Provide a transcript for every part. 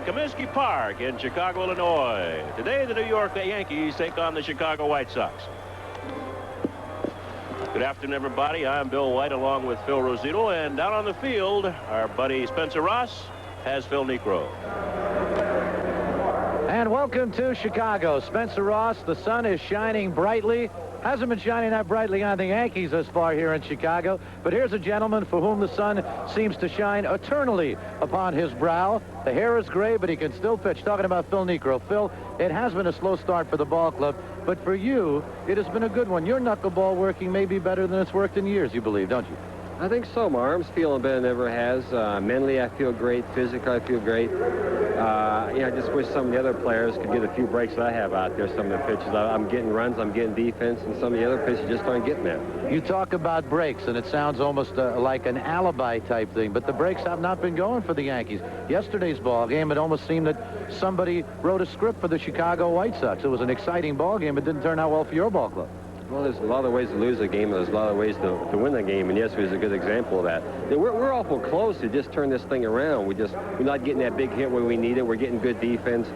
Comiskey Park in Chicago, Illinois. Today, the New York Yankees take on the Chicago White Sox. Good afternoon, everybody. I'm Bill White along with Phil Rosito, and down on the field, our buddy Spencer Ross has Phil Niekro. And welcome to Chicago. Spencer Ross, the sun is shining brightly. Hasn't been shining that brightly on the Yankees thus far here in Chicago, but here's a gentleman for whom the sun seems to shine eternally upon his brow. The hair is gray, but he can still pitch. Talking about Phil Niekro. Phil, it has been a slow start for the ball club, but for you, it has been a good one. Your knuckleball working may be better than it's worked in years, you believe, don't you? I think so. My arm's feeling better than it ever has. Mentally, I feel great. Physically, I feel great. I just wish some of the other players could get a few breaks that I have out there. Some of the pitches, I'm getting runs, I'm getting defense, and some of the other pitches just aren't getting there. You talk about breaks, and it sounds almost like an alibi type thing, but the breaks have not been going for the Yankees. Yesterday's ball game, it almost seemed that somebody wrote a script for the Chicago White Sox. It was an exciting ball game. It didn't turn out well for your ball club. Well, there's a lot of ways to lose a game, and there's a lot of ways to win a game, and yesterday was a good example of that. We're awful close to just turn this thing around. We're not getting that big hit where we need it. We're getting good defense.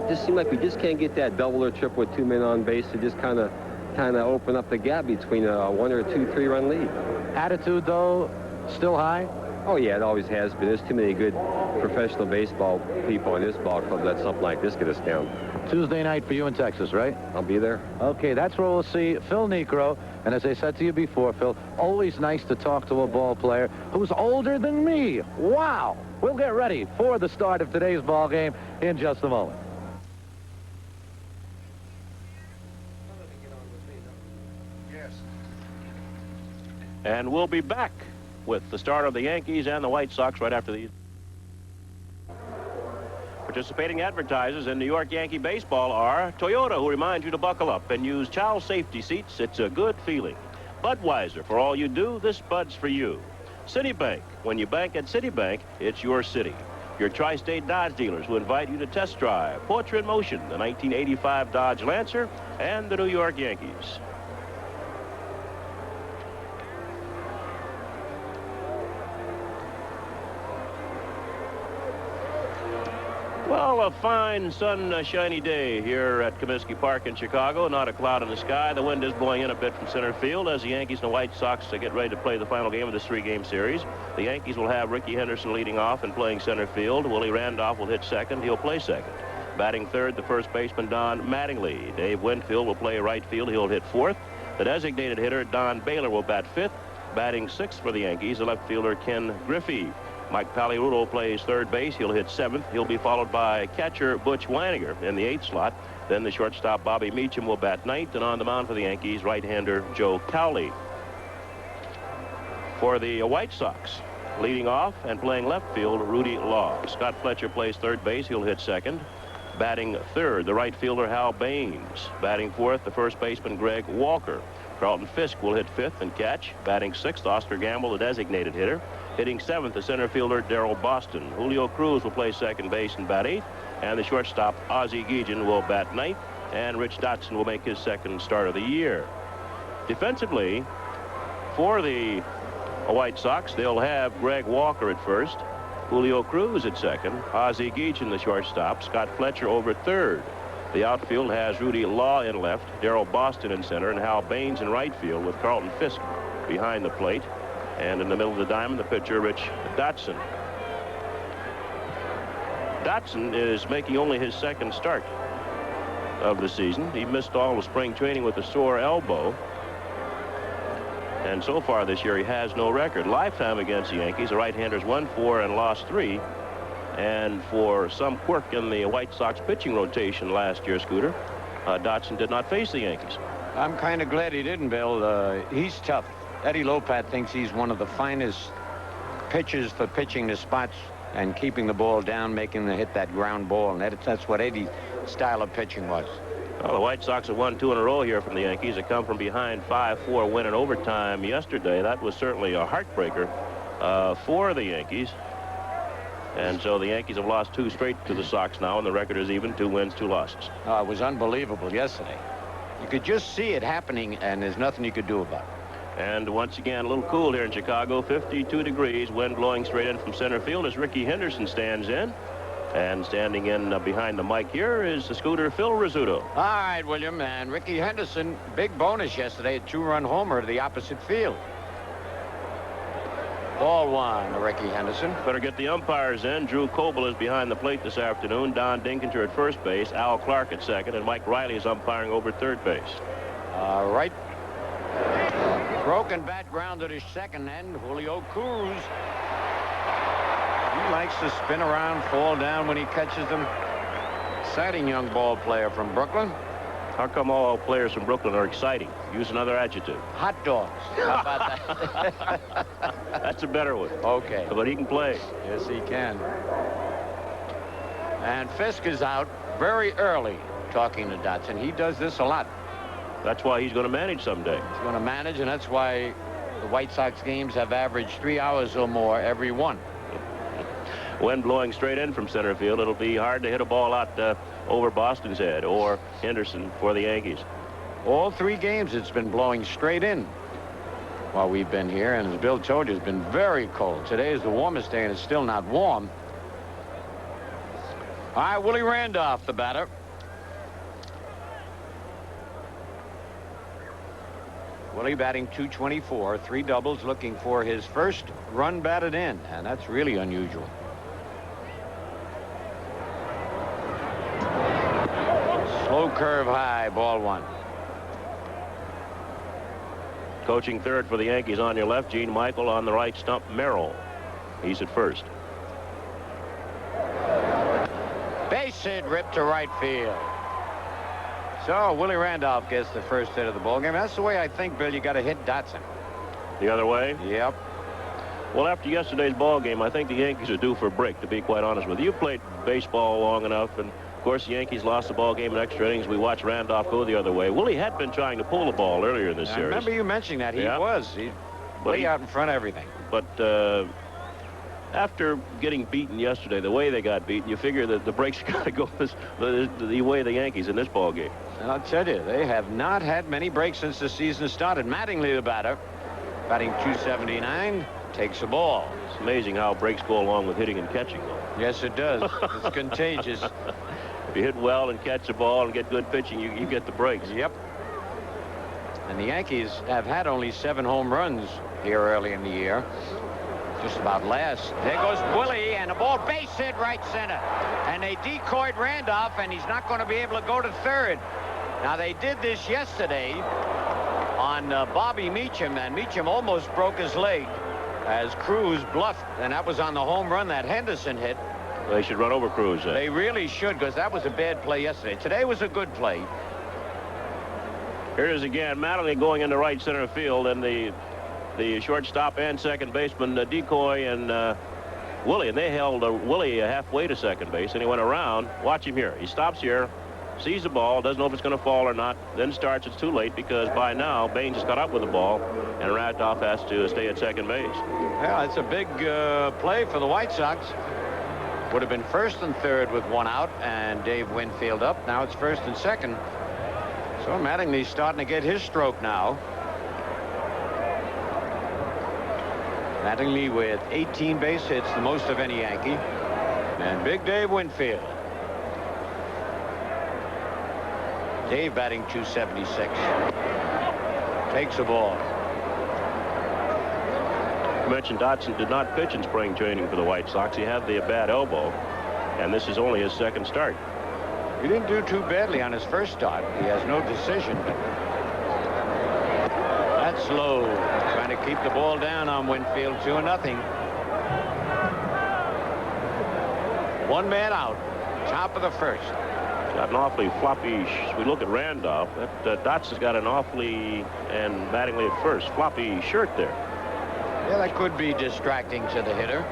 Just seem like we just can't get that double or triple with 2 men on base to just kind of open up the gap between a 1 or 2, 3-run lead. Attitude, though, still high? Oh, yeah, it always has been. There's too many good professional baseball people in this ball club that something like this get us down. Tuesday night for you in Texas, right? I'll be there. Okay, that's where we'll see Phil Niekro. And as I said to you before, Phil, always nice to talk to a ball player who's older than me. Wow! We'll get ready for the start of today's ball game in just a moment. And we'll be back with the start of the Yankees and the White Sox right after these. Participating advertisers in New York Yankee baseball are Toyota, who reminds you to buckle up and use child safety seats. It's a good feeling. Budweiser, for all you do, this Bud's for you. Citibank, when you bank at Citibank, it's your city. Your Tri-State Dodge dealers who invite you to test drive Portrait Motion, the 1985 Dodge Lancer, and the New York Yankees. Well, a fine, shiny day here at Comiskey Park in Chicago. Not a cloud in the sky. The wind is blowing in a bit from center field as the Yankees and the White Sox get ready to play the final game of this 3-game series. The Yankees will have Ricky Henderson leading off and playing center field. Willie Randolph will hit second. He'll play second. Batting third, the first baseman, Don Mattingly. Dave Winfield will play right field. He'll hit fourth. The designated hitter, Don Baylor, will bat fifth. Batting sixth for the Yankees, the left fielder, Ken Griffey. Mike Palliulo plays third base. He'll hit seventh. He'll be followed by catcher Butch Waniger in the 8th slot. Then the shortstop Bobby Meacham will bat ninth, and on the mound for the Yankees, right-hander Joe Cowley. For the White Sox, leading off and playing left field, Rudy Law. Scott Fletcher plays third base. He'll hit second. Batting third, the right fielder Hal Baines. Batting fourth, the first baseman Greg Walker. Carlton Fisk will hit fifth and catch. Batting sixth, Oscar Gamble, the designated hitter. Hitting seventh, the center fielder Darrell Boston. Julio Cruz will play second base and bat eighth. And the shortstop Ozzie Guillen will bat ninth. And Rich Dotson will make his second start of the year. Defensively, for the White Sox, they'll have Greg Walker at first. Julio Cruz at second. Ozzie Guillen, the shortstop. Scott Fletcher over third. The outfield has Rudy Law in left, Darrell Boston in center, and Hal Baines in right field with Carlton Fisk behind the plate. And in the middle of the diamond, the pitcher, Rich Dotson. Dotson is making only his second start of the season. He missed all of spring training with a sore elbow. And so far this year, he has no record. Lifetime against the Yankees, the right-handers won 4 and lost 3. And for some quirk in the White Sox pitching rotation last year, Scooter, Dotson did not face the Yankees. I'm kind of glad he didn't, Bill. He's tough. Eddie Lopat thinks he's one of the finest pitchers for pitching the spots and keeping the ball down, making the hit that ground ball. And that's what Eddie's style of pitching was. Well, the White Sox have won 2 in a row here from the Yankees. They come from behind 5-4 win in overtime yesterday. That was certainly a heartbreaker for the Yankees. And so the Yankees have lost 2 straight to the Sox now, and the record is even, 2 wins, 2 losses. It was unbelievable yesterday. You could just see it happening, and there's nothing you could do about it. And once again, a little cool here in Chicago, 52 degrees, wind blowing straight in from center field as Ricky Henderson stands in. And standing in behind the mic here is the Scooter Phil Rizzuto. All right, William, and Ricky Henderson, big bonus yesterday, a 2-run homer to the opposite field. Ball 1 to Ricky Henderson. Better get the umpires in. Drew Coble is behind the plate this afternoon. Don Dinkinger at first base. Al Clark at second. And Mike Riley is umpiring over at third base. All right. Broken bat grounded to second end. Julio Cruz. He likes to spin around, fall down when he catches them. Exciting young ball player from Brooklyn. How come all players from Brooklyn are exciting? Use another adjective. Hot dogs. How about that? That's a better one. Okay. But he can play. Yes, he can. And Fisk is out very early talking to Dotson. He does this a lot. That's why he's going to manage someday. He's going to manage, and that's why the White Sox games have averaged 3 hours or more every one. Wind blowing straight in from center field. It'll be hard to hit a ball out over Boston's head or Henderson for the Yankees. All 3 games it's been blowing straight in while we've been here, and as Bill told you, it's been very cold. Today is the warmest day, and it's still not warm. All right, Willie Randolph, the batter. Willie batting .224, 3 doubles, looking for his first run batted in, and that's really unusual. Slow curve high, ball 1. Coaching third for the Yankees on your left, Gene Michael. On the right stump, Merrill. He's at first. Base hit ripped to right field. So Willie Randolph gets the first hit of the ball game. That's the way I think, Bill, you got to hit Dotson. The other way? Yep. Well, after yesterday's ball game, I think the Yankees are due for a break, to be quite honest with you. You played baseball long enough, and of course the Yankees lost the ball game in extra innings. We watched Randolph go the other way. Willie had been trying to pull the ball earlier in this series. I remember you mentioning that. He was. He way out in front of everything. But after getting beaten yesterday, the way they got beaten, you figure that the break's got to go the way of the Yankees in this ball game. And I'll tell you, they have not had many breaks since the season started. Mattingly, the batter, batting .279, takes a ball. It's amazing how breaks go along with hitting and catching, though. Yes, it does. It's contagious. If you hit well and catch the ball and get good pitching, you get the breaks. Yep. And the Yankees have had only 7 home runs here early in the year. Just about last. There goes Willie, and a ball base hit right center. And they decoyed Randolph, and he's not going to be able to go to third. Now, they did this yesterday on Bobby Meacham, and Meacham almost broke his leg as Cruz bluffed, and that was on the home run that Henderson hit. They should run over Cruz. They really should, because that was a bad play yesterday. Today was a good play. Here it is again. Mattingly going into right center field, and the shortstop and second baseman decoy and Willie, and they held Willie halfway to second base, and he went around. Watch him here. He stops here, sees the ball, doesn't know if it's going to fall or not, then starts. It's too late because by now Baines has got up with the ball, and Randolph has to stay at second base. Yeah, it's a big play for the White Sox. Would have been first and third with 1 out, and Dave Winfield up. Now it's first and second. So Mattingly's starting to get his stroke now. Mattingly with 18 base hits, the most of any Yankee. And big Dave Winfield. Dave batting .276. Takes a ball. You mentioned Dotson did not pitch in spring training for the White Sox. He had the bad elbow, and this is only his second start. He didn't do too badly on his first start. He has no decision. That's low. Trying to keep the ball down on Winfield. 2-0. 1 man out. Top of the first. Got an awfully floppy. We look at Randolph. That Dotson's got an awfully, and Mattingly at first, floppy shirt there. Yeah, that could be distracting to the hitter.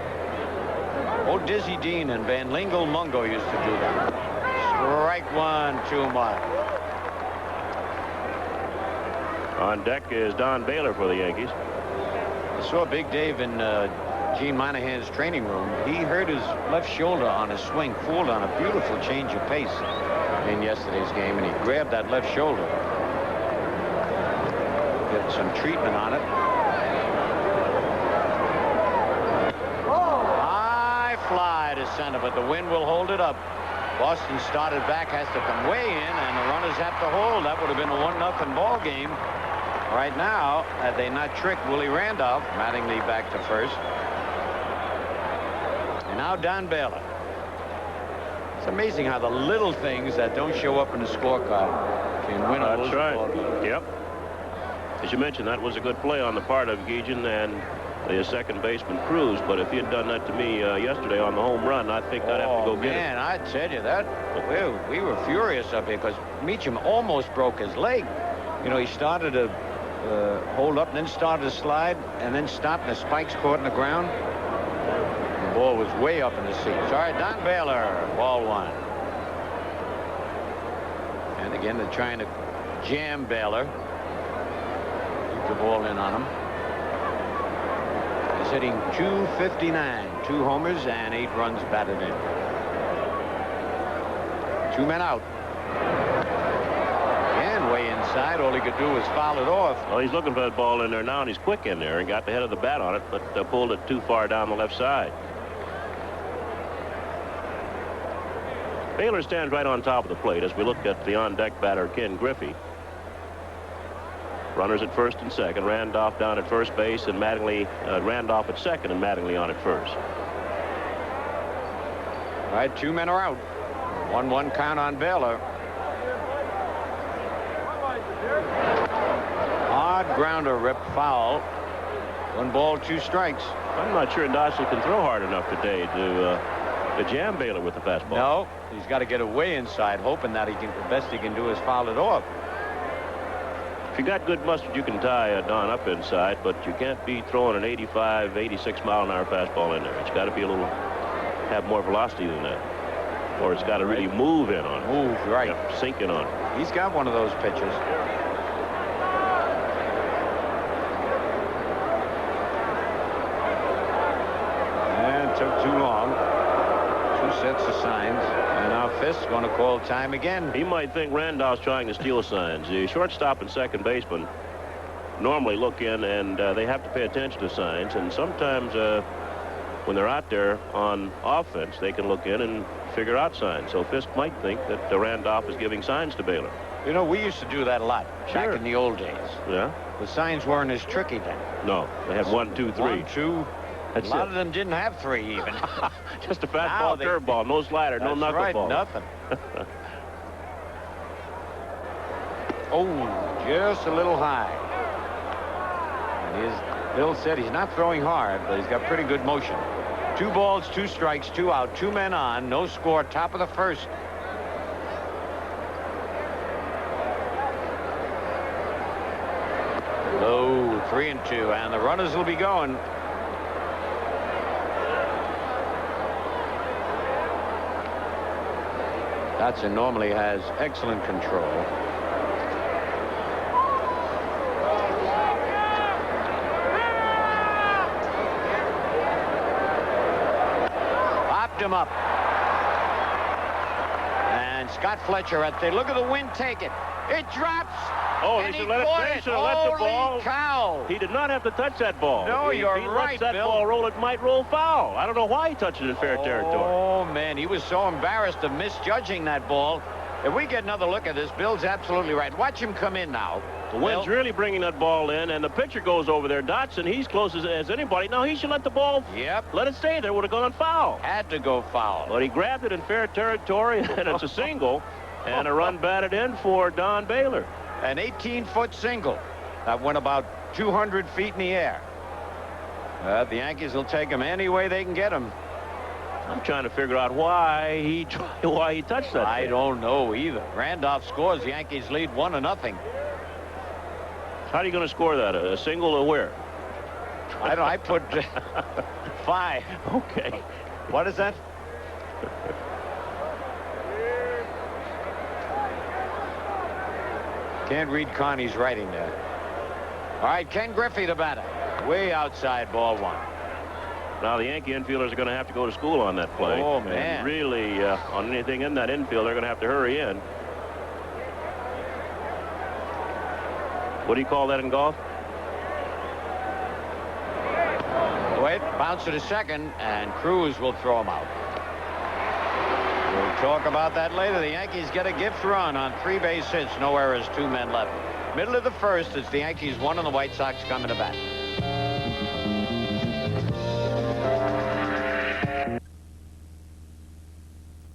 Oh, Dizzy Dean and Van Lingle Mungo used to do that. Strike 1, 2 miles. On deck is Don Baylor for the Yankees. I saw Big Dave in Gene Monahan's training room. He hurt his left shoulder on a swing, fooled on a beautiful change of pace in yesterday's game, and he grabbed that left shoulder. Get some treatment on it. High fly to center, but the wind will hold it up. Boston started back, has to come way in, and the runners have to hold. That would have been a 1-0 ball game. Right now, had they not tricked Willie Randolph, Mattingly back to first. And now Don Baylor. It's amazing how the little things that don't show up in the scorecard can win a That's lose right. ball game. Yep. As you mentioned, that was a good play on the part of Geoghegan and the second baseman Cruz, but if he had done that to me yesterday on the home run, I think I'd have to go get it. Man, I tell you that we were furious up here because Meacham almost broke his leg. You know, he started to hold up, and then started to slide, and then stopped, and the spikes caught in the ground. The ball was way up in the seats. All right, Don Baylor, ball one. And again, they're trying to jam Baylor. Keep the ball in on him. He's hitting .259, 2 homers and 8 runs batted in. 2 men out. And way inside, all he could do was foul it off. Well, he's looking for that ball in there now, and he's quick in there and got the head of the bat on it, but pulled it too far down the left side. Baylor stands right on top of the plate as we look at the on-deck batter, Ken Griffey. Runners at first and second. Randolph down at first base, and Mattingly, Randolph at second, and Mattingly on at first. All right, 2 men are out. 1-1 count on Baylor. Hard grounder, rip foul. 1 ball, 2 strikes. I'm not sure Dodson can throw hard enough today to jam Baylor with the fastball. No, he's got to get away inside, hoping that the best he can do is foul it off. If you got good mustard, you can tie Don up inside, but you can't be throwing an 85, 86 mile-an-hour fastball in there. It's got to be a little, have more velocity than that, or it's got to really move in on it. Move, right. Yep, sink in on it. He's got one of those pitches. And it took too long. 2 sets of signs. And now Fisk's going to call time again. He might think Randolph's trying to steal signs. The shortstop and second baseman normally look in, and they have to pay attention to signs. And sometimes when they're out there on offense, they can look in and figure out signs. So Fisk might think that Randolph is giving signs to Baylor. You know, we used to do that a lot back in the old days. Yeah. The signs weren't as tricky then. No, they had 1, 2, 3. 1, 2. That's a lot it. of them didn't have 3 even. Just a fastball, curveball, no slider, no That's right, knuckleball. nothing. Oh, just a little high. And Bill said he's not throwing hard, but he's got pretty good motion. 2 balls, 2 strikes, 2 out, 2 men on, no score, top of the first. Low, 3-2, and the runners will be going. Dotson normally has excellent control. Popped him up. And Scott Fletcher at the look at the wind take it. It drops. Oh, and they he should let it. caught They it. should have let the Holy ball. cow. He did not have to touch that ball. No, you're if he right, lets that Bill. ball roll, it might roll foul. I don't know why he touched it in fair territory. Oh, man, he was so embarrassed of misjudging that ball. If we get another look at this, Bill's absolutely right. Watch him come in now. The wind's really bringing that ball in, and the pitcher goes over there. Dotson, he's close as anybody. Now, he should let the ball. Yep. Let it stay there. Would have gone foul. Had to go foul. But he grabbed it in fair territory, and it's a single, and a run batted in for Don Baylor. An 18-foot single that went about 200 feet in the air. The Yankees will take him any way they can get him. I'm trying to figure out why he touched that. I don't know either. Randolph scores. The Yankees lead 1-0. How are you going to score that? A single or where? I put 5. Okay. What is that? Can't read Connie's writing there. All right, Ken Griffey, the batter. Way outside, ball 1. Now, the Yankee infielders are going to have to go to school on that play. Oh, man. And really, on anything in that infield, they're going to have to hurry in. What do you call that in golf? Wait. Bounce to second, and Cruz will throw him out. We'll talk about that later. The Yankees get a gift run on 3 base hits. No errors, 2 men left. Middle of the first, it's the Yankees 1 and the White Sox coming to bat.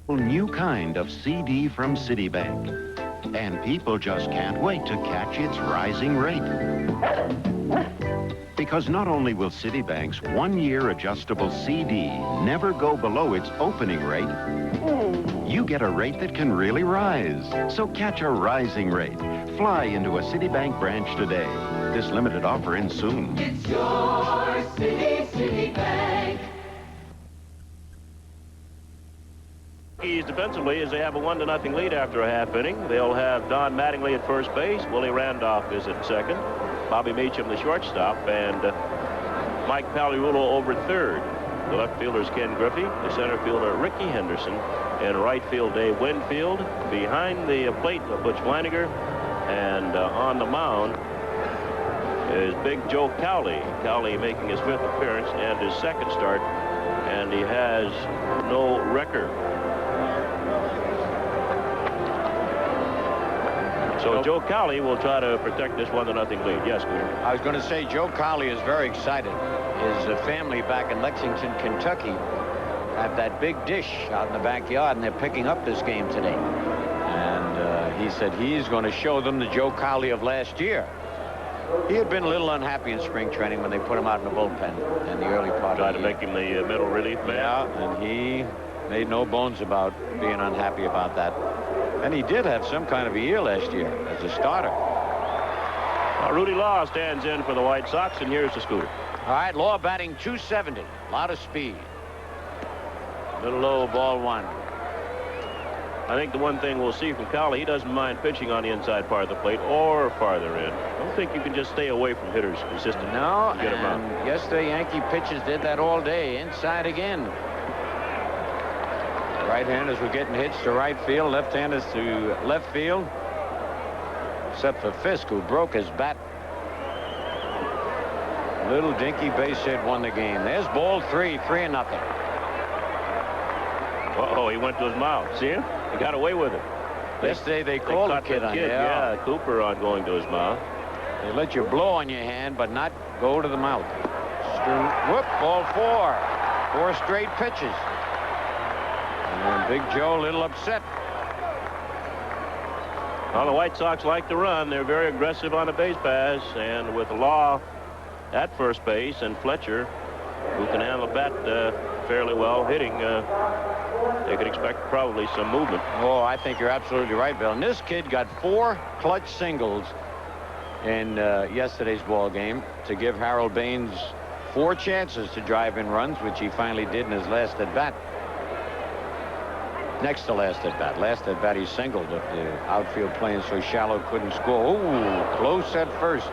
New kind of CD from Citibank. And people just can't wait to catch its rising rate. Because not only will Citibank's 1-year adjustable CD never go below its opening rate, you get a rate that can really rise. So catch a rising rate. Fly into a Citibank branch today. This limited offer ends soon. It's your Citibank. Yankees defensively, as they have a 1-0 lead after a half inning. They'll have Don Mattingly at first base. Willie Randolph is at second. Bobby Meacham, the shortstop, and Mike Pagliarulo over third. The left fielder is Ken Griffey. The center fielder, Ricky Henderson. And right field, Dave Winfield. Behind the plate, Butch Flanagan. And on the mound is Big Joe Cowley. Cowley making his 5th appearance and his 2nd start. And he has no record. So Joe Cowley will try to protect this 1-0 lead. Yes, Gordon. I was going to say Joe Cowley is very excited. His family back in Lexington, Kentucky, have that big dish out in the backyard, and they're picking up this game today. And he said he's going to show them the Joe Cowley of last year. He had been a little unhappy in spring training when they put him out in the bullpen in the early part Tried of the to make him the middle relief man. Yeah, and he made no bones about being unhappy about that. And he did have some kind of a year last year as a starter. Well, Rudy Law stands in for the White Sox, and here's the scooter. All right, Law batting .270. A lot of speed. Little low, ball 1. I think the one thing we'll see from Cowley, he doesn't mind pitching on the inside part of the plate or farther in. I don't think you can just stay away from hitters consistently. No, Get 'em out. and yesterday Yankee pitchers did that all day, inside again. Right-handers were getting hits to right field, left-handers to left field, except for Fisk, who broke his bat. Little dinky base hit won the game. There's ball 3, 3-0. Uh-oh, he went to his mouth. See him? He got away with it. Yesterday they called the caught kid on it. Yeah, Cooper on going to his mouth. They let you blow on your hand, but not go to the mouth. Whoop, ball 4. 4 straight pitches. And Big Joe a little upset. Well, the White Sox like to run. They're very aggressive on the base paths, and with Law at first base and Fletcher, who can handle the bat fairly well, hitting, they could expect probably some movement. Oh, I think you're absolutely right, Bill. And this kid got 4 clutch singles in yesterday's ball game to give Harold Baines 4 chances to drive in runs, which he finally did in his last at bat. Next to last at bat. Last at bat he singled, but the outfield playing so shallow couldn't score. Ooh, close at first.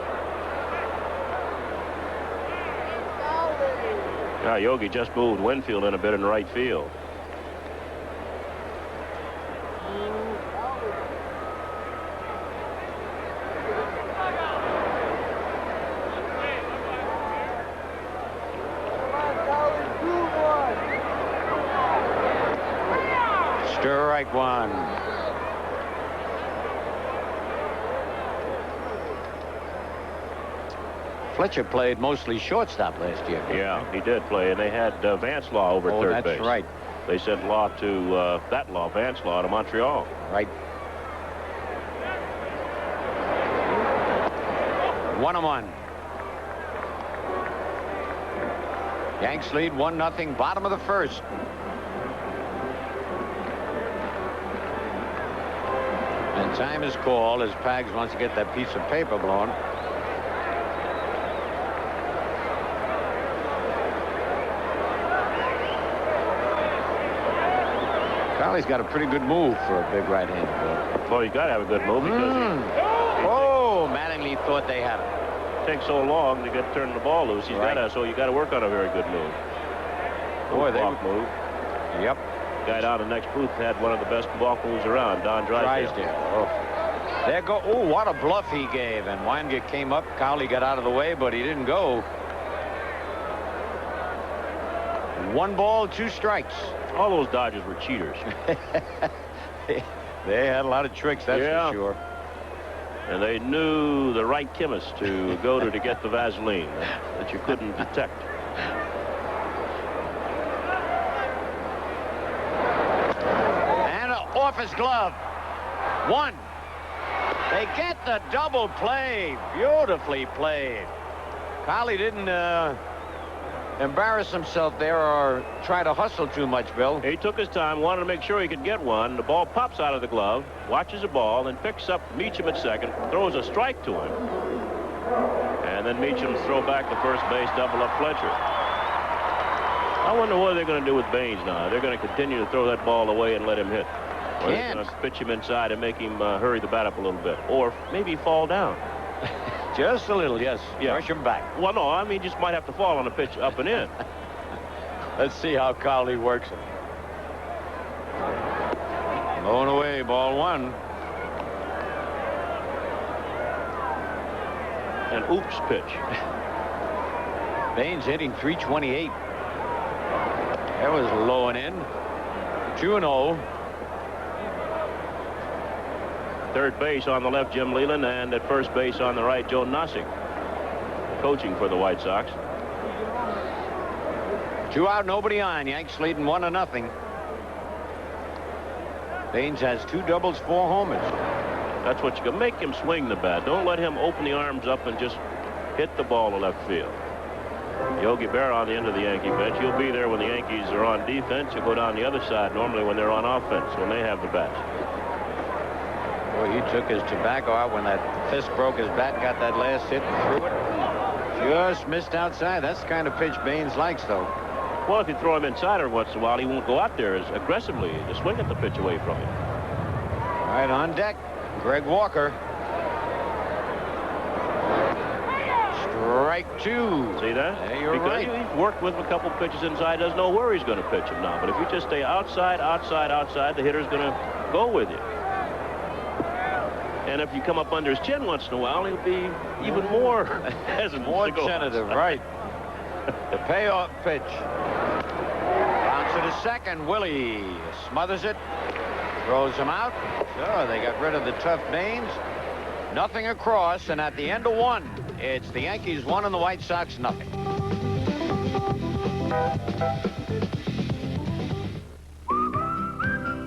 Now Yogi just moved Winfield in a bit in right field. Strike 1. Fletcher played mostly shortstop last year. Yeah, he did play, and they had Vance Law over third base. Oh, that's right. They sent Law to Vance Law to Montreal. Right. 1-1. Yanks lead 1-0, bottom of the first. And time is called as Pags wants to get that piece of paper blown. Cowley's got a pretty good move for a big right-hander. Well, you got to have a good move because Oh, Mattingly thought they had it. it takes so long to get turning the ball loose. He's Right. got to, so you got to work on a very good move. Boy, they Walk move. Yep. Guy down the next booth had one of the best walk moves around, Don Drysdale. Oh. There go. Oh, what a bluff he gave. And Weingart came up. Cowley got out of the way, but he didn't go. 1 ball, 2 strikes. All those Dodgers were cheaters. They had a lot of tricks, that's for sure. And they knew the right chemist to go to get the Vaseline that you couldn't detect. And off his glove. 1. They get the double play. Beautifully played. Collie didn't embarrass himself there or try to hustle too much, Bill. He took his time, wanted to make sure he could get one. The ball pops out of the glove, watches the ball, then picks up Meacham at second, throws a strike to him. And then Meacham's throw back to first base, double up Fletcher. I wonder what they're going to do with Baines now. They're going to continue to throw that ball away and let him hit. Or they're going to pitch him inside and make him hurry the bat up a little bit. Or maybe fall down. Just a little, yes. Yeah. Rush him back. Well, no, I mean, just might have to fall on a pitch up and in. Let's see how Collie works it. Low and away, ball 1. An oops pitch. Baines hitting .328. That was low and in. 2-0. Third base on the left, Jim Leland, and at first base on the right, Joe Nossig, coaching for the White Sox. 2 out, nobody on. Yanks leading 1-0. Baines has 2 doubles, 4 homers. That's what you can make him swing the bat. Don't let him open the arms up and just hit the ball to left field. Yogi Berra on the end of the Yankee bench. He'll be there when the Yankees are on defense. He'll go down the other side normally when they're on offense, when they have the bats. Boy, he took his tobacco out when that fist broke his bat, got that last hit and threw it. Just missed outside. That's the kind of pitch Baines likes, though. Well, if you throw him inside every once in a while, he won't go out there as aggressively to swing at the pitch away from him. All right, on deck, Greg Walker. Strike 2. See that? Yeah, you're because right. He's worked with a couple pitches inside, doesn't know where he's going to pitch him now. But if you just stay outside, outside, outside, the hitter's going to go with you. And if you come up under his chin once in a while, he'll be even more hesitant. More to go tentative, right. The payoff pitch. Bounce to the second. Willie smothers it. Throws him out. So they got rid of the tough Baines. Nothing across, and at the end of 1, it's the Yankees 1 and the White Sox nothing.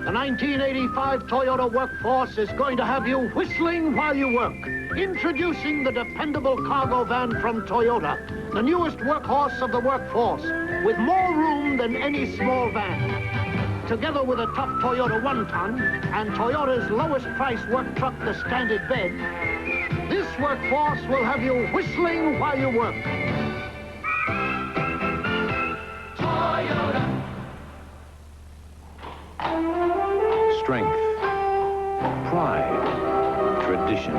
The 1985 Toyota Workforce is going to have you whistling while you work. Introducing the dependable cargo van from Toyota, the newest workhorse of the workforce, with more room than any small van. Together with a tough Toyota 1-ton and Toyota's lowest price work truck, the Standard Bed, this workforce will have you whistling while you work. Toyota. Strength, pride, tradition.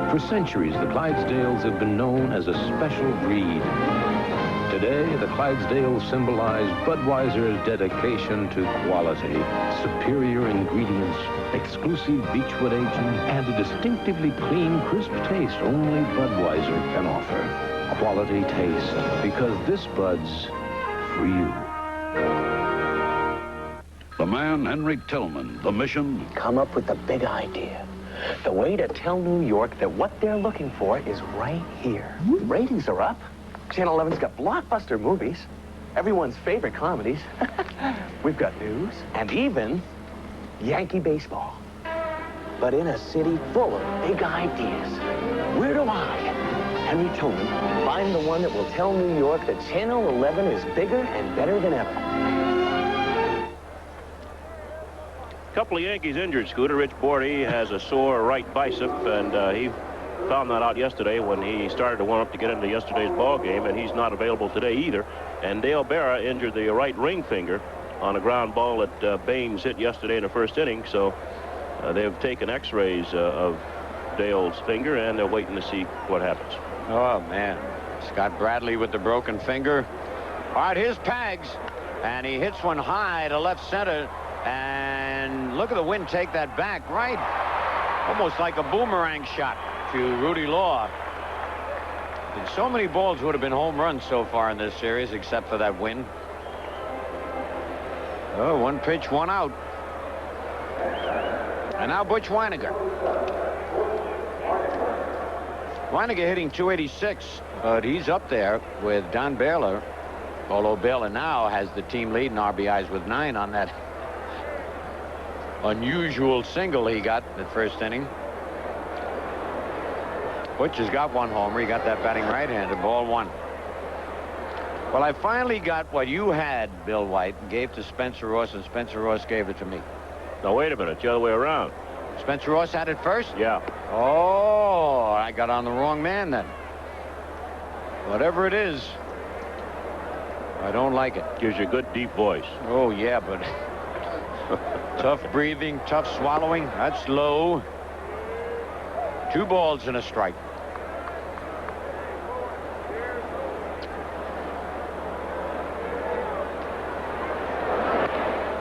For centuries, the Clydesdales have been known as a special breed. Today, the Clydesdales symbolize Budweiser's dedication to quality, superior ingredients, exclusive beechwood aging, and a distinctively clean, crisp taste only Budweiser can offer. Quality taste, because this Bud's for you. The man, Henry Tillman, the mission. Come up with the big idea. The way to tell New York that what they're looking for is right here. Ratings are up. Channel 11's got blockbuster movies, everyone's favorite comedies. We've got news and even Yankee baseball. But in a city full of big ideas, where do I, Henry Tillman, find the one that will tell New York that Channel 11 is bigger and better than ever? Couple of Yankees injured, Scooter. Rich Bordy has a sore right bicep, and he found that out yesterday when he started to warm up to get into yesterday's ball game, and he's not available today either. And Dale Berra injured the right ring finger on a ground ball that Baines hit yesterday in the first inning. So they've taken x-rays of Dale's finger, and they're waiting to see what happens. Oh, man. Scott Bradley with the broken finger. All right, here's Pags, and he hits one high to left center. And look at the wind take that back, right? Almost like a boomerang shot to Rudy Law. And so many balls would have been home runs so far in this series, except for that win. Oh, one pitch, one out. And now Butch Weiniger. Weiniger hitting .286, but he's up there with Don Baylor. Although Baylor now has the team lead in RBIs with 9 on that unusual single he got in the first inning. Butch has got 1 homer. He got that batting right-handed. Ball 1. Well, I finally got what you had, Bill White, and gave to Spencer Ross, and Spencer Ross gave it to me. Now, wait a minute. It's the other way around. Spencer Ross had it first? Yeah. Oh, I got on the wrong man then. Whatever it is, I don't like it. Gives you a good deep voice. Oh, yeah, but tough breathing, tough swallowing. That's low. 2 balls and a strike.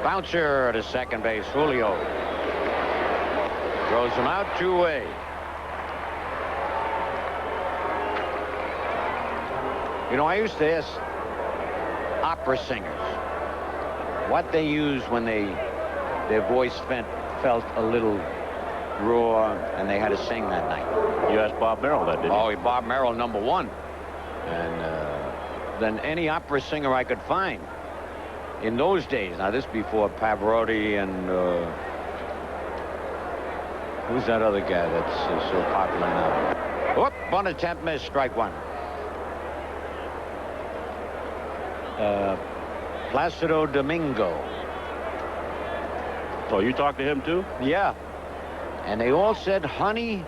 Bouncer to second base. Julio throws him out 2-away. You know, I used to ask opera singers what they use when their voice felt a little raw and they had to sing that night. You asked Bob Merrill that, didn't you? Oh, Bob Merrill, #1. And then any opera singer I could find in those days. Now, this before Pavarotti and who's that other guy that's so popular now? Whoop, bunt attempt missed, strike 1. Placido Domingo. Oh, you talked to him too? Yeah. And they all said honey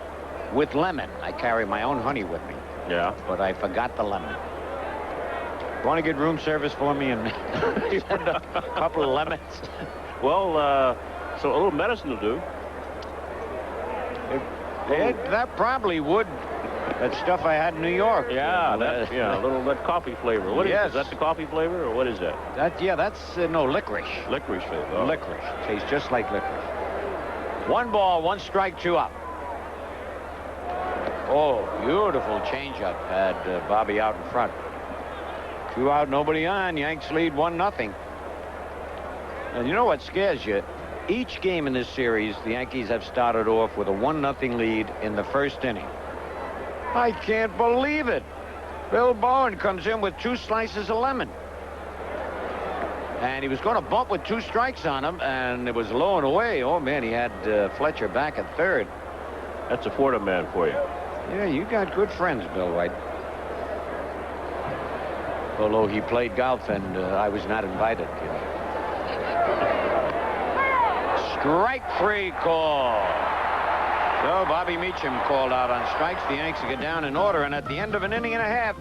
with lemon. I carry my own honey with me. Yeah. But I forgot the lemon. Want to get room service for me and a couple of lemons? Well, so a little medicine will do. That probably would. That stuff I had in New York. Yeah, a little that coffee flavor. What is that? The coffee flavor, or what is that? That's no licorice. Licorice flavor. Oh. Licorice. Tastes just like licorice. 1 ball, 1 strike, 2 up. Oh, beautiful changeup. Had Bobby out in front. 2 out, nobody on. Yanks lead 1-0. And you know what scares you? Each game in this series, the Yankees have started off with a 1-0 lead in the first inning. I can't believe it. Bill Bowen comes in with 2 slices of lemon. And he was going to bump with 2 strikes on him, and it was low and away. Oh, man, he had Fletcher back at third. That's a Florida man for you. Yeah, you got good friends, Bill White. Although he played golf, and I was not invited. You know. Strike 3 call. So Bobby Meacham called out on strikes. The Yanks get down in order, and at the end of an inning and a half,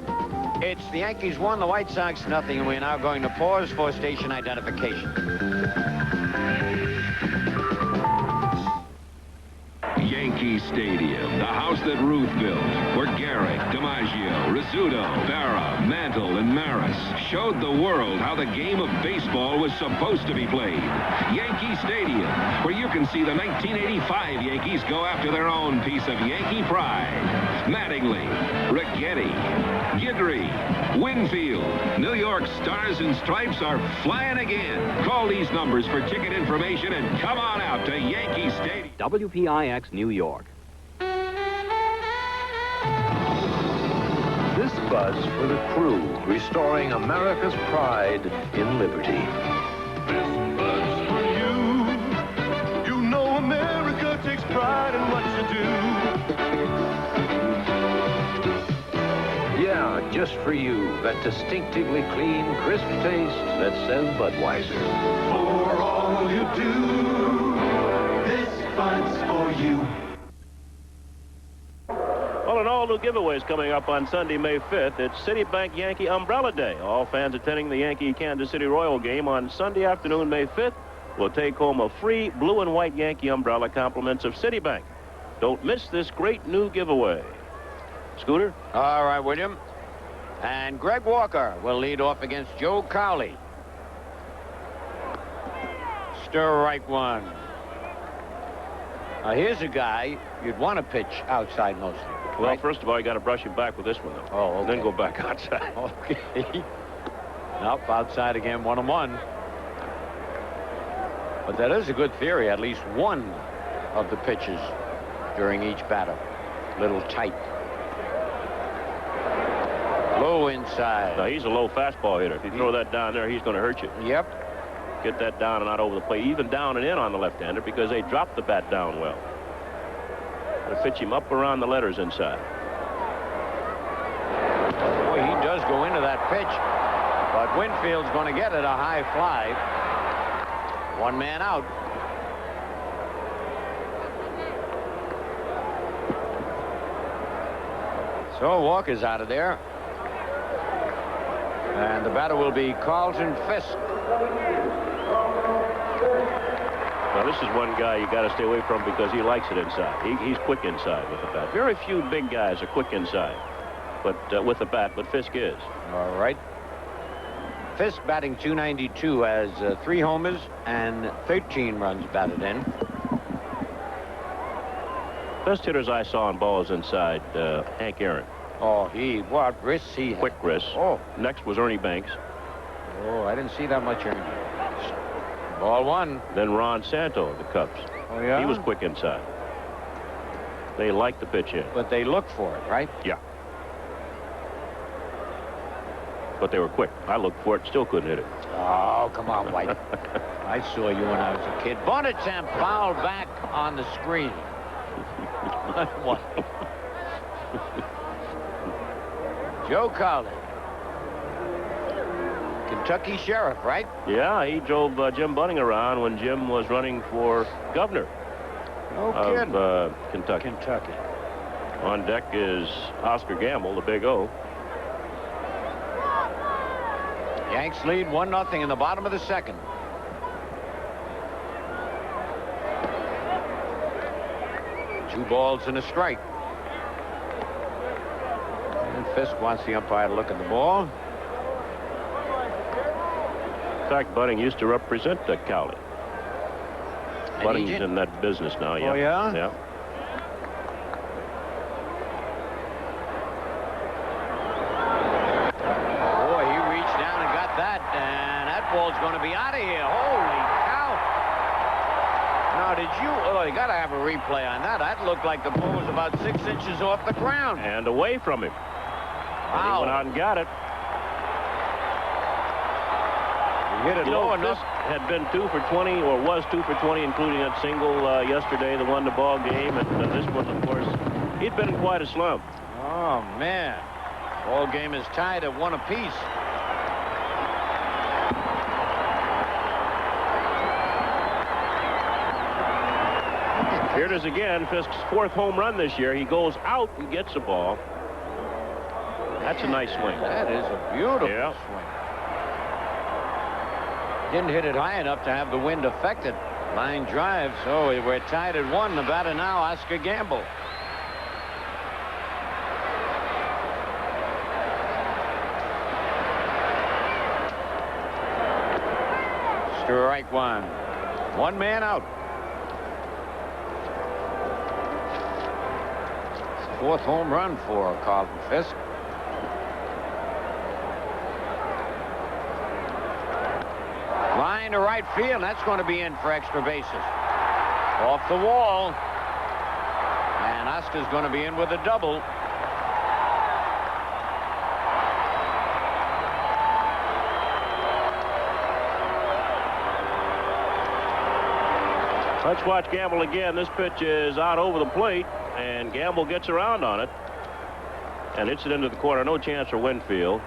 it's the Yankees 1, the White Sox 0, and we're now going to pause for station identification. Yankee Stadium, the house that Ruth built, where Garrett, DiMaggio, Rizzuto, Barra, Mantle, and Maris showed the world how the game of baseball was supposed to be played. Yankee Stadium, where you can see the 1985 Yankees go after their own piece of Yankee pride. Mattingly, Ricketty, Guidry, Winfield, New York Stars and Stripes are flying again. Call these numbers for ticket information and come on out to Yankee Stadium. WPIX New York. This buzz for the crew, restoring America's pride in liberty. This buzz for you. You know America takes pride in what you do. Yeah, just for you, that distinctively clean, crisp taste that says Budweiser. For all you do, this buzz for you. Well, and all new giveaways coming up on Sunday, May 5th. It's Citibank Yankee Umbrella Day. All fans attending the Yankee Kansas City Royal game on Sunday afternoon, May 5th, will take home a free blue and white Yankee umbrella, compliments of Citibank. Don't miss this great new giveaway. Scooter? All right, William. And Greg Walker will lead off against Joe Cowley. Strike 1. Now, here's a guy you'd want to pitch outside mostly. Well, right? first of all, you got to brush him back with this one, though. Oh, okay. Then go back outside. Okay. Nope, outside again, 1-1. But that is a good theory. At least one of the pitches during each batter. Little tight. Low inside. Now, he's a low fastball hitter. If you throw that down there, he's going to hurt you. Yep. Get that down and not over the plate. Even down and in on the left-hander because they drop the bat down well. They pitch him up around the letters inside. Boy, he does go into that pitch. But Winfield's going to get it a high fly. One man out. So Walker's out of there. And the batter will be Carlton Fisk. Now, this is one guy you got to stay away from because he likes it inside. He's quick inside with the bat. Very few big guys are quick inside, but with the bat. But Fisk is. All right. Fisk batting .292 has 3 homers and 13 runs batted in. Best hitters I saw on balls inside, Hank Aaron. Oh, what wrists he had. Quick wrists. Oh. Next was Ernie Banks. Oh, I didn't see that much Ernie. Ball 1. Then Ron Santo of the Cubs. Oh, yeah? He was quick inside. They liked the pitch in. But they look for it, right? Yeah. But they were quick. I looked for it, still couldn't hit it. Oh, come on, White. I saw you when I was a kid. Bunt attempt fouled back on the screen. What? Joe Collins. Kentucky Sheriff, right? Yeah, he drove Jim Bunning around when Jim was running for governor of Kentucky. On deck is Oscar Gamble, the Big O. Yanks lead 1-0 in the bottom of the second. Two balls and a strike. And Fisk wants the umpire to look at the ball. In fact, Bunning used to represent Cowley. Bunning's in that business now. Yeah. Oh, yeah? Yeah. Boy, he reached down and got that, and that ball's going to be out of here. Holy cow. Now, did you... Oh, you got to have a replay on that. That looked like the ball was about 6 inches off the ground. And away from him. Wow. He went out and got it. He hit it low enough. Had been 2 for 20, or was 2 for 20, including that single yesterday that won the ball game. And this one, of course, he'd been in quite a slump. Oh, man. Ball game is tied at 1 apiece. Here it is again. Fisk's 4th home run this year. He goes out and gets the ball. That's a nice swing. That is a beautiful swing. Didn't hit it high enough to have the wind affect it. Line drive, so we're tied at 1. The batter now, Oscar Gamble. Strike 1. 1 man out. 4th home run for Carlton Fisk. Line to right field. That's going to be in for extra bases. Off the wall. And Oscar's going to be in with a double. Let's watch Gamble again. This pitch is out over the plate, and Gamble gets around on it and hits it into the corner. No chance for Winfield.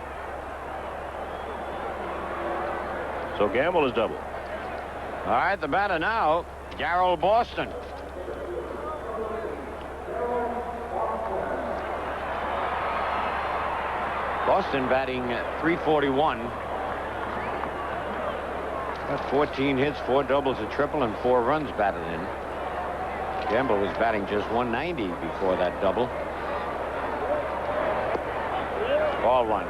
So Gamble is double. All right, the batter now, Darrell Boston. Boston batting .341. Got 14 hits, 4 doubles, a triple, and 4 runs batted in. Gamble was batting just .190 before that double. Ball 1.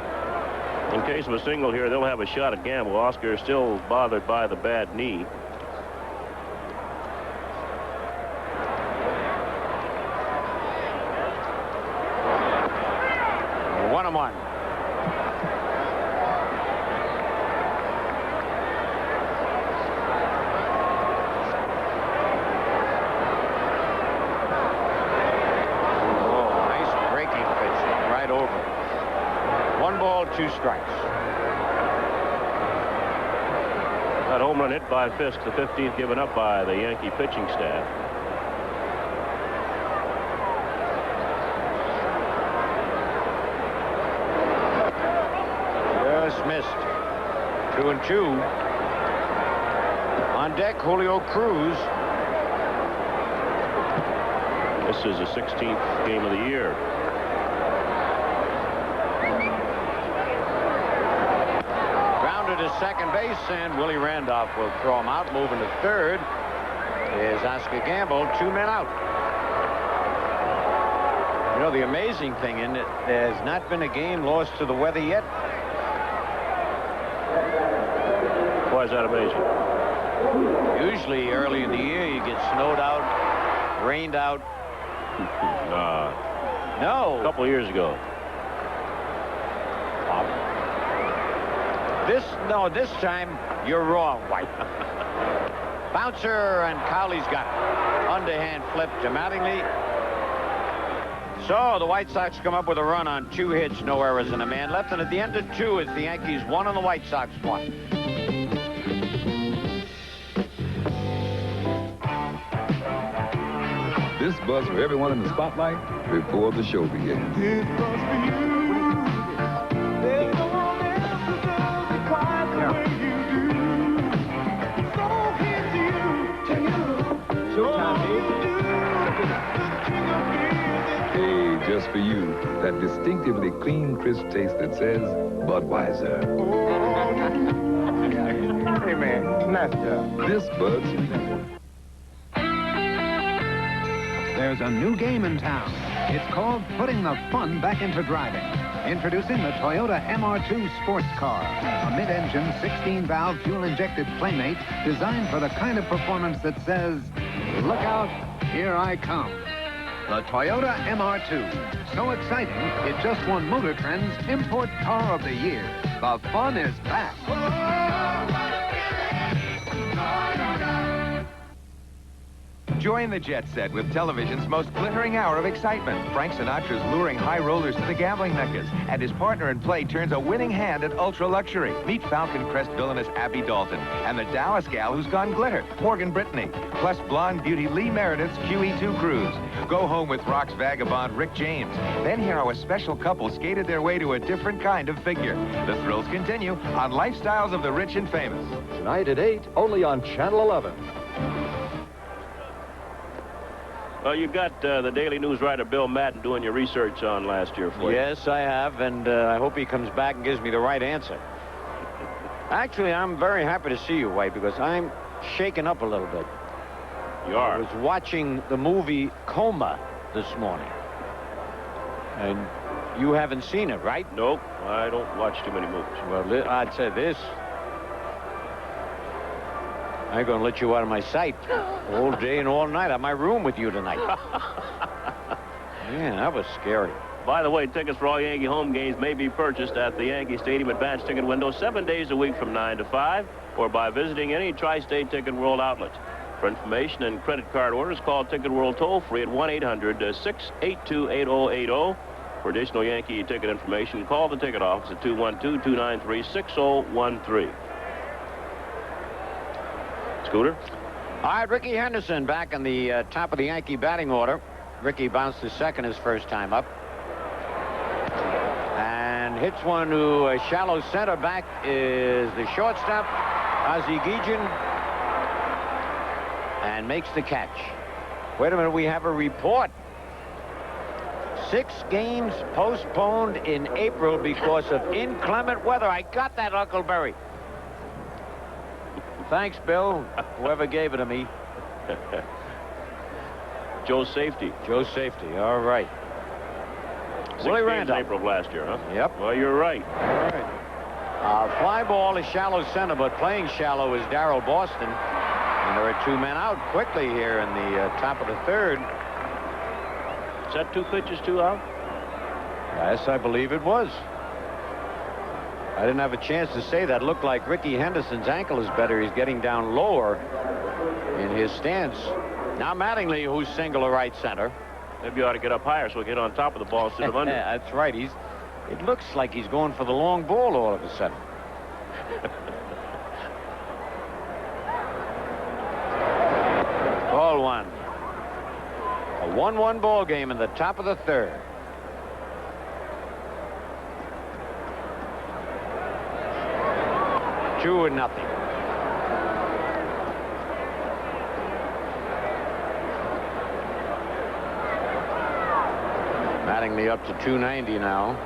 In case of a single here, they'll have a shot at Gamble. Oscar is still bothered by the bad knee. One and one. ball, 2 strikes. That home run hit by Fisk, the 15th given up by the Yankee pitching staff. Just missed. 2-2. On deck, Julio Cruz. This is the 16th game of the year. Grounded to second base, and Willie Randolph will throw him out. Moving to third is Oscar Gamble. 2 men out. You know, the amazing thing in it, there's not been a game lost to the weather yet. Why is that amazing? Usually early in the year you get snowed out, rained out. No. A couple of years ago. This time you're wrong, White. Bouncer, and Cowley's got it. Underhand flip to Mattingly. So the White Sox come up with a run on 2 hits, no errors, and a man left. And at the end of 2, it's the Yankees 1 and the White Sox 1. This buzz for everyone in the spotlight before the show begins. Hey, just for you, that distinctively clean, crisp taste that says Budweiser. Hey, man, nice job. This Bud's. There's a new game in town. It's called Putting the Fun Back into Driving. Introducing the Toyota MR2 sports car, a mid-engine 16-valve fuel-injected playmate designed for the kind of performance that says, look out, here I come. The Toyota MR2. So exciting, it just won Motor Trend's Import Car of the Year. The fun is back. Join the jet set with television's most glittering hour of excitement. Frank Sinatra's luring high rollers to the gambling meccas, and his partner in play turns a winning hand at ultra luxury. Meet Falcon Crest villainess Abby Dalton and the Dallas gal who's gone glitter, Morgan Brittany, plus blonde beauty Lee Meredith's QE2 cruise. Go home with Rock's vagabond Rick James. Then hear how a special couple skated their way to a different kind of figure. The thrills continue on Lifestyles of the Rich and Famous. Tonight at 8, only on Channel 11. Well, you've got the Daily News writer Bill Madden doing your research on last year for you. Yes, I have, and I hope he comes back and gives me the right answer. Actually, I'm very happy to see you, White, because I'm shaken up a little bit. You are? I was watching the movie Coma this morning. And you haven't seen it, right? Nope, I don't watch too many movies. Well, I'd say this. I ain't gonna let you out of my sight all day and all night. I'm in my room with you tonight. Man, that was scary. By the way, tickets for all Yankee home games may be purchased at the Yankee Stadium advance ticket window 7 days a week from 9 to 5, or by visiting any Tri-State Ticket World outlet. For information and credit card orders, call Ticket World toll-free at 1-800-682-8080. For additional Yankee ticket information, call the ticket office at 212-293-6013. Scooter? All right, Ricky Henderson back in the top of the Yankee batting order. Ricky bounced to second his first time up. And hits one to a shallow center. Back is the shortstop, Ozzie Guillen, and makes the catch. Wait a minute, we have a report. 6 games postponed in April because of inclement weather. I got that, Huckleberry. Thanks, Bill, whoever gave it to me. Joe Safety. Joe Safety, all right. 6 Willie games Randolph. April of last year, huh? Yep. Well, you're right. All right. Fly ball is shallow center, but playing shallow is Darryl Boston. And there are 2 men out quickly here in the top of the third. Is that 2 pitches, 2 out? Yes, I believe it was. I didn't have a chance to say that. Looked like Ricky Henderson's ankle is better. He's getting down lower in his stance. Now Mattingly, who's single to right center. Maybe you ought to get up higher so we get on top of the ball instead of under. That's right. It looks like he's going for the long ball all of a sudden. Ball one. A 1-1 ball game in the top of the third. Two and nothing. Mattingly up to 290 now.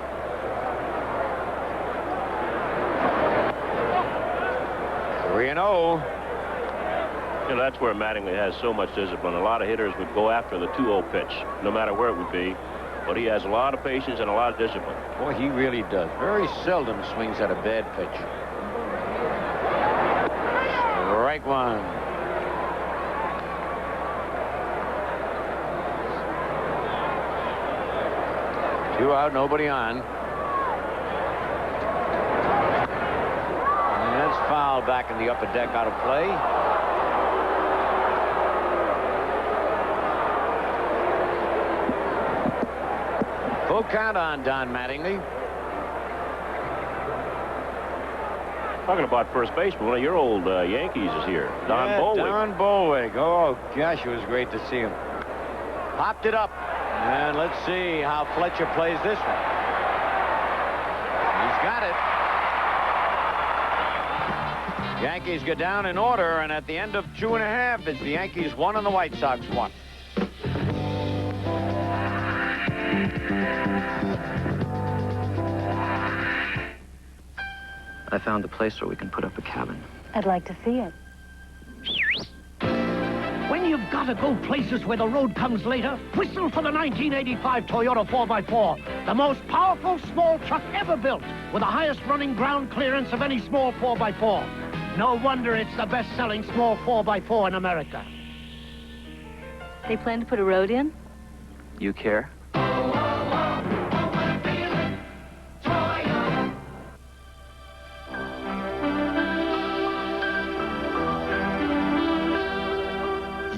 Three and 0. You know, that's where Mattingly has so much discipline. A lot of hitters would go after the 2-0 pitch, no matter where it would be. But he has a lot of patience and a lot of discipline. Boy, he really does. Very seldom swings at a bad pitch. Strike one. Two out, nobody on. And that's foul back in the upper deck, out of play. Full count on Don Mattingly. Talking about first baseman, one of your old Yankees is here, Don Bolwig. Don Bolwig. Oh, gosh, it was great to see him. Popped it up. And let's see how Fletcher plays this one. He's got it. Yankees go down in order, and at the end of 2.5, it's the Yankees 1 and the White Sox 1. I found a place where we can put up a cabin. I'd like to see it. When you've got to go places where the road comes later, whistle for the 1985 Toyota 4x4, the most powerful small truck ever built, with the highest running ground clearance of any small 4x4. No wonder it's the best-selling small 4x4 in America. They plan to put a road in? You care?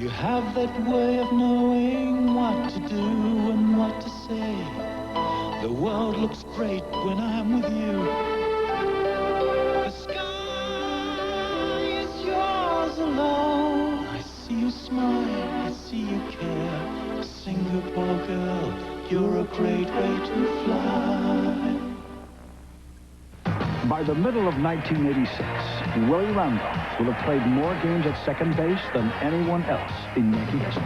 You have that way of knowing what to do and what to say. The world looks great when I'm with you. The sky is yours alone. I see you smile, I see you care. Singapore girl, you're a great way to fly. By the middle of 1986, Willie Randolph will have played more games at second base than anyone else in Yankee history.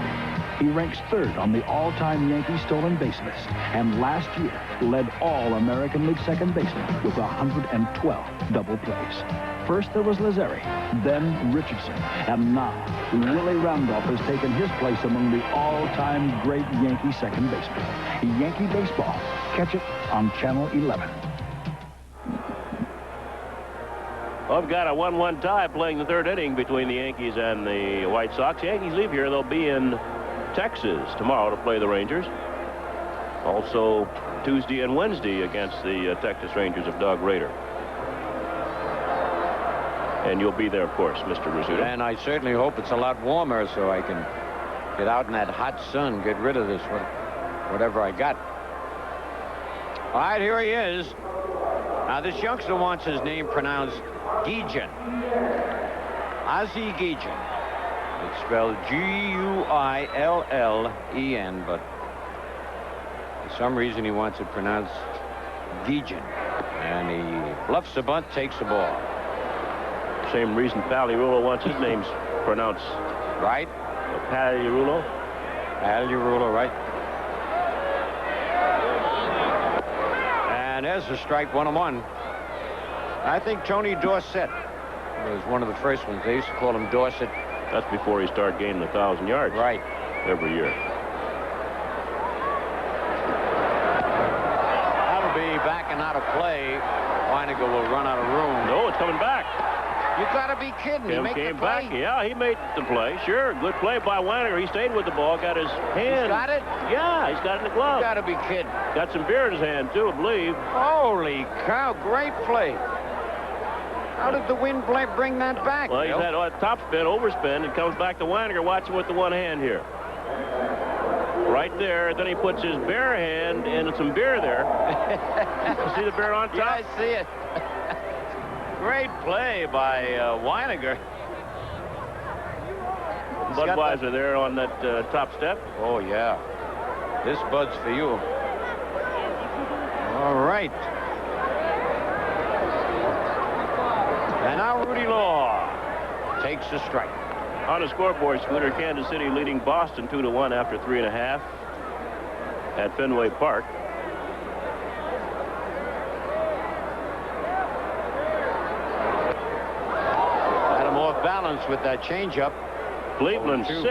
He ranks third on the all-time Yankee stolen base list, and last year led all American League second basemen with 112 double plays. First there was Lazzeri, then Richardson, and now Willie Randolph has taken his place among the all-time great Yankee second basemen. Yankee baseball. Catch it on Channel 11. I've got a 1-1 tie playing the third inning between the Yankees and the White Sox. Yankees leave here. They'll be in Texas tomorrow to play the Rangers. Also Tuesday and Wednesday against the Texas Rangers of Doug Rader. And you'll be there, of course, Mr. Rizzuto. And I certainly hope it's a lot warmer so I can get out in that hot sun, get rid of this whatever I got. All right, here he is. Now, this youngster wants his name pronounced Guillen. Ozzie Guillen. It's spelled G-U-I-L-L-E-N, but for some reason he wants it pronounced Guillen. And he bluffs the bunt, takes the ball. Same reason Paliulo wants his names pronounced. Right. Paliulo. Paliulo, right. And there's a strike, 1-1. I think Tony Dorsett was one of the first ones. They used to call him Dorsett. That's before he started gaining 1,000 yards. Right. Every year. That'll be back and out of play. Weininger will run out of room. No, it's coming back. You gotta be kidding me. Make came the play. back. Yeah, he made the play. Sure, good play by Weininger. He stayed with the ball, got his hand. He's got it? Yeah, he's got it in the glove. You gotta be kidding. Got some beer in his hand, too, I believe. Holy cow, great play. How did the wind bring that back? Well, he's had a top spin, overspin, and comes back to Weininger. Watch him with the one hand here. Right Right there. Then he puts his bare hand in some beer there. You see the beer on top? Yeah, I see it. Great play by Weiniger. Budweiser there on that top step. Oh, yeah. This Bud's for you. All right. And now Rudy Law takes the strike. On the scoreboard, Scooter, Kansas City leading Boston 2-1 after 3.5 at Fenway Park. Had him off balance with that changeup. Cleveland 6,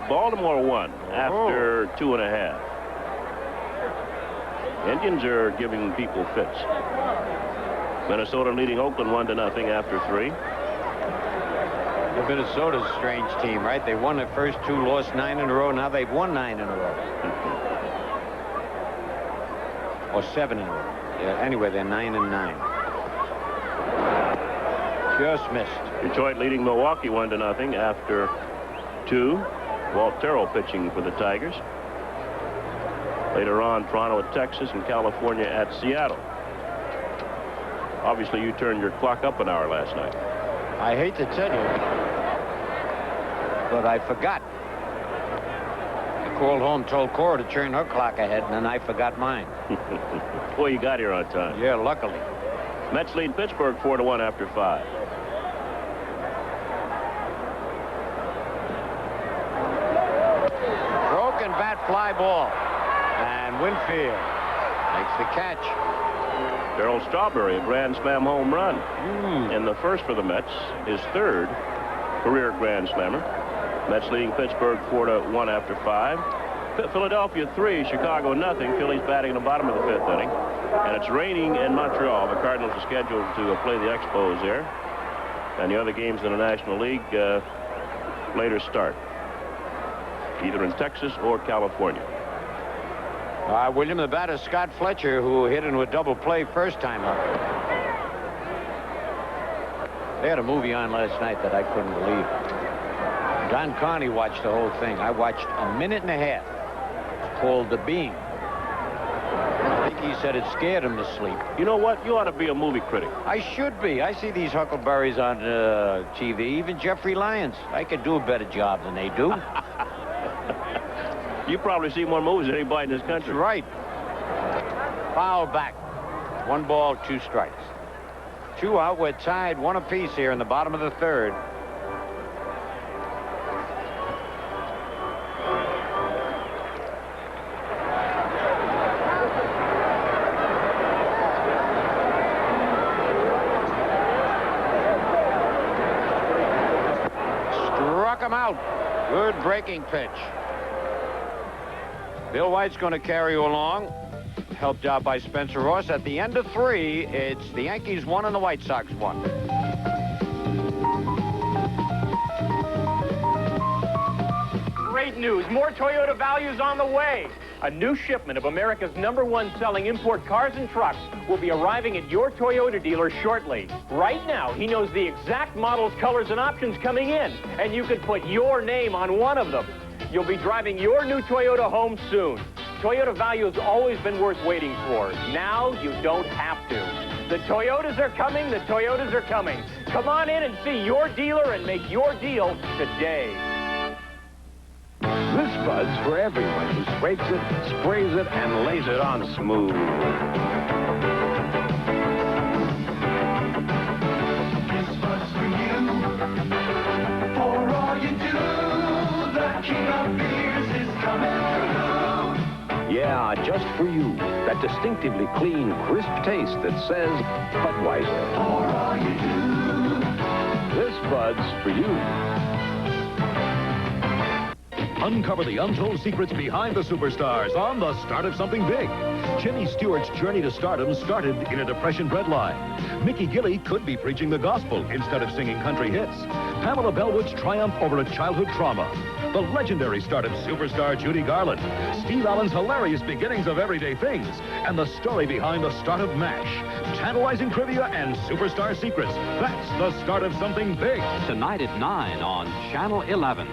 Baltimore 1 after 2.5. Indians are giving people fits. Minnesota leading Oakland 1-0 after 3. Minnesota's a strange team, right? They won the first 2, lost 9 in a row. Now they've won 9 in a row. Or 7 in a row. Yeah, anyway, they're 9-9. Just missed. Detroit leading Milwaukee 1-0 after 2. Walt Terrell pitching for the Tigers. Later on, Toronto at Texas and California at Seattle. Obviously, you turned your clock up an hour last night. I hate to tell you, but I forgot. I called home, told Cora to turn her clock ahead, and then I forgot mine. Well, you got here on time. Yeah, luckily. Mets lead Pittsburgh 4-1 after 5. Broken bat fly ball. And Winfield makes the catch. Darryl Strawberry, a grand slam home run. And the first for the Mets, his 3rd career grand slammer. Mets leading Pittsburgh 4-1 after 5. Philadelphia 3, Chicago 0. Phillies batting in the bottom of the 5th inning. And it's raining in Montreal. The Cardinals are scheduled to play the Expos there. And the other games in the National League later start, either in Texas or California. William, the batter, Scott Fletcher, who hit into a double play first time up. They had a movie on last night that I couldn't believe. Don Carney watched the whole thing. I watched a minute and a half. It's called The Beam. I think he said it scared him to sleep. You know what? You ought to be a movie critic. I should be. I see these huckleberries on TV. Even Jeffrey Lyons. I could do a better job than they do. You probably see more movies than anybody in this country. That's right. Foul back. 1 ball, 2 strikes. 2 out. We're tied 1 apiece here in the bottom of the 3rd. Struck him out. Good breaking pitch. Bill White's going to carry you along, helped out by Spencer Ross. At the end of 3, it's the Yankees 1 and the White Sox 1. Great news. More Toyota values on the way. A new shipment of America's #1 selling import cars and trucks will be arriving at your Toyota dealer shortly. Right now, he knows the exact models, colors, and options coming in, and you can put your name on one of them. You'll be driving your new Toyota home soon. Toyota value has always been worth waiting for. Now you don't have to. The Toyotas are coming. The Toyotas are coming. Come on in and see your dealer and make your deal today. This Bud's for everyone who scrapes it, sprays it, and lays it on smooth. This Bud's for you. For all you do. The king of beers is coming through. Yeah, just for you. That distinctively clean, crisp taste that says Budweiser. For all you do. This Bud's for you. Uncover the untold secrets behind the superstars on The Start of Something Big. Jimmy Stewart's journey to stardom started in a Depression breadline. Mickey Gilley could be preaching the gospel instead of singing country hits. Pamela Bellwood's triumph over a childhood trauma. The legendary start of superstar Judy Garland. Steve Allen's hilarious beginnings of everyday things. And the story behind the start of MASH. Tantalizing trivia and superstar secrets. That's The Start of Something Big. Tonight at 9 on Channel 11.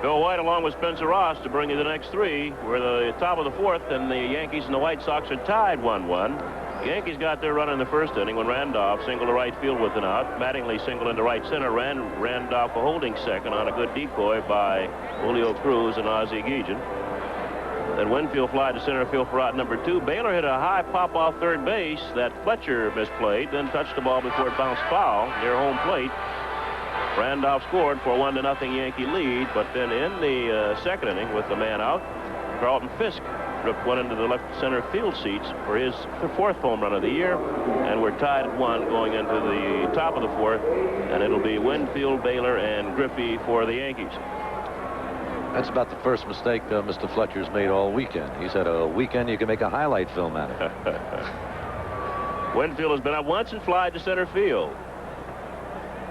Bill White along with Spencer Ross to bring you the next three. We're the top of the fourth, and the Yankees and the White Sox are tied 1-1. The Yankees got their run in the first inning when Randolph singled to right field with an out. Mattingly singled into right center. Randolph a holding second on a good decoy by Julio Cruz and Ozzie Guillen. Then Winfield fly to center field for out number 2. Baylor hit a high pop off third base that Fletcher misplayed, then touched the ball before it bounced foul near home plate. Randolph scored for a 1-0 Yankee lead, but then in the second inning with the man out, Carlton Fisk ripped one into the left center field seats for his fourth home run of the year, and we're tied at 1 going into the top of the fourth, and it'll be Winfield, Baylor, and Griffey for the Yankees. That's about the first mistake Mr. Fletcher's made all weekend. He's had a weekend you can make a highlight film out of. Winfield has been up once and flied to center field.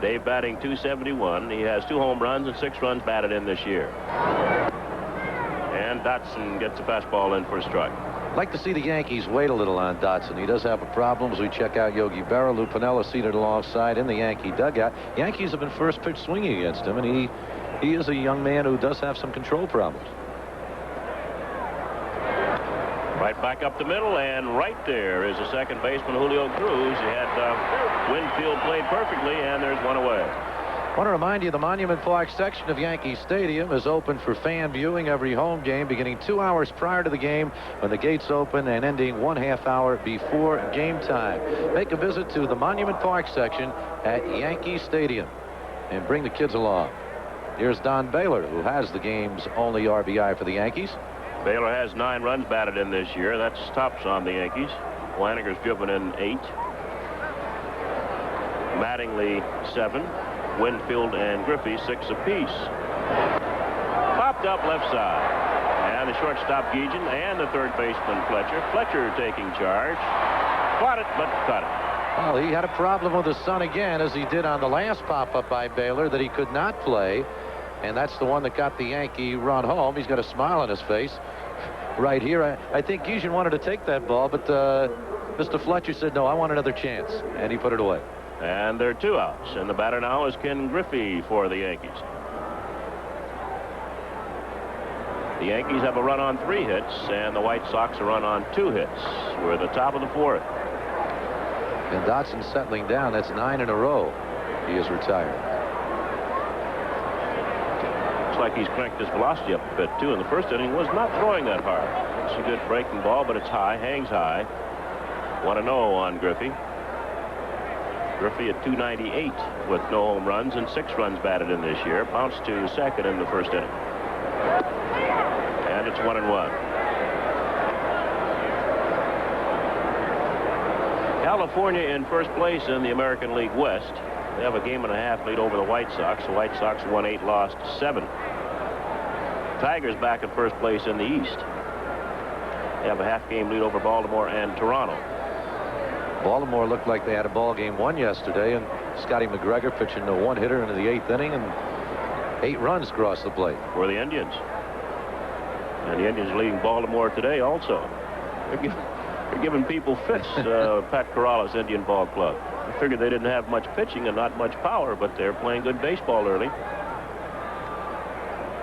Dave batting .271. He has 2 home runs and 6 runs batted in this year. And Dotson gets a fastball in for a strike. I'd like to see the Yankees wait a little on Dotson. He does have a problem as we check out Yogi Berra. Lou Piniella seated alongside in the Yankee dugout. Yankees have been first pitch swinging against him, and he is a young man who does have some control problems. Right back up the middle, and right there is the second baseman, Julio Cruz. He had Winfield played perfectly, and there's one away. I want to remind you the Monument Park section of Yankee Stadium is open for fan viewing every home game, beginning 2 hours prior to the game when the gates open and ending 1/2 hour before game time. Make a visit to the Monument Park section at Yankee Stadium and bring the kids along. Here's Don Baylor, who has the game's only RBI for the Yankees. Baylor has 9 runs batted in this year. That's tops on the Yankees. Flanagan's driven in 8. Mattingly 7. Winfield and Griffey 6 apiece. Popped up left side. And the shortstop Guillen and the third baseman Fletcher. Fletcher taking charge. Caught it, but cut it. Well, he had a problem with his son again, as he did on the last pop-up by Baylor that he could not play. And that's the one that got the Yankee run home. He's got a smile on his face right here. I think Guillen wanted to take that ball, but Mr. Fletcher said, no, I want another chance. And he put it away. And there are 2 outs. And the batter now is Ken Griffey for the Yankees. The Yankees have a run on 3 hits, and the White Sox a run on 2 hits. We're at the top of the 4th. And Dotson settling down. That's 9 in a row. He is retired. Looks like he's cranked his velocity up a bit, too. In the first inning, was not throwing that hard. It's a good breaking ball, but it's high, hangs high. 1-0 on Griffey. Griffey at .298 with no home runs and 6 runs batted in this year. Bounced to second in the first inning. And it's 1-1. California in first place in the American League West. They have a 1.5 lead over the White Sox. The White Sox won 8, lost 7. Tigers back in first place in the East. They have a half-game lead over Baltimore and Toronto. Baltimore looked like they had a ball game won yesterday, and Scotty McGregor pitching a 1-hitter into the 8th inning, and 8 runs across the plate. For the Indians. And the Indians leading Baltimore today also. They're giving people fits, Pat Corrales Indian Ball Club. I figured they didn't have much pitching and not much power, but they're playing good baseball early.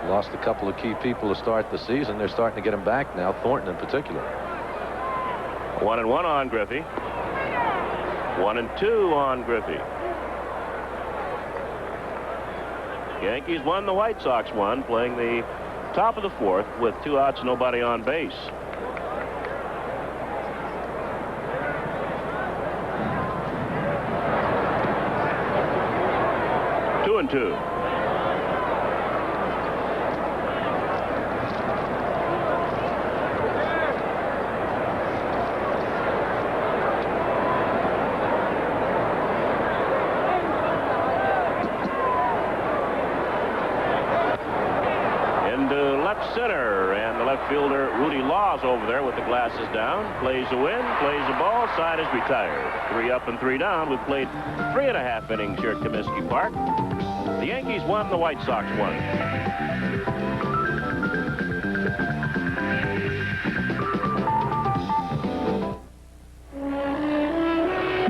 Lost a couple of key people to start the season. They're starting to get them back now, Thornton in particular. 1-1 on Griffey. 1-2 on Griffey. Yankees won, the White Sox won, playing the top of the 4th with 2 outs, nobody on base. Two and two. Center, and the left fielder Rudy Laws over there with the glasses down, plays the win, plays the ball, side is retired. 3 up and 3 down. We've played 3.5 innings here at Comiskey Park. The Yankees won, the White Sox won.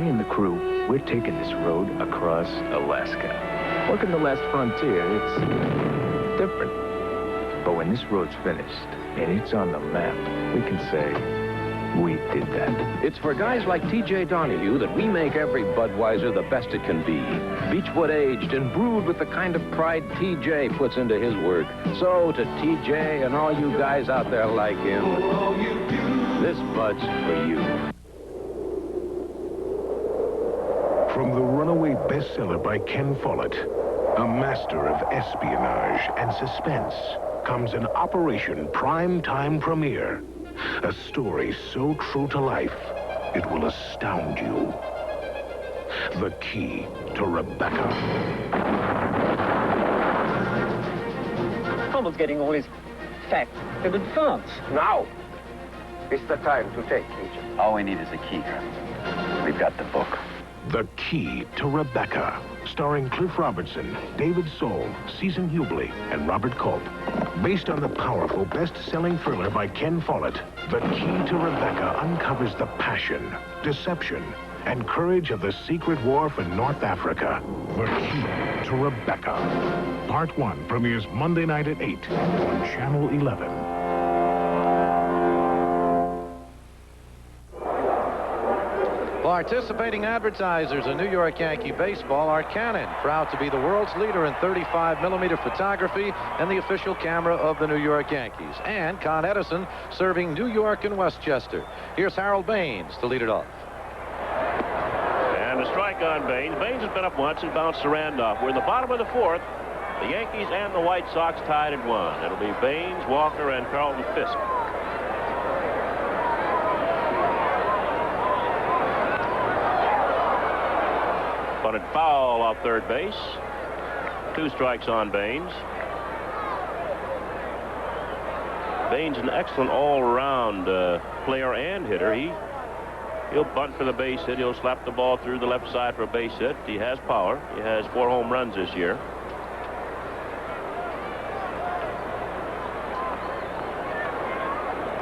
Me and the crew, we're taking this road across Alaska. Working the last frontier, it's different. But when this road's finished and it's on the map, we can say, we did that. It's for guys like T.J. Donahue that we make every Budweiser the best it can be. Beechwood aged and brewed with the kind of pride T.J. puts into his work. So to T.J. and all you guys out there like him, this Bud's for you. From the runaway bestseller by Ken Follett, a master of espionage and suspense, comes an Operation Primetime Premiere. A story so true to life, it will astound you. The Key to Rebecca. Almost getting all his facts in advance. Now is the time to take, Agent. All we need is a key, Colonel. We've got the book. The Key to Rebecca, starring Cliff Robertson, David Soul, Susan Hubley, and Robert Culp. Based on the powerful best-selling thriller by Ken Follett, The Key to Rebecca uncovers the passion, deception, and courage of the secret war for North Africa. The Key to Rebecca. Part 1 premieres Monday night at 8 on Channel 11. Participating advertisers in New York Yankee baseball are Canon, proud to be the world's leader in 35mm photography and the official camera of the New York Yankees. And Con Edison, serving New York and Westchester. Here's Harold Baines to lead it off. And a strike on Baines. Baines has been up once and bounced to Randolph. We're in the bottom of the fourth. The Yankees and the White Sox tied at 1. It'll be Baines, Walker, and Carlton Fisk. Bunted foul off third base. 2 strikes on Baines. Baines an excellent all-around player and hitter. He'll bunt for the base hit. He'll slap the ball through the left side for a base hit. He has power. He has 4 home runs this year.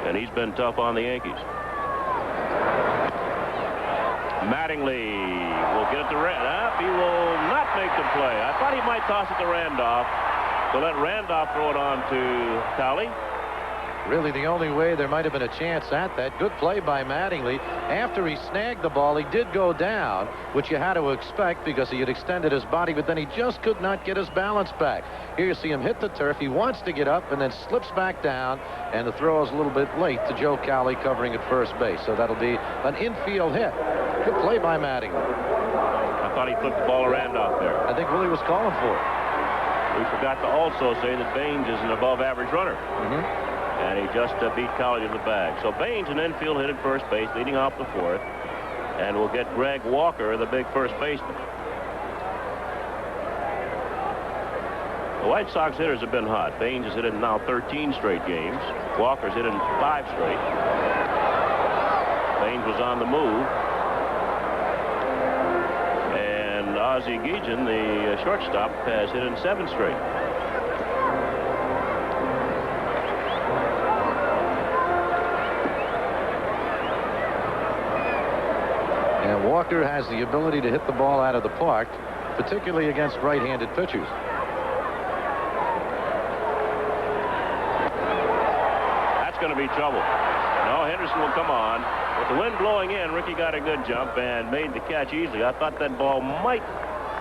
And he's been tough on the Yankees. Mattingly will get it to Randolph. He will not make the play. I thought he might toss it to Randolph. So let Randolph throw it on to Talley. Really the only way there might have been a chance at that. Good play by Mattingly. After he snagged the ball, he did go down, which you had to expect because he had extended his body, but then he just could not get his balance back. Here you see him hit the turf. He wants to get up and then slips back down, and the throw is a little bit late to Joe Cowley covering at first base. So that'll be an infield hit. Good play by Mattingly. I thought he flipped the ball to Randolph there. I think Willie was calling for it. We forgot to also say that Baines is an above-average runner. And he just beat Cowley to the bag. So Baines, an infield hit at first base, leading off the fourth. And we'll get Greg Walker, the big first baseman. The White Sox hitters have been hot. Baines has hit in now 13 straight games. Walker's hit in 5 straight. Baines was on the move. And Ozzie Guillen, the shortstop, has hit in 7 straight. And Walker has the ability to hit the ball out of the park, particularly against right-handed pitchers. That's going to be trouble. No, Henderson will come on. With the wind blowing in, Ricky got a good jump and made the catch easily. I thought that ball might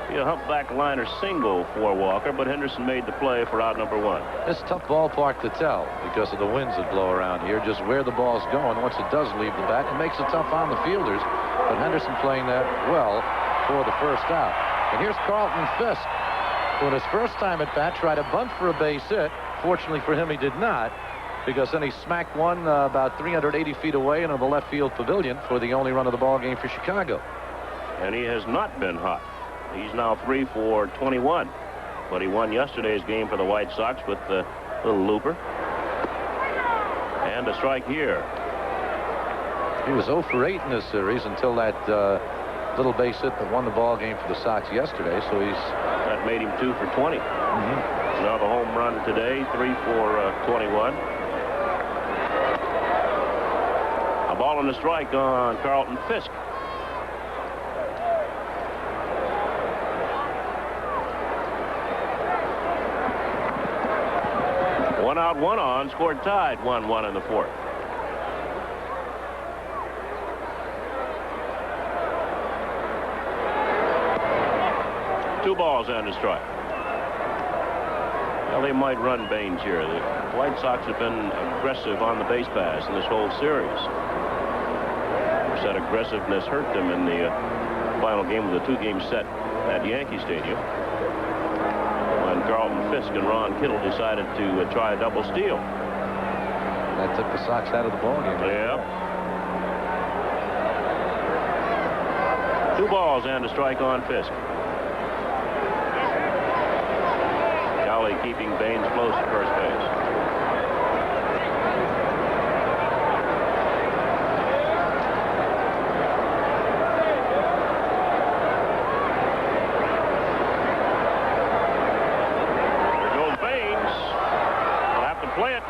be a humpback liner single for Walker, but Henderson made the play for out number 1. It's a tough ballpark to tell because of the winds that blow around here, just where the ball's going. Once it does leave the bat, it makes it tough on the fielders. But Henderson playing that well for the first out. And here's Carlton Fisk, who in his first time at bat tried to bunt for a base hit. Fortunately for him, he did not, because then he smacked one about 380 feet away into the left field pavilion for the only run of the ball game for Chicago. And he has not been hot. He's now 3 for 21. But he won yesterday's game for the White Sox with the little looper. And a strike here. He was 0 for 8 in this series until that little base hit that won the ball game for the Sox yesterday. So that made him 2 for 20. Now the home run today, 3 for 21. A ball and a strike on Carlton Fisk. One out, one on, scored tied 1-1 in the fourth. Two balls and a strike. Well, they might run Baines here. The White Sox have been aggressive on the base paths in this whole series. That aggressiveness hurt them in the final game of the two-game set at Yankee Stadium when Carlton Fisk and Ron Kittle decided to try a double steal. That took the Sox out of the ballgame. Yeah. Two balls and a strike on Fisk. Cowley keeping Baines close at first base.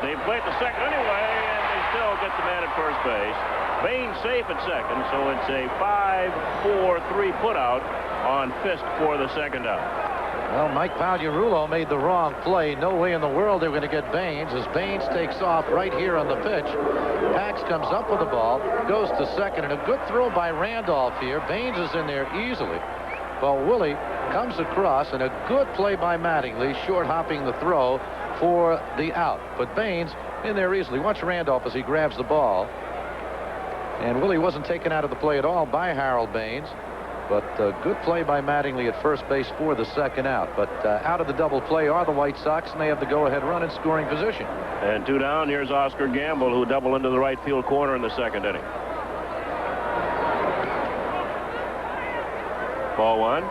They play it to second anyway, and they still get the man at first base. Baines safe at second, so it's a 5-4-3 putout on Fisk for the second out. Well, Mike Pagliarulo made the wrong play. No way in the world they were going to get Baines as Baines takes off right here on the pitch. Pax comes up with the ball, goes to second, and a good throw by Randolph here. Baines is in there easily. Well, Willie comes across, and a good play by Mattingly, short hopping the throw for the out. But Baines in there easily. Watch Randolph as he grabs the ball. And Willie wasn't taken out of the play at all by Harold Baines. But good play by Mattingly at first base for the second out. But out of the double play are the White Sox, and they have the go-ahead run in scoring position. And two down. Here's Oscar Gamble, who doubled into the right field corner in the second inning. Ball one.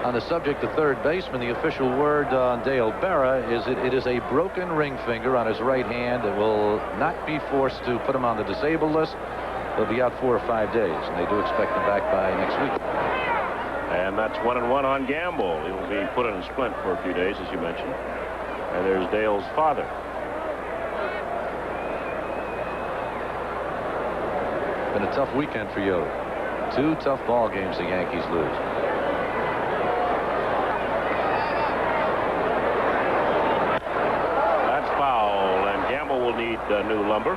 On the subject of third baseman, the official word on Dale Berra is it is a broken ring finger on his right hand. It will not be forced to put him on the disabled list. He'll be out 4 or 5 days, and they do expect him back by next week. And that's 1-1 on Gamble. He will be put in a splint for a few days, as you mentioned. And there's Dale's father. Been a tough weekend for Yoda. 2 tough ball games the Yankees lose. Need new lumber.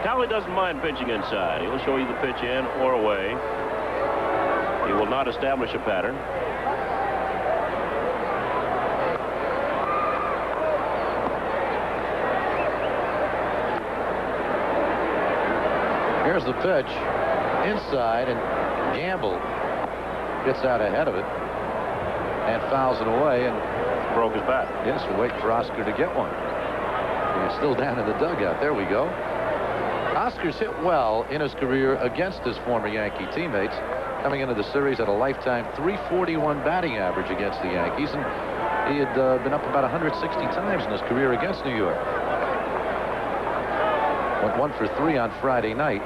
Cowley doesn't mind pitching inside. He'll show you the pitch in or away. He will not establish a pattern. Here's the pitch inside, and Gamble gets out ahead of it and fouls it away and broke his bat. Yes, we'll wait for Oscar to get one. He's still down in the dugout. There we go. Oscar's hit well in his career against his former Yankee teammates, coming into the series at a lifetime .341 batting average against the Yankees, and he had been up about 160 times in his career against New York. Went 1 for 3 on Friday night.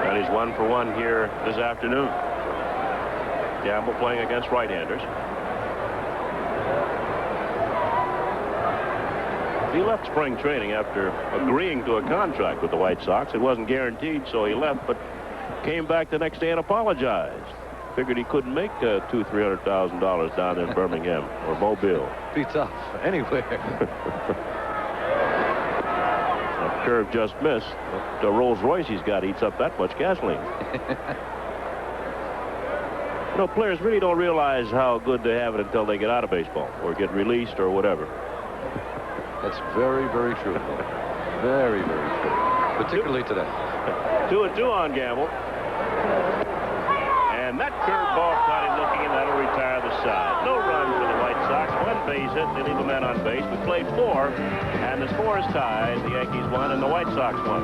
And he's 1 for 1 here this afternoon. Gamble playing against right-handers. He left spring training after agreeing to a contract with the White Sox. It wasn't guaranteed, so he left, but came back the next day and apologized. Figured he couldn't make $200,000-300,000 down in Birmingham or Mobile. Be tough anywhere. That curve just missed. The Rolls Royce he's got eats up that much gasoline. You know, players really don't realize how good they have it until they get out of baseball or get released or whatever. That's very, very true. Very, very true. Particularly today. 2-2 on Gamble. And that curveball caught him looking, and that'll retire the side. No runs for the White Sox. 1 base hit. They leave a man on base. We played 4, and the score is tied. The Yankees won, and the White Sox won.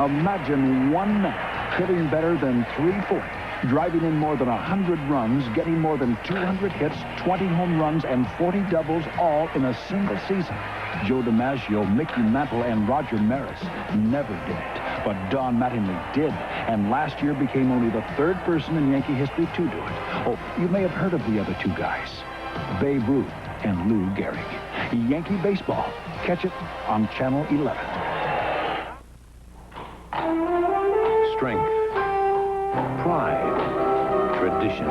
Imagine one man hitting better than .340. Driving in more than 100 runs, getting more than 200 hits, 20 home runs, and 40 doubles, all in a single season. Joe DiMaggio, Mickey Mantle, and Roger Maris never did it. But Don Mattingly did, and last year became only the 3rd person in Yankee history to do it. Oh, you may have heard of the other 2 guys, Babe Ruth and Lou Gehrig. Yankee Baseball. Catch it on Channel 11. Strength, pride, tradition.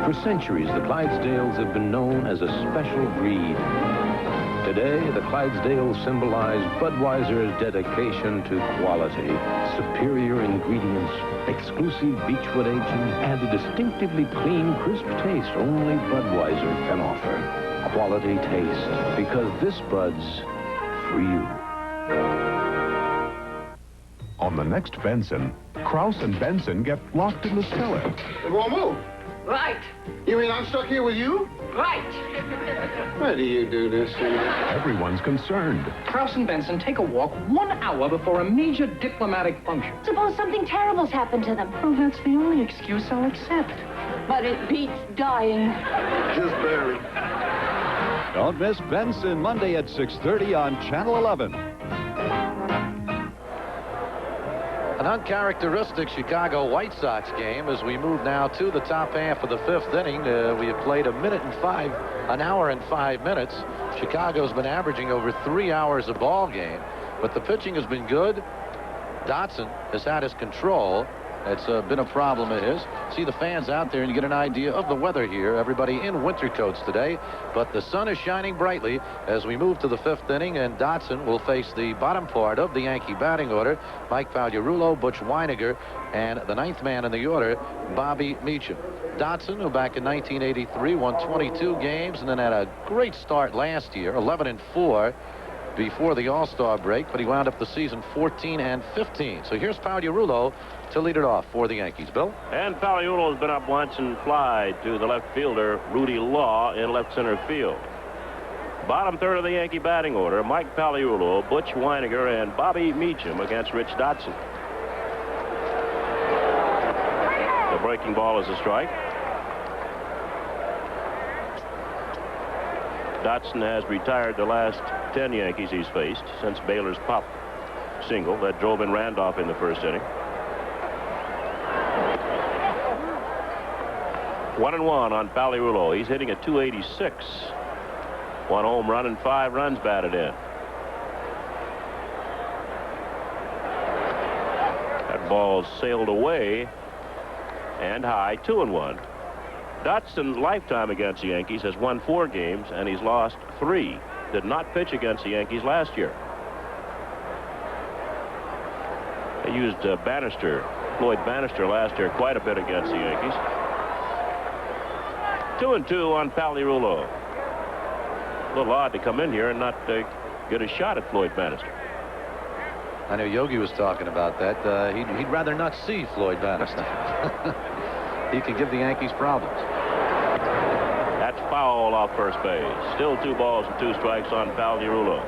For centuries, the Clydesdales have been known as a special breed. Today, the Clydesdales symbolize Budweiser's dedication to quality, superior ingredients, exclusive beechwood aging, and a distinctively clean, crisp taste only Budweiser can offer. Quality taste, because this Bud's for you. On the next Benson, Krause and Benson get locked in the cellar. It won't move. Right. You mean I'm stuck here with you? Right. Why do you do this to me? Everyone's concerned. Krause and Benson take a walk 1 hour before a major diplomatic function. Suppose something terrible's happened to them. Well, that's the only excuse I'll accept. But it beats dying. Just barely. Don't miss Benson Monday at 6:30 on Channel 11. An uncharacteristic Chicago White Sox game as we move now to the top half of the 5th inning. We have played an hour and 5 minutes. Chicago's been averaging over 3 hours a ball game, but the pitching has been good. Dotson has had his control. It's been a problem of his. See the fans out there and you get an idea of the weather here. Everybody in winter coats today, but the sun is shining brightly as we move to the 5th inning, and Dotson will face the bottom part of the Yankee batting order. Mike Pagliarulo, Butch Weiniger, and the 9th man in the order, Bobby Meacham. Dotson, who back in 1983 won 22 games and then had a great start last year, 11-4 before the All-Star break, but he wound up the season 14-15. So here's Pagliarulo to lead it off for the Yankees. Bill? And Pagliarulo has been up once and flied to the left fielder, Rudy Law, in left center field. Bottom third of the Yankee batting order, Mike Pagliarulo, Butch Weiniger, and Bobby Meacham against Rich Dotson. The breaking ball is a strike. Dotson has retired the last 10 Yankees he's faced since Baylor's pop single that drove in Randolph in the first inning. 1-1 on Pagliarulo. He's hitting at .286. 1 home run and 5 runs batted in. That ball sailed away and high. 2-1. Dotson, lifetime against the Yankees, has won 4 games and he's lost 3. Did not pitch against the Yankees last year. They used Floyd Bannister last year quite a bit against the Yankees. 2-2 on Pagliarulo. A little odd to come in here and not get a shot at Floyd Bannister. I know Yogi was talking about that. He'd rather not see Floyd Bannister. He could give the Yankees problems. That's foul off first base. Still 2 balls and 2 strikes on Pagliarulo.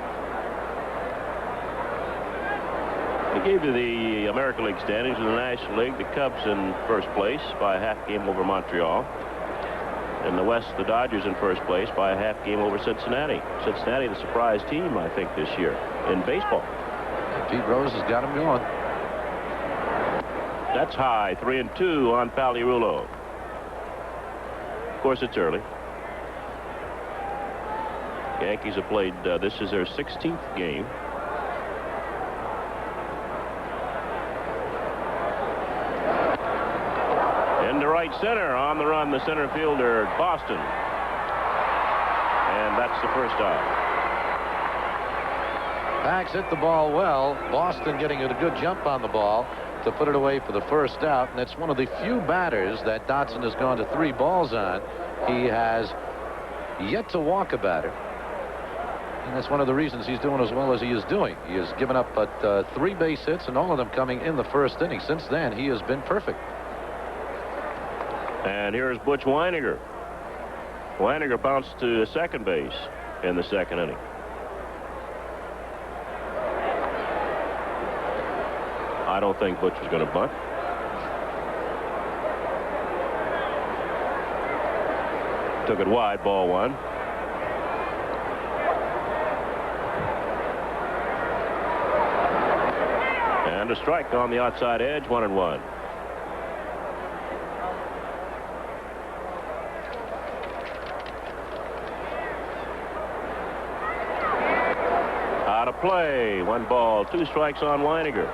He gave you the American League standings in the National League. The Cubs in first place by a half game over Montreal. In the West, the Dodgers in first place by a half game over Cincinnati. Cincinnati, the surprise team, I think, this year in baseball. Pete Rose has got him going. That's high. 3-2 on Pagliarulo. Of course, it's early. Yankees have played, this is their 16th game. Into right center, on the run, the center fielder, Boston. And that's the first out. Pax hit the ball well. Boston getting a good jump on the ball to put it away for the first out. And it's one of the few batters that Dotson has gone to 3 balls on. He has yet to walk a batter. And that's one of the reasons he's doing as well as he is doing. He has given up but 3 base hits, and all of them coming in the first inning. Since then, he has been perfect. And here's Butch Weiniger. Weiniger bounced to second base in the second inning. I don't think Butch was going to bunt. Took it wide, ball 1. And a strike on the outside edge, 1-1. Out of play. 1 ball, 2 strikes on Weiniger.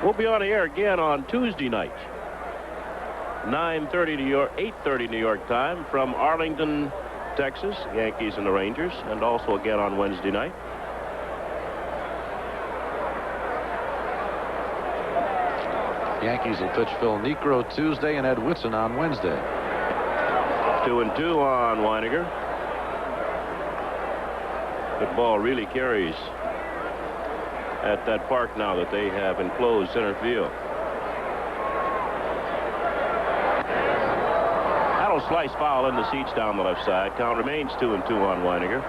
We'll be on the air again on Tuesday night, 9:30 New York, 8:30 New York time from Arlington, Texas, Yankees and the Rangers, and also again on Wednesday night. Yankees will pitch Phil Niekro Tuesday and Ed Whitson on Wednesday. 2-2 on Weiniger. The ball really carries at that park now that they have enclosed center field. That'll slice foul in the seats down the left side. Count remains 2-2 on Weiniger.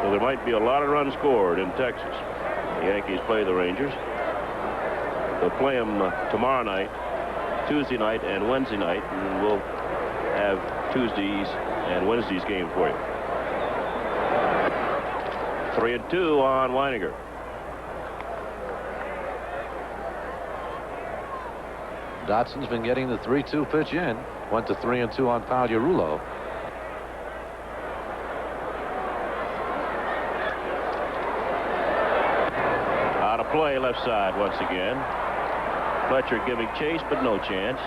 So there might be a lot of runs scored in Texas. The Yankees play the Rangers. They'll play them tomorrow night, Tuesday night, and Wednesday night, and we'll have Tuesday's and Wednesday's game for you. 3-2 on Weiniger. Dotson's been getting the 3-2 pitch in. Went to 3-2 on Pagliarulo. Out of play left side once again. Fletcher giving chase, but no chance.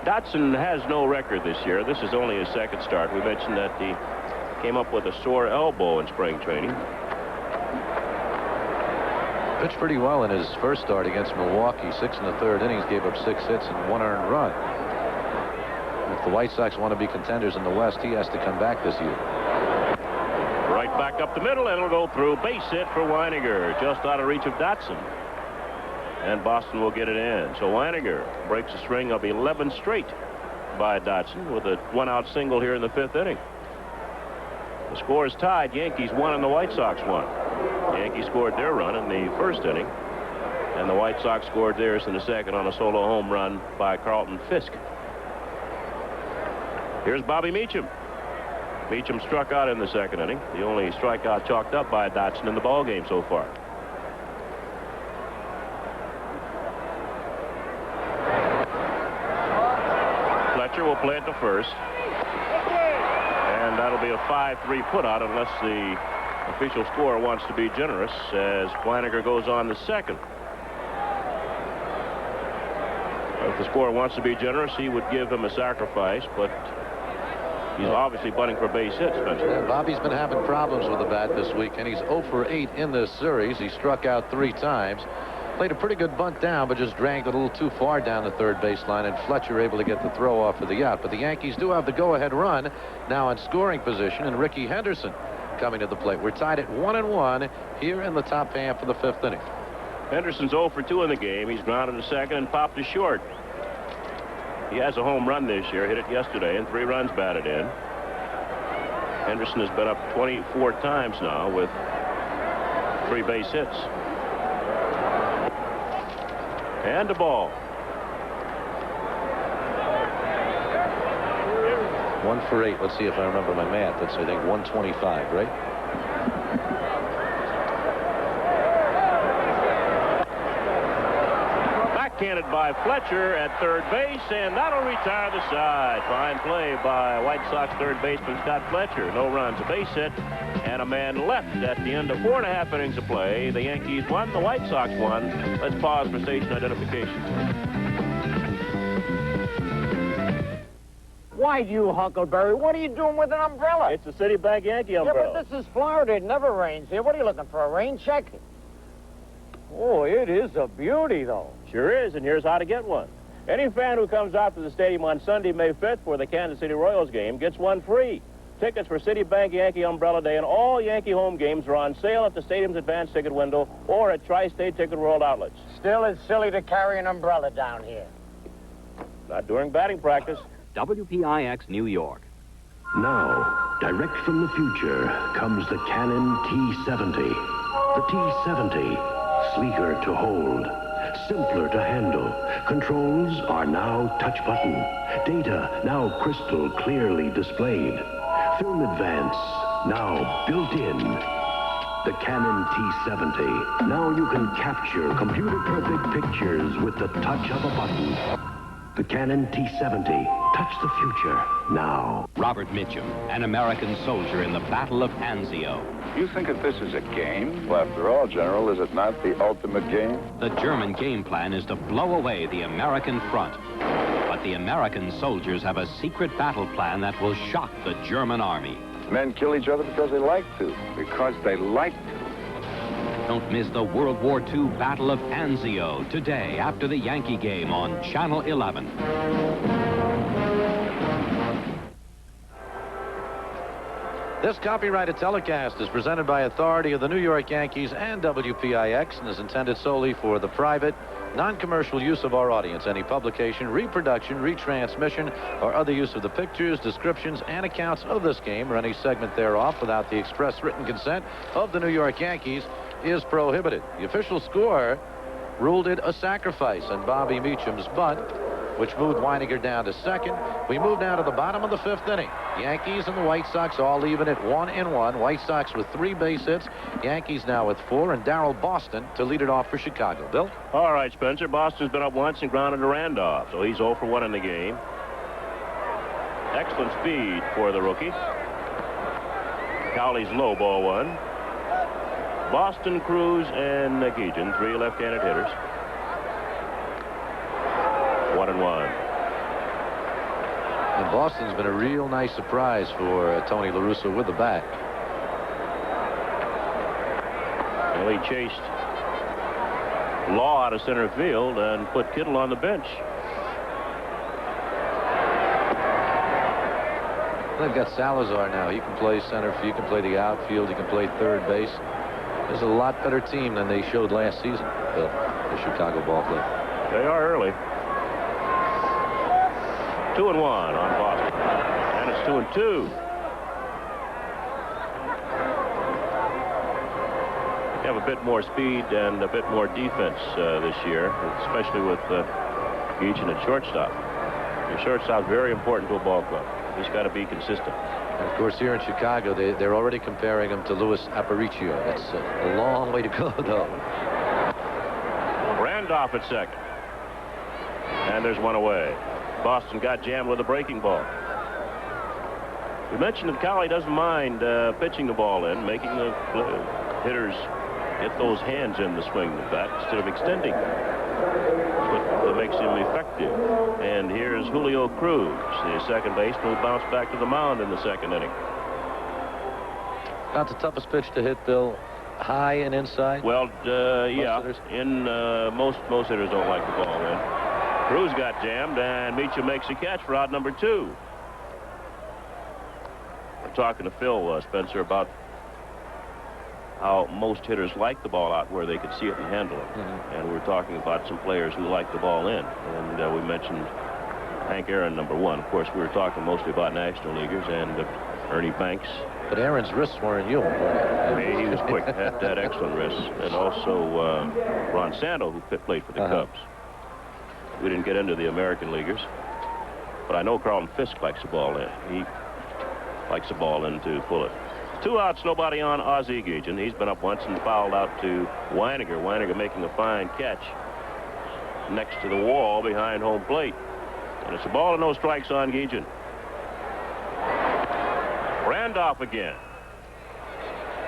Dotson has no record this year. This is only his second start. We mentioned that he came up with a sore elbow in spring training. Pitched pretty well in his first start against Milwaukee. 6 1/3 innings, gave up 6 hits and 1 earned run. If the White Sox want to be contenders in the West, he has to come back this year. Right back up the middle, and it'll go through. Base hit for Weiniger, just out of reach of Dotson. And Boston will get it in. So Weiniger breaks a string of 11 straight by Dotson with a 1-out single here in the 5th inning. The score is tied. Yankees won and the White Sox won. The Yankees scored their run in the 1st inning, and the White Sox scored theirs in the 2nd on a solo home run by Carlton Fisk. Here's Bobby Meacham. Meacham struck out in the 2nd inning, the only strikeout chalked up by Dotson in the ballgame so far. Fletcher will play it to first, and that'll be a 5-3 putout unless the official score wants to be generous as Weiniger goes on the 2nd. If the score wants to be generous, he would give him a sacrifice, but he's obviously bunting for base hits, Spencer. Yeah, Bobby's been having problems with the bat this week, and he's 0 for 8 in this series. He struck out 3 times. Played a pretty good bunt down, but just dragged it a little too far down the 3rd baseline, and Fletcher able to get the throw off for the out. But the Yankees do have the go-ahead run now in scoring position, and Ricky Henderson coming to the plate. We're tied at 1-1 here in the top half of the 5th inning. Henderson's 0 for 2 in the game. He's grounded to second and popped to short. He has a home run this year, hit it yesterday, and 3 runs batted in. Henderson has been up 24 times now with 3 base hits. And a ball. 1 for 8. Let's see if I remember my math. That's, I think, 125, right? Backhanded by Fletcher at 3rd base, and that'll retire the side. Fine play by White Sox 3rd baseman Scott Fletcher. No runs, a base hit, and a man left at the end of 4.5 innings of play. The Yankees won, the White Sox won. Let's pause for station identification. Why, you Huckleberry, what are you doing with an umbrella? It's a Citibank Yankee umbrella. Yeah, but this is Florida. It never rains here. What are you looking for, a rain check? Oh, it is a beauty, though. Sure is, and here's how to get one. Any fan who comes out to the stadium on Sunday, May 5th for the Kansas City Royals game gets one free. Tickets for Citibank Yankee Umbrella Day and all Yankee home games are on sale at the stadium's advanced ticket window or at Tri-State Ticket World outlets. Still, it's silly to carry an umbrella down here. Not during batting practice. WPIX, New York. Now, direct from the future comes the Canon T70. The T70, sleeker to hold, simpler to handle. Controls are now touch button. Data now crystal clearly displayed. Film advance now built in. The Canon T70. Now you can capture computer-perfect pictures with the touch of a button. The Canon T-70. Touch the future now. Robert Mitchum, an American soldier in the Battle of Anzio. You think that this is a game? Well, after all, General, is it not the ultimate game? The German game plan is to blow away the American front. But the American soldiers have a secret battle plan that will shock the German army. Men kill each other because they like to. Because they like to. Don't miss the World War II Battle of Anzio today after the Yankee game on Channel 11. This copyrighted telecast is presented by authority of the New York Yankees and WPIX and is intended solely for the private, non-commercial use of our audience. Any publication, reproduction, retransmission, or other use of the pictures, descriptions, and accounts of this game or any segment thereof without the express written consent of the New York Yankees is prohibited. The official score ruled it a sacrifice on Bobby Meacham's bunt, which moved Weininger down to second. We move now to the bottom of the fifth inning. Yankees and the White Sox all even at 1-1. White Sox with 3 base hits. Yankees now with 4, and Darrell Boston to lead it off for Chicago. Bill? All right, Spencer. Boston's been up once and grounded to Randolph, so he's 0 for 1 in the game. Excellent speed for the rookie. Cowley's low, ball 1. Boston, Cruz, and Geoghegan, 3 left-handed hitters. 1-1. And Boston's been a real nice surprise for Tony La Russa with the bat. Well, he chased Law out of center field and put Kittle on the bench. They've got Salazar now. He can play center field, he can play the outfield, he can play third base. There's a lot better team than they showed last season, Bill, the Chicago ball club. They are early. 2-1 on Boston. And it's 2-2. They have a bit more speed and a bit more defense this year, especially with Geoghegan at shortstop. Your shortstop's very important to a ball club. He's got to be consistent. And of course, here in Chicago, they're already comparing him to Luis Aparicio. That's a long way to go, though. Randolph at second. And there's one away. Boston got jammed with a breaking ball. We mentioned that Cowley doesn't mind pitching the ball in, making the hitters get those hands in the swing of the bat instead of extending. That's what makes him effective. And here's Julio Cruz, the second baseman, who bounced back to the mound in the second inning. Not the toughest pitch to hit, Bill. High and inside. Well, yeah. Most hitters don't like the ball in. Cruz got jammed, and Meacham makes a catch for out number 2. We're talking to Phil Spencer about how most hitters like the ball out where they could see it and handle it. And we're talking about some players who like the ball in. And we mentioned Hank Aaron, number 1. Of course, we were talking mostly about National Leaguers and Ernie Banks. But Aaron's wrists weren't you. He was quick, had excellent wrists. And also Ron Santo, who played for the Cubs. We didn't get into the American Leaguers. But I know Carlton Fisk likes the ball in. He likes the ball in to pull it. 2 outs, nobody on Ozzie Geoghegan. He's been up once and fouled out to Weininger. Weininger making a fine catch next to the wall behind home plate. And it's a ball and no strikes on Geoghegan. Randolph again.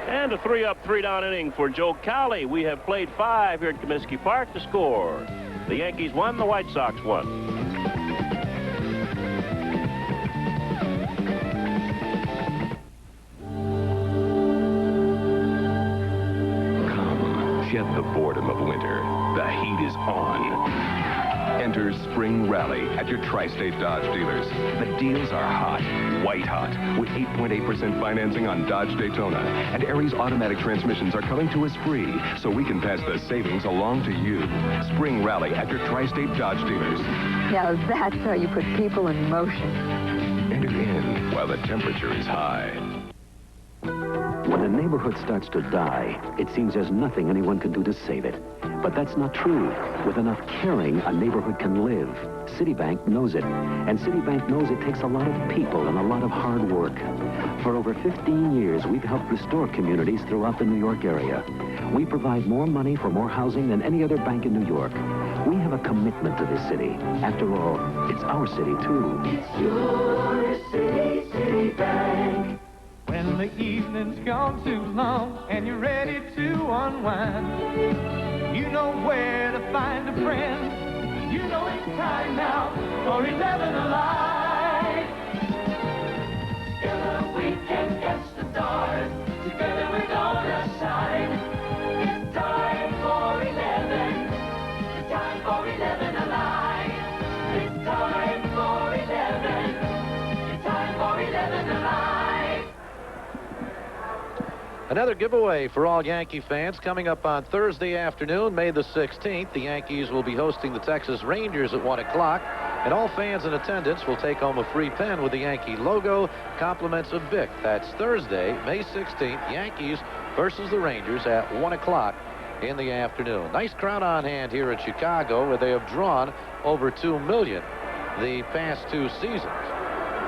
And a 3-up, 3-down inning for Joe Cowley. We have played 5 here at Comiskey Park to score. The Yankees won, the White Sox won. Shed the boredom of winter. The heat is on. Enter Spring Rally at your Tri-State Dodge dealers. The deals are hot, white hot, with 8.8% financing on Dodge Daytona. And Aries automatic transmissions are coming to us free, so we can pass the savings along to you. Spring Rally at your Tri-State Dodge dealers. Now that's how you put people in motion. Enter in while the temperature is high. When a neighborhood starts to die, it seems there's nothing anyone can do to save it. But that's not true. With enough caring, a neighborhood can live. Citibank knows it. And Citibank knows it takes a lot of people and a lot of hard work. For over 15 years, we've helped restore communities throughout the New York area. We provide more money for more housing than any other bank in New York. We have have a commitment to this city. After all, it's our city, too. It's your city, City Bank. When the evening's gone too long and you're ready to unwind, you know where to find a friend. You know it's time now for 11 Alive. Together we can catch the stars. Together we're gonna shine. It's time for 11. It's time for 11 Alive. It's time for 11. It's time for 11 Alive. Another giveaway for all Yankee fans coming up on Thursday afternoon, May the 16th. The Yankees will be hosting the Texas Rangers at 1 o'clock. And all fans in attendance will take home a free pen with the Yankee logo, compliments of Bic. That's Thursday, May 16th, Yankees versus the Rangers at 1 o'clock in the afternoon. Nice crowd on hand here in Chicago, where they have drawn over 2 million the past 2 seasons.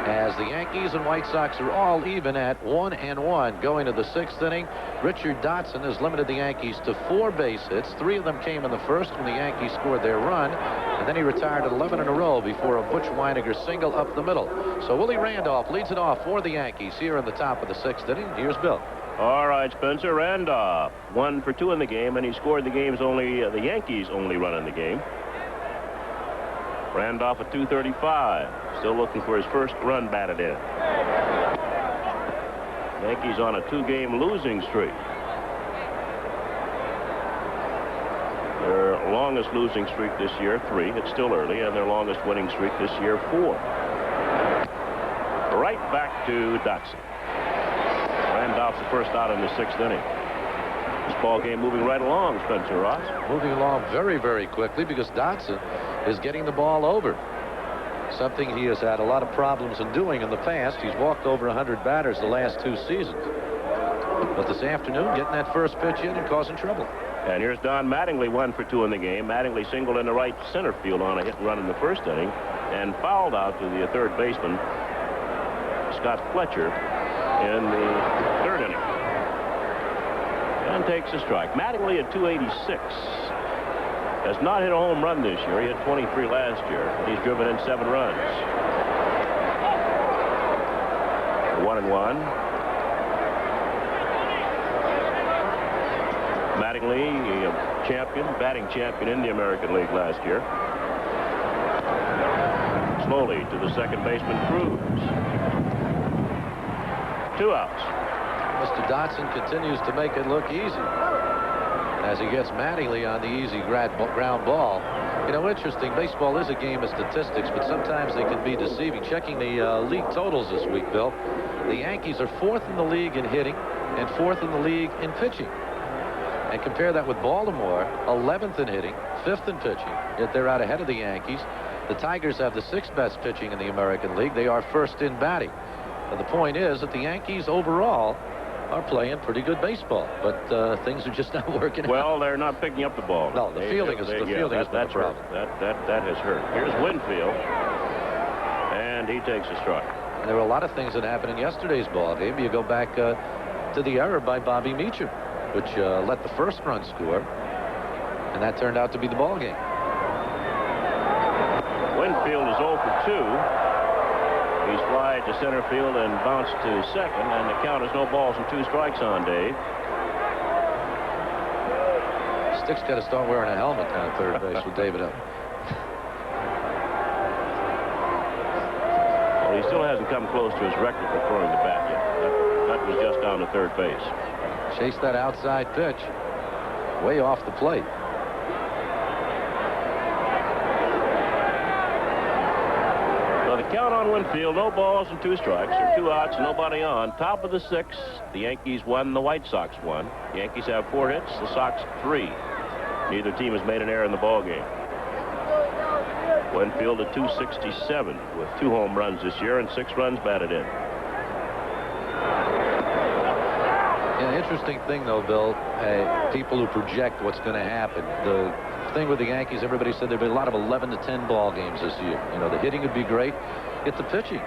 As the Yankees and White Sox are all even at 1-1 going to the 6th inning. Richard Dotson has limited the Yankees to 4 base hits. 3 of them came in the first when the Yankees scored their run, and then he retired 11 in a row before a Butch Weiniger single up the middle. So Willie Randolph leads it off for the Yankees here in the top of the 6th inning. Here's Bill. All right, Spencer. Randolph 1 for 2 in the game, and he scored the Yankees' only run in the game. Randolph at 235. Still looking for his first run batted in. Yankees on a 2-game losing streak. Their longest losing streak this year, 3. It's still early, and their longest winning streak this year, 4. Right back to Dotson. Randolph's the first out in the 6th inning. This ball game moving right along, Spencer Ross. Moving along very, very quickly because Dotson is getting the ball over. Something he has had a lot of problems in doing in the past. He's walked over 100 batters the last 2 seasons. But this afternoon, getting that first pitch in and causing trouble. And here's Don Mattingly 1 for 2 in the game. Mattingly singled in the right center field on a hit and run in the first inning and fouled out to the third baseman, Scott Fletcher, in the 3rd inning. And takes a strike. Mattingly at 286. Has not hit a home run this year. He hit 23 last year. He's driven in 7 runs. 1-1. Mattingly, a champion, batting champion in the American League last year. Slowly to the second baseman, Cruz. 2 outs. Mr. Dotson continues to make it look easy as he gets Mattingly on the easy ground ball. You know, interesting, baseball is a game of statistics, but sometimes they can be deceiving. Checking the league totals this week, Bill, the Yankees are 4th in the league in hitting and 4th in the league in pitching. And compare that with Baltimore, 11th in hitting, 5th in pitching, yet they're out ahead of the Yankees. The Tigers have the 6th best pitching in the American League. They are 1st in batting. And the point is that the Yankees overall are playing pretty good baseball, but things are just not working out. Well, they're not picking up the ball. No, the fielding is the problem. That has hurt. Here's Winfield, and he takes a strike. And there were a lot of things that happened in yesterday's ball game. You go back to the error by Bobby Meacham, which let the first run score, and that turned out to be the ball game. Winfield is 0 for 2. He's flied to center field and bounced to second, and the count is no balls and 2 strikes on Dave. Stick's got to start wearing a helmet down at third base with David up. Well, he still hasn't come close to his record for throwing the bat yet. That was just down to third base. Chase that outside pitch way off the plate. Count on Winfield, no balls and 2 strikes. There are 2 outs, nobody on. Top of the 6th, the Yankees won, the White Sox won. The Yankees have 4 hits, the Sox 3. Neither team has made an error in the ball game. Winfield at 267 with 2 home runs this year and 6 runs batted in. An interesting thing, though, Bill, people who project what's going to happen. The thing with the Yankees, everybody said there'd be a lot of 11 to 10 ball games this year. You know, the hitting would be great. It's the pitching.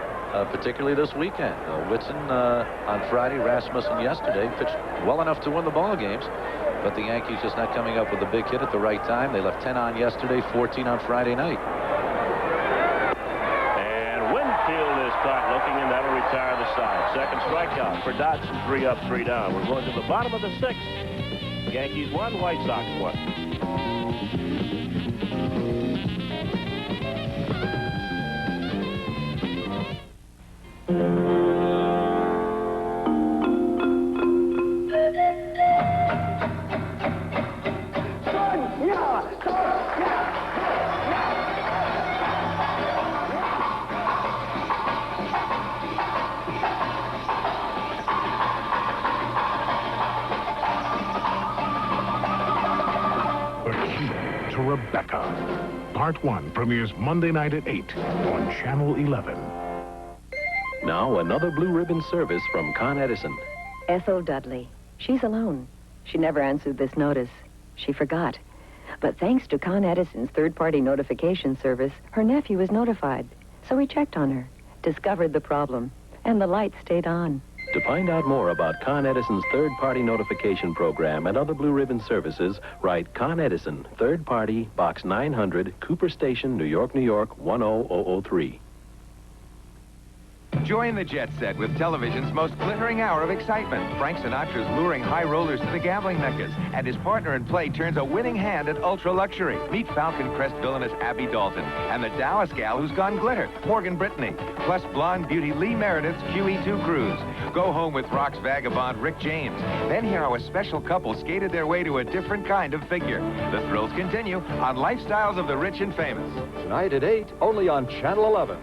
particularly this weekend. Whitson on Friday, Rasmussen yesterday pitched well enough to win the ball games, but the Yankees just not coming up with a big hit at the right time. They left 10 on yesterday, 14 on Friday night. And Winfield is caught looking, and that'll retire the side. Second strikeout for Dodson. 3 up, 3 down. We're going to the bottom of the 6th. Yankees 1, White Sox 1. To Rebecca. Part 1 premieres Monday night at 8 on Channel 11. Now another blue ribbon service from Con Edison. Ethel Dudley. She's alone. She never answered this notice. She forgot. But thanks to Con Edison's third-party notification service, her nephew was notified. So he checked on her, discovered the problem, and the light stayed on. To find out more about Con Edison's third-party notification program and other blue ribbon services, write Con Edison, third party, Box 900, Cooper Station, New York, New York, 10003. Join the jet set with television's most glittering hour of excitement. Frank Sinatra's luring high rollers to the gambling meccas, and his partner in play turns a winning hand at ultra luxury. Meet Falcon Crest villainess Abby Dalton and the Dallas gal who's gone glitter, Morgan Brittany, plus blonde beauty Lee Meredith's QE2 cruise. Go home with Rock's vagabond Rick James. Then hear how a special couple skated their way to a different kind of figure. The thrills continue on Lifestyles of the Rich and Famous. Tonight at 8, only on Channel 11.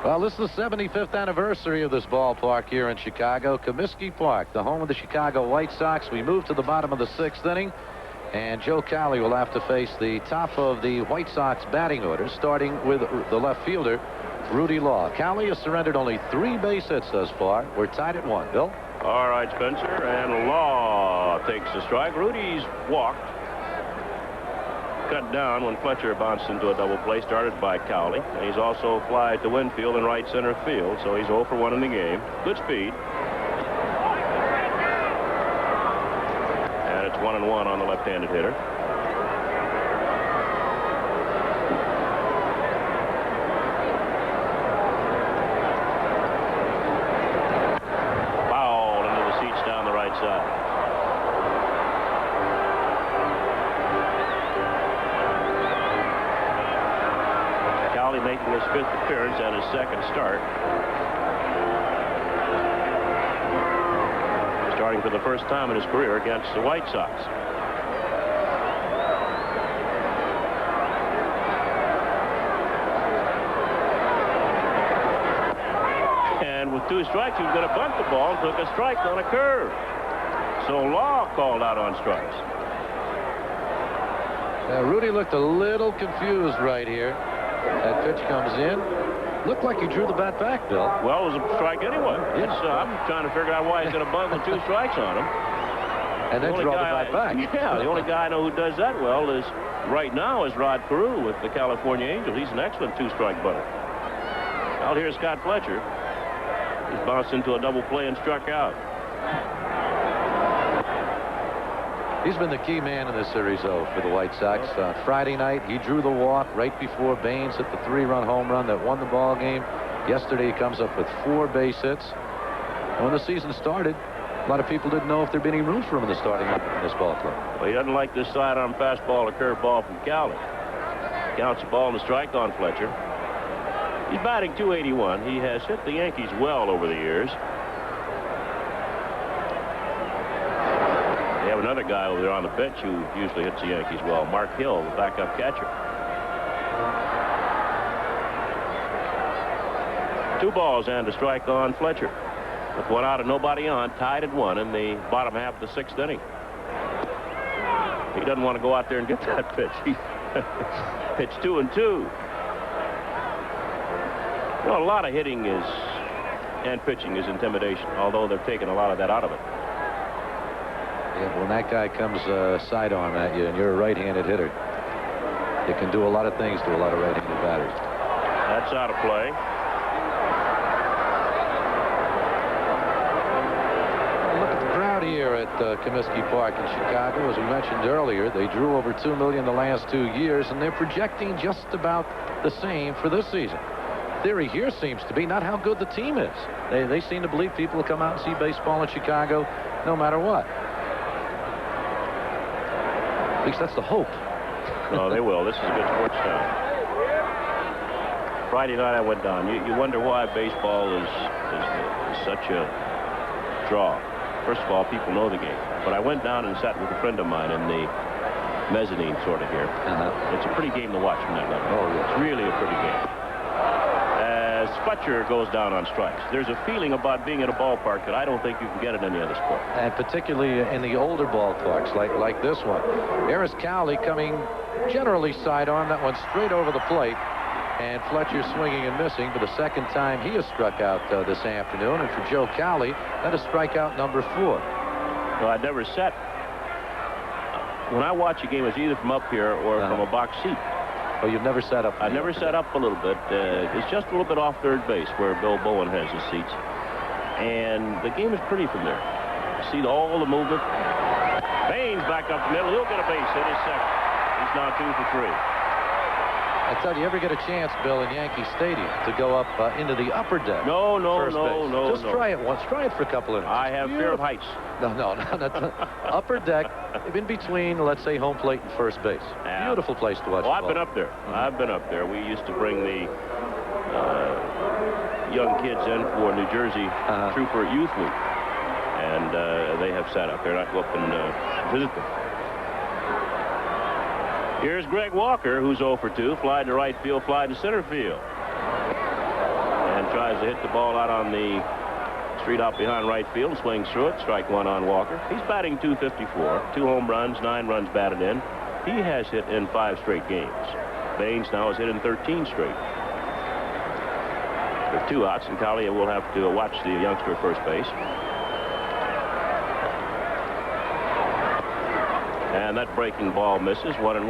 Well, this is the 75th anniversary of this ballpark here in Chicago. Comiskey Park, the home of the Chicago White Sox. We move to the bottom of the 6th inning, and Joe Cowley will have to face the top of the White Sox batting order, starting with the left fielder, Rudy Law. Cowley has surrendered only 3 base hits thus far. We're tied at 1. Bill? All right, Spencer, and Law takes the strike. Rudy's walked. Cut down when Fletcher bounced into a double play started by Cowley. And he's also flied to Winfield in right center field, so he's 0 for 1 in the game. Good speed. And it's 1-1 on the left-handed hitter. Fouled into the seats down the right side. Making his 5th appearance and his 2nd start. Starting for the first time in his career against the White Sox. And with 2 strikes, he was going to bunt the ball and took a strike on a curve. So Law called out on strikes. Rudy looked a little confused right here. That pitch comes in. Looked like he drew the bat back, Bill. Well, it was a strike anyway. Yeah. I'm trying to figure out why he's going to bunt with 2 strikes on him. And then draw the bat back. Yeah, the only guy I know who does that well is, right now, is Rod Carew with the California Angels. He's an excellent 2-strike bunter. Out here's Scott Fletcher. He's bounced into a double play and struck out. He's been the key man in this series, though, for the White Sox. Friday night, he drew the walk right before Baines hit the 3-run home run that won the ball game. Yesterday, he comes up with 4 base hits. And when the season started, a lot of people didn't know if there'd be any room for him in the starting lineup in this ball club. Well, he doesn't like this sidearm fastball or curveball from Cowley. Counts the ball and a strike on Fletcher. He's batting .281. He has hit the Yankees well over the years. They have another guy over there on the bench who usually hits the Yankees well, Mark Hill, the backup catcher. 2 balls and a strike on Fletcher. With 1 out and nobody on, tied at 1 in the bottom half of the 6th inning. He doesn't want to go out there and get that pitch. He pitched 2 and 2. You know, a lot of hitting and pitching is intimidation, although they're taking a lot of that out of it. Yeah, when that guy comes sidearm at you and you're a right-handed hitter, It can do a lot of things to a lot of right-handed batters. That's out of play. Look at the crowd here at Comiskey Park in Chicago. As we mentioned earlier, they drew over 2 million the last 2 years, and they're projecting just about the same for this season. Theory here seems to be not how good the team is. They seem to believe people will come out and see baseball in Chicago no matter what. At least that's the hope. No, they will. This is a good sports town. Friday night I went down. You wonder why baseball is such a draw. First of all, people know the game. But I went down and sat with a friend of mine in the mezzanine sort of here. It's a pretty game to watch from that level. Oh, yeah. It's really a pretty game. As Fletcher goes down on strikes, there's a feeling about being at a ballpark that I don't think you can get in any other sport. And particularly in the older ballparks like this one. Harris Cowley coming generally sidearm. That one straight over the plate. And Fletcher swinging and missing for the second time he has struck out this afternoon. And for Joe Cowley, that is strikeout number 4. Well, I never sat. When I watch a game, it's either from up here or from a box seat. Oh, you've never sat up? I never sat up a little bit. It's just a little bit off third base where Bill Bowen has his seats. And the game is pretty from there. You see all the movement. Baines back up the middle. He'll get a base hit. His second. He's now 2 for 3. I tell you, ever get a chance, Bill, in Yankee Stadium to go up into the upper deck? No. Just try it once. Try it for a couple of minutes. I have fear of heights. No. Upper deck, in between, let's say, home plate and first base. Yeah. Beautiful place to watch. Oh, I've been up there. I've been up there. We used to bring the young kids in for New Jersey Trooper Youth Week. And they have sat up there. And I go up and visit them. Here's Greg Walker, who's 0 for 2. Fly to right field, fly to center field. And tries to hit the ball out on the street out behind right field. Swings through it. Strike 1 on Walker. He's batting .254. 2 home runs, 9 runs batted in. He has hit in 5 straight games. Baines now has hit in 13 straight. With 2 outs, and Cowley will have to watch the youngster at first base. And that breaking ball misses. 1-1.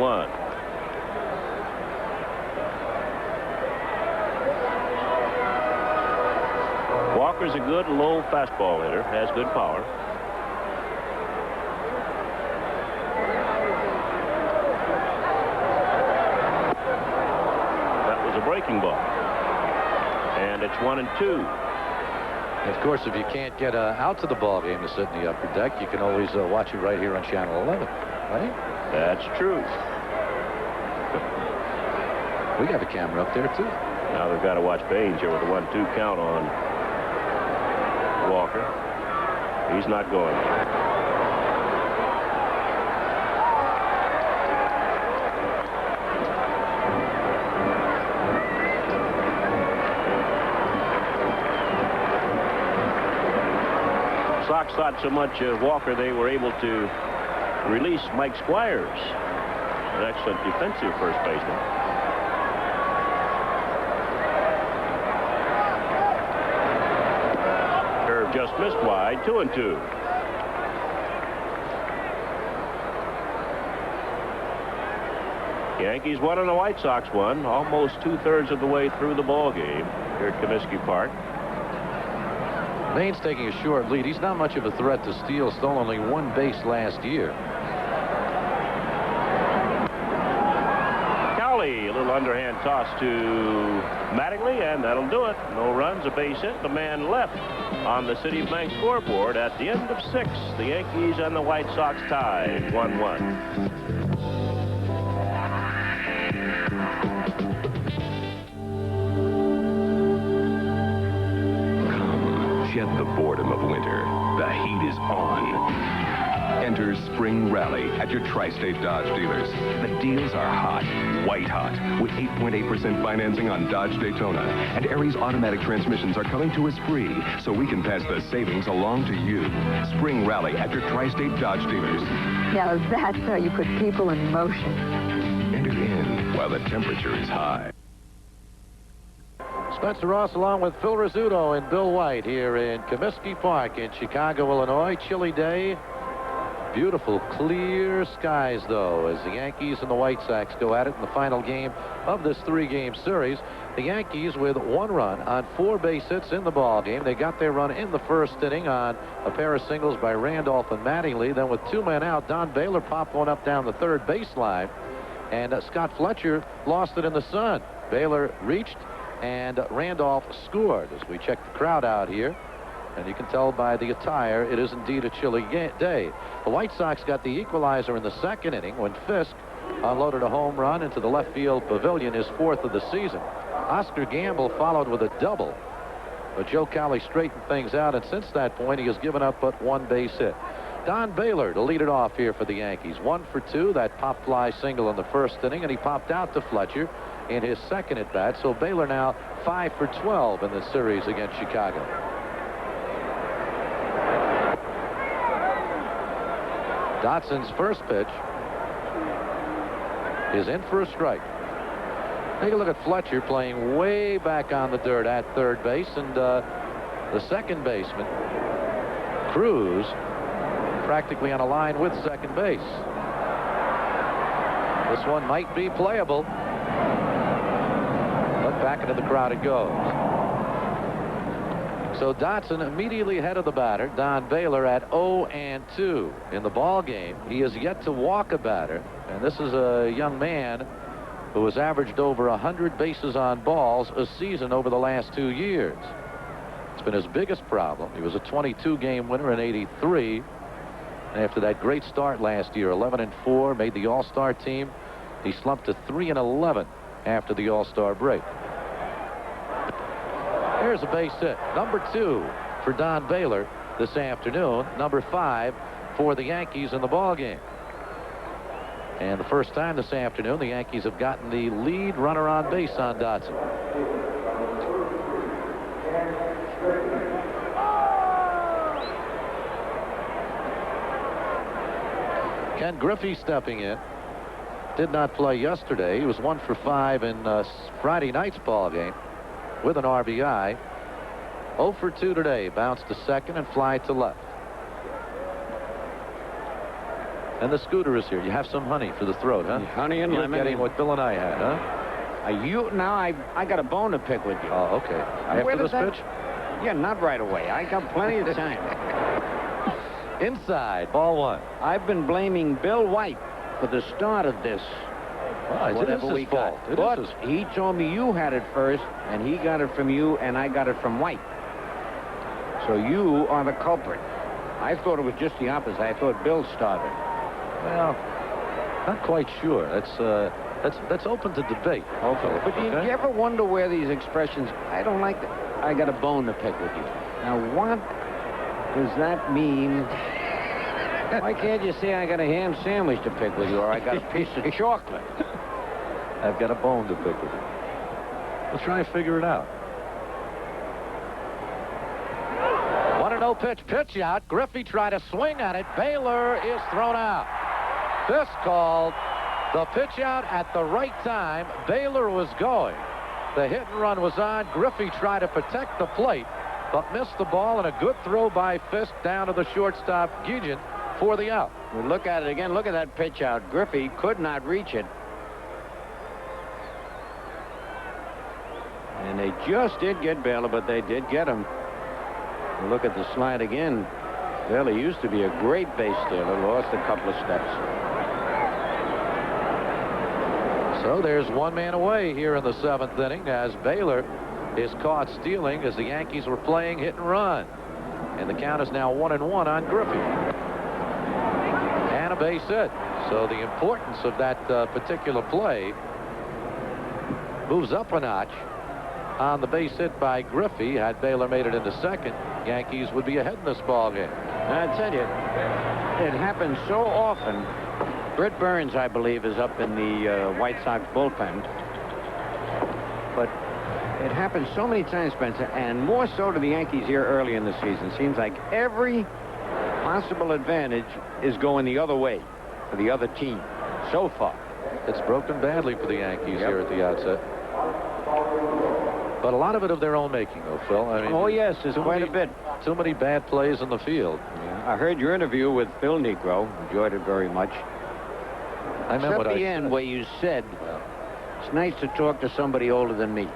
Walker's a good low fastball hitter. Has good power. That was a breaking ball. And it's 1-2. Of course, if you can't get out to the ball game to sit in the upper deck, you can always watch it right here on Channel 11, right? That's true. We got a camera up there, too. Now they've got to watch Baines here with a 1-2 count on Walker. He's not going. Sox thought so much of Walker they were able to release Mike Squires, an excellent defensive first baseman. Curve just missed wide. 2-2. Yankees won and the White Sox won, almost 2/3 of the way through the ball game here at Comiskey Park. Baines taking a short lead. He's not much of a threat to steal. Stole only 1 base last year. Cowley, a little underhand toss to Mattingly, and that'll do it. No runs, a base hit, the man left on the Citibank scoreboard at the end of 6. The Yankees and the White Sox tied 1-1. Shed the boredom of winter. The heat is on. Enter Spring Rally at your Tri-State Dodge dealers. The deals are hot, white hot, with 8.8% financing on Dodge Daytona. And Aries automatic transmissions are coming to us free, so we can pass the savings along to you. Spring Rally at your Tri-State Dodge dealers. Now that's how you put people in motion. Enter in while the temperature is high. Spencer Ross along with Phil Rizzuto and Bill White here in Comiskey Park in Chicago, Illinois. Chilly day. Beautiful, clear skies, though, as the Yankees and the White Sox go at it in the final game of this 3-game series. The Yankees with 1 run on 4 base hits in the ball game. They got their run in the first inning on a pair of singles by Randolph and Mattingly. Then with 2 men out, Don Baylor popped one up down the third baseline, and Scott Fletcher lost it in the sun. Baylor reached, and Randolph scored. As we check the crowd out here, and you can tell by the attire, it is indeed a chilly day. The White Sox got the equalizer in the second inning when Fisk unloaded a home run into the left field pavilion, his 4th of the season. Oscar Gamble followed with a double, but Joe Cowley straightened things out, and since that point he has given up but 1 base hit. Don Baylor to lead it off here for the Yankees. 1 for 2, that pop fly single in the first inning, and he popped out to Fletcher in his second at bat. So Baylor now 5 for 12 in the series against Chicago. Dotson's first pitch is in for a strike. Take a look at Fletcher playing way back on the dirt at third base, and the second baseman, Cruz, practically on a line with second base. This one might be playable, but back into the crowd it goes. So Dotson immediately ahead of the batter, Don Baylor, at 0-2 in the ball game. He has yet to walk a batter, and this is a young man who has averaged over 100 bases on balls a season over the last 2 years. It's been his biggest problem. He was a 22-game winner in '83. After that great start last year, 11-4, made the All-Star team. He slumped to 3-11 after the All-Star break. There's a base hit. Number 2 for Don Baylor this afternoon. Number 5 for the Yankees in the ball game. And the first time this afternoon, the Yankees have gotten the lead runner on base on Dotson. Ken Griffey stepping in. Did not play yesterday. He was 1 for 5 in Friday night's ball game with an RBI. 0 for 2 today. Bounce to second and fly to left. And the scooter is here. You have some honey for the throat, huh? Honey and You're lemon. getting what Bill and I had, huh? Now I got a bone to pick with you. Oh, okay. After this pitch? Yeah, not right away. I got plenty of time. Inside, ball 1. I've been blaming Bill White for the start of this. Well, Whatever we got. But he told me you had it first, and he got it from you, and I got it from White. So you are the culprit. I thought it was just the opposite. I thought Bill started. Well, not quite sure. That's open to debate. Okay. But do you ever wonder where these expressions, I don't like that, I got a bone to pick with you. Now, what does that mean? Why can't you say I got a ham sandwich to pick with you, or I got a piece of chocolate? I've got a bone to pick with you. We'll try and figure it out. 1-0 pitch out. Griffey tried to swing at it. Baylor is thrown out. This called the pitch out at the right time. Baylor was going. The hit and run was on. Griffey tried to protect the plate, but missed the ball, and a good throw by Fisk down to the shortstop, Gijan, for the out. We look at it again. Look at that pitch out. Griffey could not reach it. And they just did get Baylor, but they did get him. Look at the slide again. Baylor used to be a great base stealer. Lost a couple of steps. So there's 1 man away here in the 7th inning as Baylor is caught stealing as the Yankees were playing hit and run. And the count is now 1-1 on Griffey. And a base hit. So the importance of that particular play moves up a notch on the base hit by Griffey. Had Baylor made it into second, Yankees would be ahead in this ball game. I tell you, it happens so often. Britt Burns, I believe, is up in the White Sox bullpen. But it happens so many times, Spencer, and more so to the Yankees here early in the season. Seems like every possible advantage is going the other way for the other team so far. It's broken badly for the Yankees here at the outset. But a lot of it of their own making, though, Phil. I mean, Oh, yes, there's quite a bit. Too many bad plays in the field. Yeah. I heard your interview with Phil Negro. Enjoyed it very much. I meant what I the end said. where you said, it's nice to talk to somebody older than me.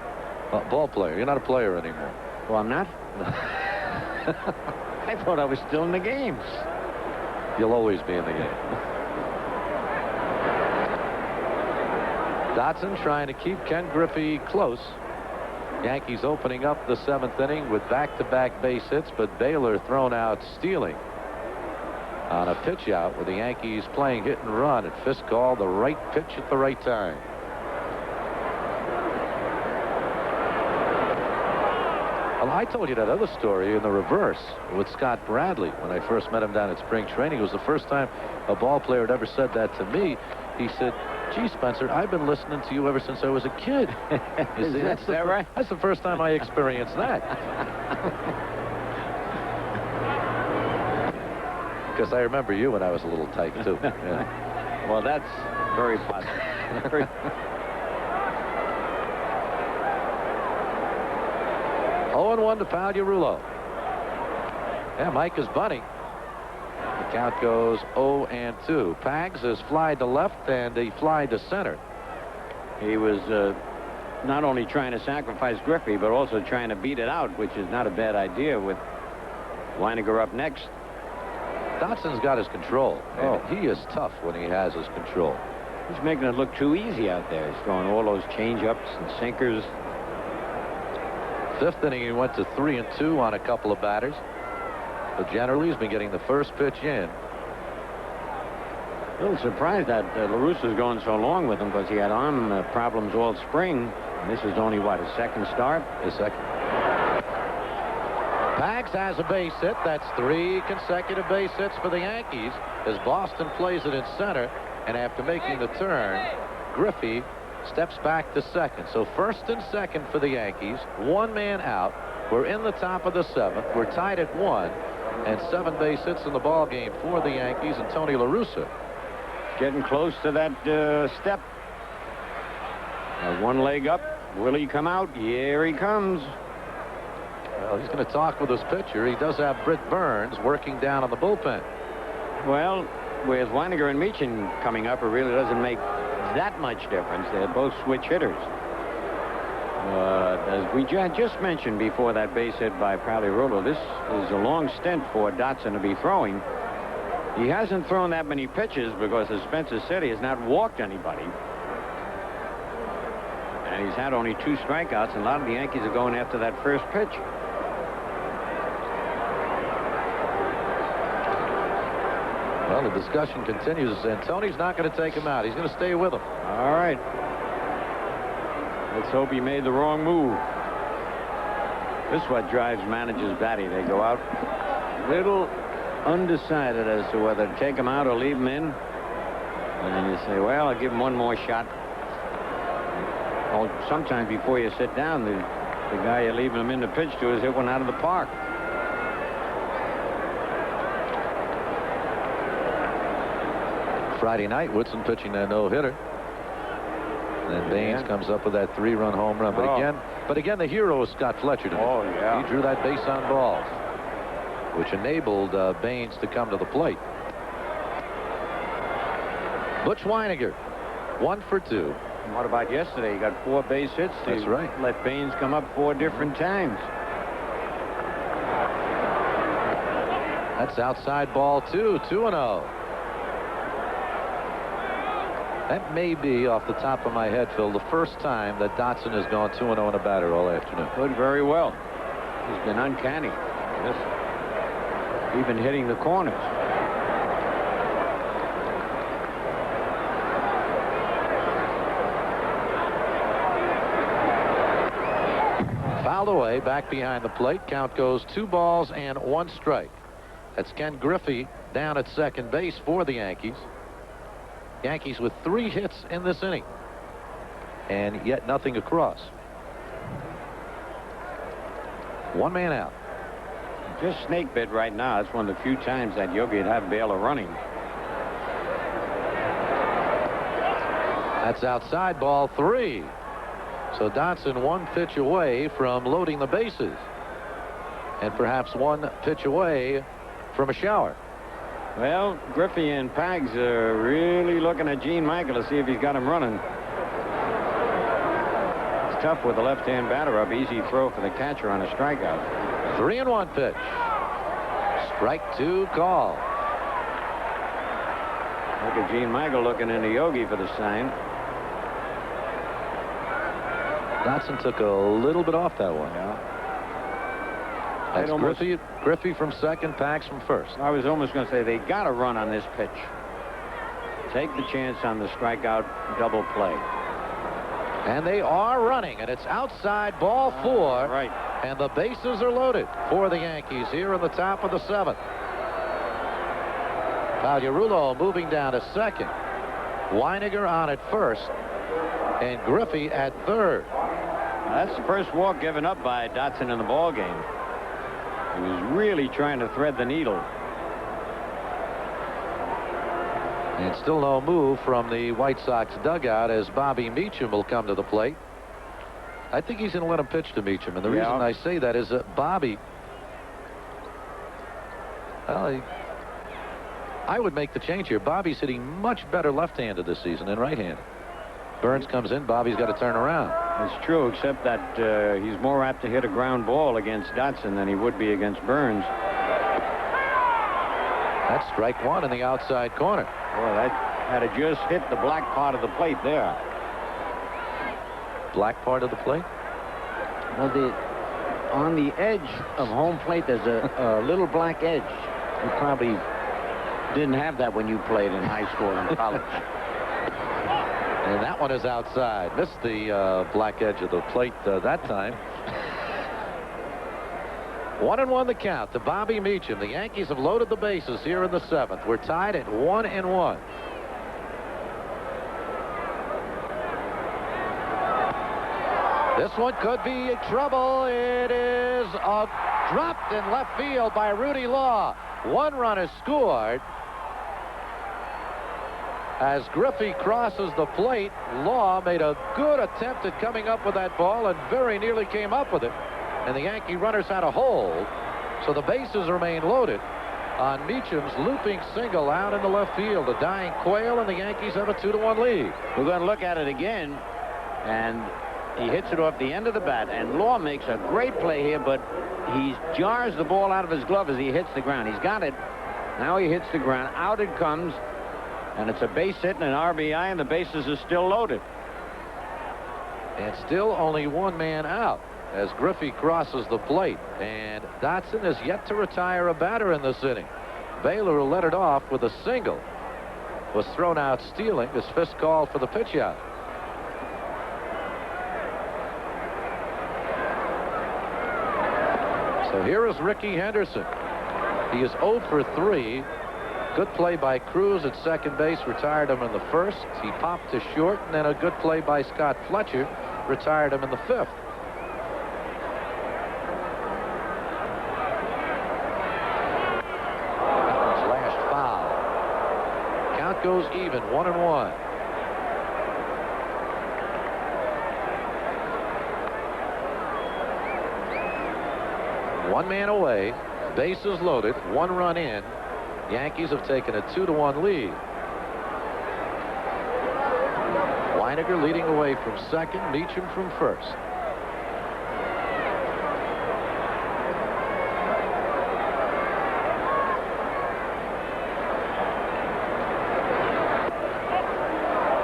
Ball player. You're not a player anymore. Well, I'm not? I thought I was still in the games. You'll always be in the game. Dotson trying to keep Ken Griffey close. Yankees opening up the 7th inning with back-to-back base hits, but Baylor thrown out stealing on a pitch out with the Yankees playing hit and run. And Fisk called the right pitch at the right time. Well, I told you that other story in the reverse with Scott Bradley when I first met him down at spring training. It was the first time a ball player had ever said that to me. He said, "Gee, Spencer, I've been listening to you ever since I was a kid." You see, that's right? That's the first time I experienced that. Because I remember you when I was a little tight, too. Yeah. Well, that's very positive. 0-1 to Pagliarulo. Yeah, Mike is bunting. The count goes 0-2. Pags has flied to left and he flied to center. He was not only trying to sacrifice Griffey, but also trying to beat it out, which is not a bad idea with Weiniger up next. Dotson's got his control. Oh. He is tough when he has his control. He's making it look too easy out there. He's throwing all those change-ups and sinkers. 5th inning, he went to 3-2 on a couple of batters. But generally, he's been getting the first pitch in. A little surprised that LaRusso's going so long with him because he had arm problems all spring. And this is only, what, his second start? His second. Pags has a base hit. That's 3 consecutive base hits for the Yankees as Boston plays it in center. And after making the turn, Griffey steps back to second. So first and second for the Yankees. 1 man out. We're in the top of the 7th. We're tied at 1. And 7 base hits in the ball game for the Yankees and Tony La Russa. Getting close to that step. 1 leg up. Will he come out? Here he comes. Well, he's going to talk with his pitcher. He does have Britt Burns working down on the bullpen. Well, with Weiniger and Meechin coming up, it really doesn't make that much difference. They're both switch hitters. As we just mentioned before that base hit by Pagliarulo, this is a long stint for Dotson to be throwing. He hasn't thrown that many pitches because, as Spencer said, he has not walked anybody. And he's had only 2 strikeouts, and a lot of the Yankees are going after that first pitch. Well, the discussion continues, and Tony's not going to take him out. He's going to stay with him. All right. Let's hope he made the wrong move. This is what drives managers batty. They go out little undecided as to whether to take him out or leave him in. And then you say, well, I'll give him one more shot. Well, sometimes before you sit down, the guy you're leaving him in to pitch to has hit one out of the park. Friday night, Woodson pitching that no-hitter. And Baines comes up with that 3-run home run. But again, the hero is Scott Fletcher to me. Oh, yeah. He drew that base on balls, which enabled Baines to come to the plate. Butch Weiniger, 1 for 2. What about yesterday? He got 4 base hits. That's right. Let Baines come up 4 different times. That's outside ball 2, 2-0. That may be, off the top of my head, Phil, the first time that Dotson has gone 2-0 in a batter all afternoon. Good, very well. He's been uncanny. Yes. Even hitting the corners. Fouled away, back behind the plate. Count goes 2 balls and 1 strike. That's Ken Griffey down at second base for the Yankees. Yankees with 3 hits in this inning, and yet nothing across. 1 man out. Just snake bit right now. It's one of the few times that Yogi would have Baylor running. That's outside ball 3. So Dotson 1 pitch away from loading the bases. And perhaps 1 pitch away from a shower. Well, Griffey and Pags are really looking at Gene Michael to see if he's got him running. It's tough with the left-hand batter up. Easy throw for the catcher on a strikeout. 3-1 pitch. Strike 2 call. Look at Gene Michael looking into Yogi for the sign. Dotson took a little bit off that one. Yeah. That's Griffey from second, Pax from first. I was almost going to say they got to run on this pitch. Take the chance on the strikeout double play. And they are running, and it's outside ball 4. Right. And the bases are loaded for the Yankees here in the top of the 7th. Pagliarulo moving down to second. Weiniger on at first. And Griffey at third. That's the first walk given up by Dotson in the ball game. He was really trying to thread the needle. And still no move from the White Sox dugout as Bobby Meacham will come to the plate. I think he's going to let him pitch to Meacham. And the reason I say that is that Bobby, well, I would make the change here. Bobby's hitting much better left-handed this season than right-handed. Burns comes in, Bobby's got to turn around. It's true, except that he's more apt to hit a ground ball against Dotson than he would be against Burns. That's strike 1 in the outside corner. Boy, that had to just hit the black part of the plate there. Black part of the plate? Well, on the edge of home plate, there's a little black edge. You probably didn't have that when you played in high school and college. And that one is outside. Missed the black edge of the plate that time. 1-1 the count to Bobby Meacham. The Yankees have loaded the bases here in the 7th. We're tied at 1-1. This one could be trouble. It is dropped in left field by Rudy Law. 1 run is scored. As Griffey crosses the plate, Law made a good attempt at coming up with that ball and very nearly came up with it. And the Yankee runners had a hold, so the bases remain loaded on Meacham's looping single out in the left field. A dying quail, and the Yankees have a 2-1 lead. We're going to look at it again, and he hits it off the end of the bat, and Law makes a great play here, but he jars the ball out of his glove as he hits the ground. He's got it. Now he hits the ground. Out it comes. And it's a base hit and an RBI, and the bases are still loaded. And still only 1 man out as Griffey crosses the plate. And Dotson has yet to retire a batter in this inning. Baylor led it off with a single. Was thrown out stealing. His fist called for the pitch out. So here is Ricky Henderson. He is 0 for 3. Good play by Cruz at second base, retired him in the 1st. He popped to short, and then a good play by Scott Fletcher, retired him in the 5th. Slashed foul. Count goes even, 1-1. One man away, bases loaded, 1 run in. Yankees have taken a 2-1 lead. Weiniger leading away from second, Meacham from first.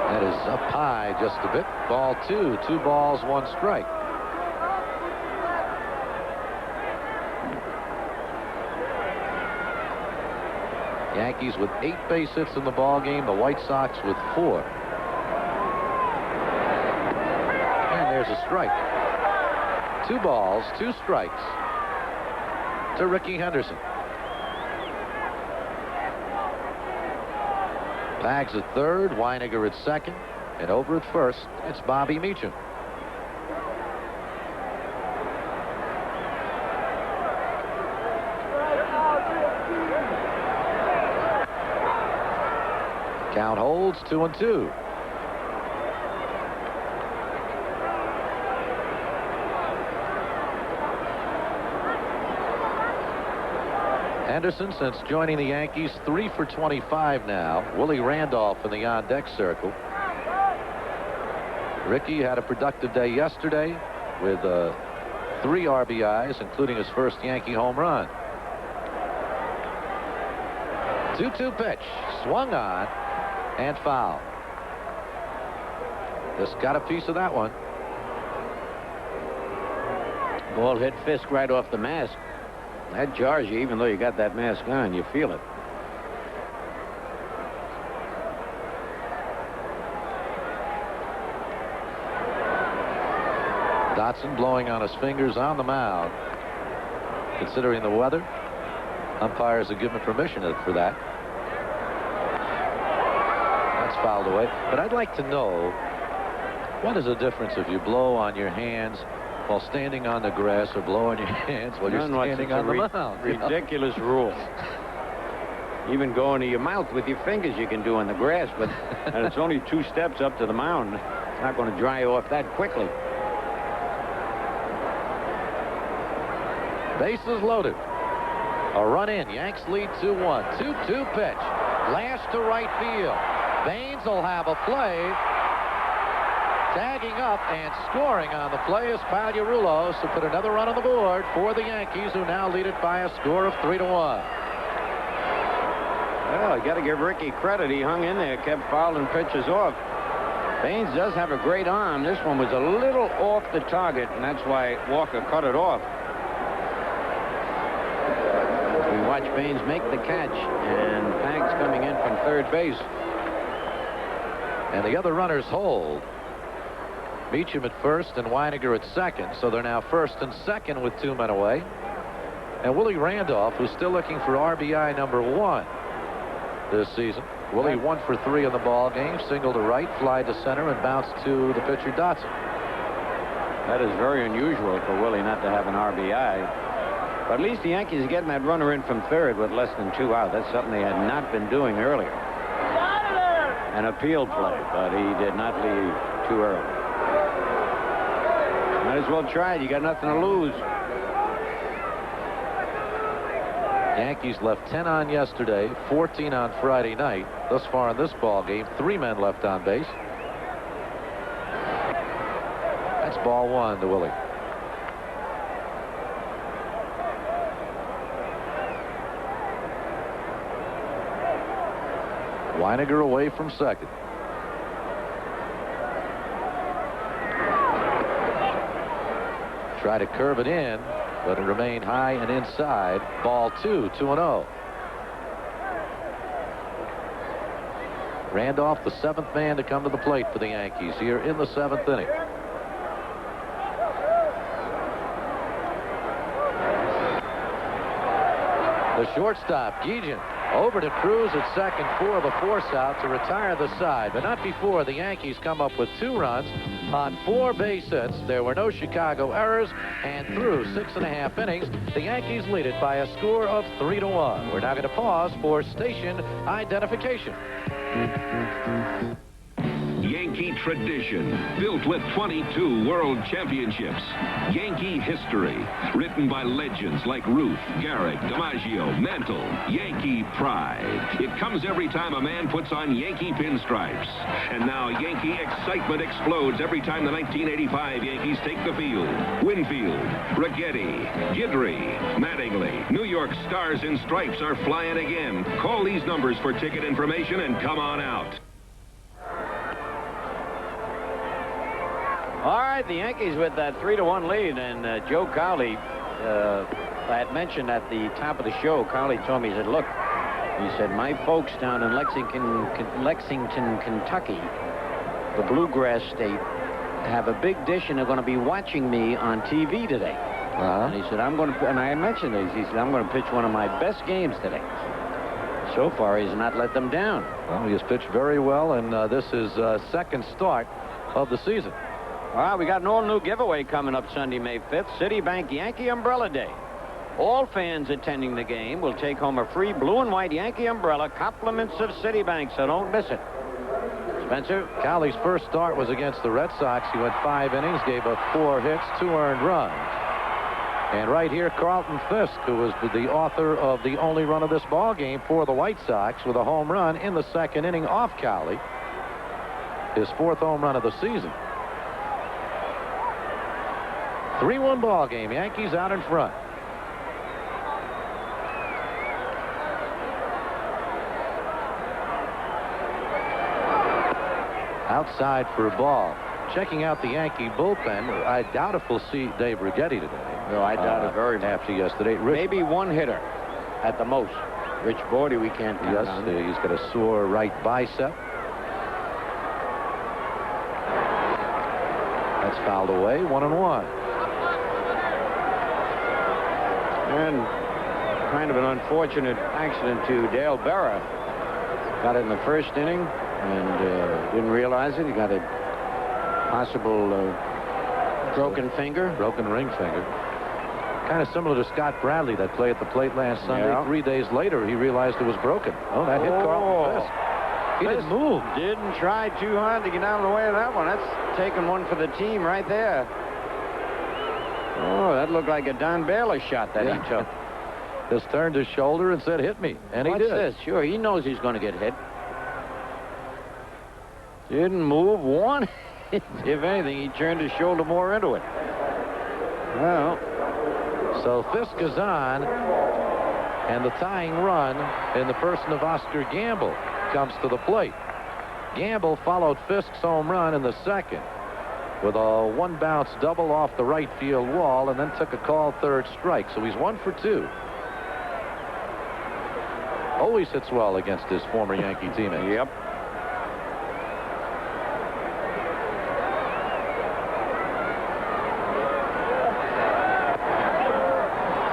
That is up high just a bit. Ball 2, 2 balls, 1 strike. Yankees with 8 base hits in the ball game. The White Sox with 4. And there's a strike. 2 balls, 2 strikes to Ricky Henderson. Pags at third, Weiniger at second, and over at first, it's Bobby Meacham. Count holds 2-2. Anderson, since joining the Yankees, 3 for 25 now. Willie Randolph in the on-deck circle. Ricky had a productive day yesterday with 3 RBIs, including his first Yankee home run. 2-2 pitch, swung on and foul. Just got a piece of that one. Ball hit Fisk right off the mask. That jars you, even though you got that mask on. You feel it. Dotson blowing on his fingers on the mound. Considering the weather, umpires have given permission for that. That's fouled away. But I'd like to know, what is the difference if you blow on your hands while standing on the grass or blow on your hands while you're standing on the mound? Ridiculous rule. Even going to your mouth with your fingers you can do on the grass, but and it's only 2 steps up to the mound. It's not going to dry you off that quickly. Bases loaded. A run in. Yanks lead 2-1. 2-2 pitch. Lash to right field. Baines will have a play. Tagging up and scoring on the play is Pagliarulos to put another run on the board for the Yankees, who now lead it by a score of 3-1. Well, you got to give Ricky credit. He hung in there, kept fouling pitches off. Baines does have a great arm. This one was a little off the target, and that's why Walker cut it off. We watch Baines make the catch, and Pags coming in from third base. And the other runners hold. Beecham at first and Weiniger at second, so they're now first and second with 2 men away. And Willie Randolph, who's still looking for RBI number 1 this season. Willie 1 for 3 in the ball game. Single to right, fly to center, and bounce to the pitcher Dotson. That is very unusual for Willie not to have an RBI. But at least the Yankees are getting that runner in from third with less than 2 out. That's something they had not been doing earlier. An appeal play, but he did not leave too early. Might as well try it. You got nothing to lose. Yankees left 10 on yesterday, 14 on Friday night. Thus far in this ball game, 3 men left on base. That's ball 1 to Willie. Weiniger away from second. Try to curve it in, but it remained high and inside. Ball 2, 2-0. Randolph, the 7th man to come to the plate for the Yankees here in the 7th inning. The shortstop, Guillen, over to Cruz at second for the force out to retire the side, but not before the Yankees come up with 2 runs on 4 base hits. There were no Chicago errors, and through 6.5 innings, the Yankees lead it by a score of 3-1. We're now going to pause for station identification. Yankee tradition, built with 22 world championships. Yankee history, written by legends like Ruth, Garrick, DiMaggio, Mantle. Yankee pride. It comes every time a man puts on Yankee pinstripes. And now Yankee excitement explodes every time the 1985 Yankees take the field. Winfield, Righetti, Guidry, Mattingly. New York stars in stripes are flying again. Call these numbers for ticket information and come on out. All right, the Yankees with that 3-1 lead, and Joe Cowley, I had mentioned at the top of the show, Cowley told me, he said, look, he said, my folks down in Lexington, Kentucky, the bluegrass state, have a big dish, and they're going to be watching me on TV today. And he said, I'm going to, and I mentioned this, he said, I'm going to pitch one of my best games today. So far, he's not let them down. Well, he has pitched very well, and this is second start of the season. All right, we got an all-new giveaway coming up Sunday, May 5th, Citibank Yankee Umbrella Day. All fans attending the game will take home a free blue and white Yankee umbrella, compliments of Citibank, so don't miss it. Spencer? Cowley's first start was against the Red Sox. He went 5 innings, gave up 4 hits, 2 earned runs. And right here, Carlton Fisk, who was the author of the only run of this ball game for the White Sox, with a home run in the second inning off Cowley. His 4th home run of the season. 3-1 ball game. Yankees out in front. Outside for a ball. Checking out the Yankee bullpen. I doubt if we'll see Dave Righetti today. No, I doubt it very much. After yesterday. Maybe one hitter at the most. Rich Bordy, we can't count on. Yes, he's got a sore right bicep. That's fouled away. 1-1. And kind of an unfortunate accident to Dale Berra. Got it in the first inning and didn't realize it. He got a possible broken finger. Broken ring finger. Kind of similar to Scott Bradley that played at the plate last Sunday. Yeah. 3 days later, he realized it was broken. Oh, that hit Carlton Fisk. He didn't move. Didn't try too hard to get out of the way of that one. That's taking one for the team right there. Oh, that looked like a Don Baylor shot that he took. Just turned his shoulder and said, hit me. And he did. This? Sure, he knows he's going to get hit. Didn't move one. If anything, he turned his shoulder more into it. Well, so Fisk is on, and the tying run in the person of Oscar Gamble comes to the plate. Gamble followed Fisk's home run in the second with a one-bounce double off the right field wall and then took a called third strike. So he's 1 for 2. Always hits well against his former Yankee teammate. Yep.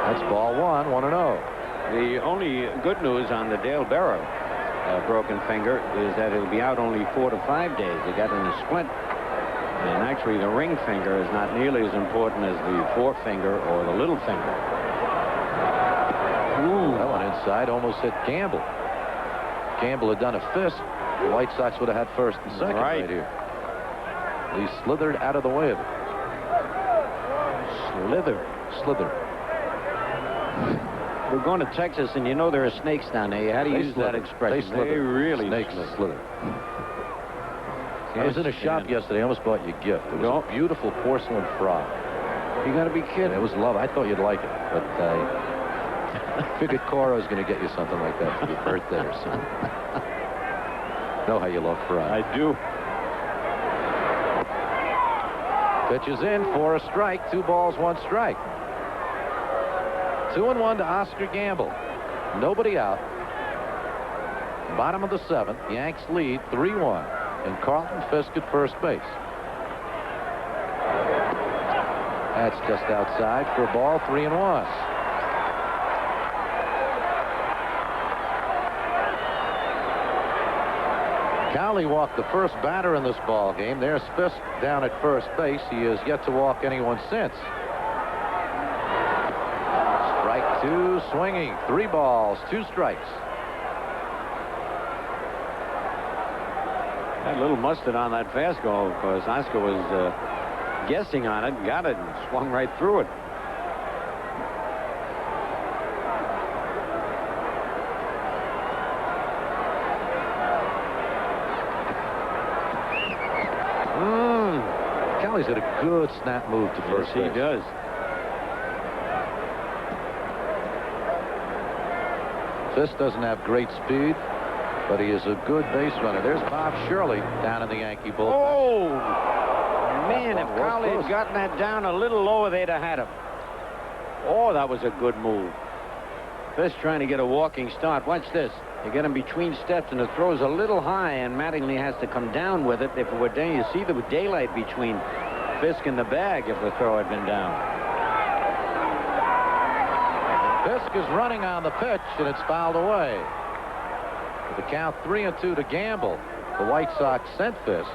That's ball 1, 1-0. The only good news on the Dale Berra broken finger is that it'll be out only 4 to 5 days. He got in a splint. And actually, the ring finger is not nearly as important as the forefinger or the little finger. Ooh, that one inside almost hit Gamble. Gamble had done a fist. The White Sox would have had first and second right here. He slithered out of the way of it. Slithered. We're going to Texas, and you know there are snakes down there. You had to use that expression. They really snakes slither. I was in a shop yesterday. I almost bought you a gift. It was a beautiful porcelain frog. You got to be kidding. It was lovely. I thought you'd like it, but I figured Cora was going to get you something like that for your birthday or something. Know how you love frog. I do. Pitch is in for a strike. 2 balls, 1 strike. 2-1 to Oscar Gamble. Nobody out. Bottom of the 7th. Yanks lead 3-1. And Carlton Fisk at first base. That's just outside for a ball. 3-1. Cowley walked the first batter in this ball game. There's Fisk down at first base. He has yet to walk anyone since. Strike 2, swinging. 3 balls, 2 strikes. Had a little mustard on that fastball because Oscar was guessing on it, got it, and swung right through it. Cowley's got a good snap move to first base. Yes, he does. Fisk doesn't have great speed, but he is a good base runner. There's Bob Shirley down in the Yankee bullpen. Oh, man, if Cowley had gotten that down a little lower, they'd have had him. Oh, that was a good move. Fisk trying to get a walking start. Watch this. They get him between steps, and it throws a little high, and Mattingly has to come down with it. If it were down, you see the daylight between Fisk and the bag if the throw had been down. Fisk is running on the pitch, and it's fouled away. With the count 3-2 to Gamble, the White Sox sent Fisk.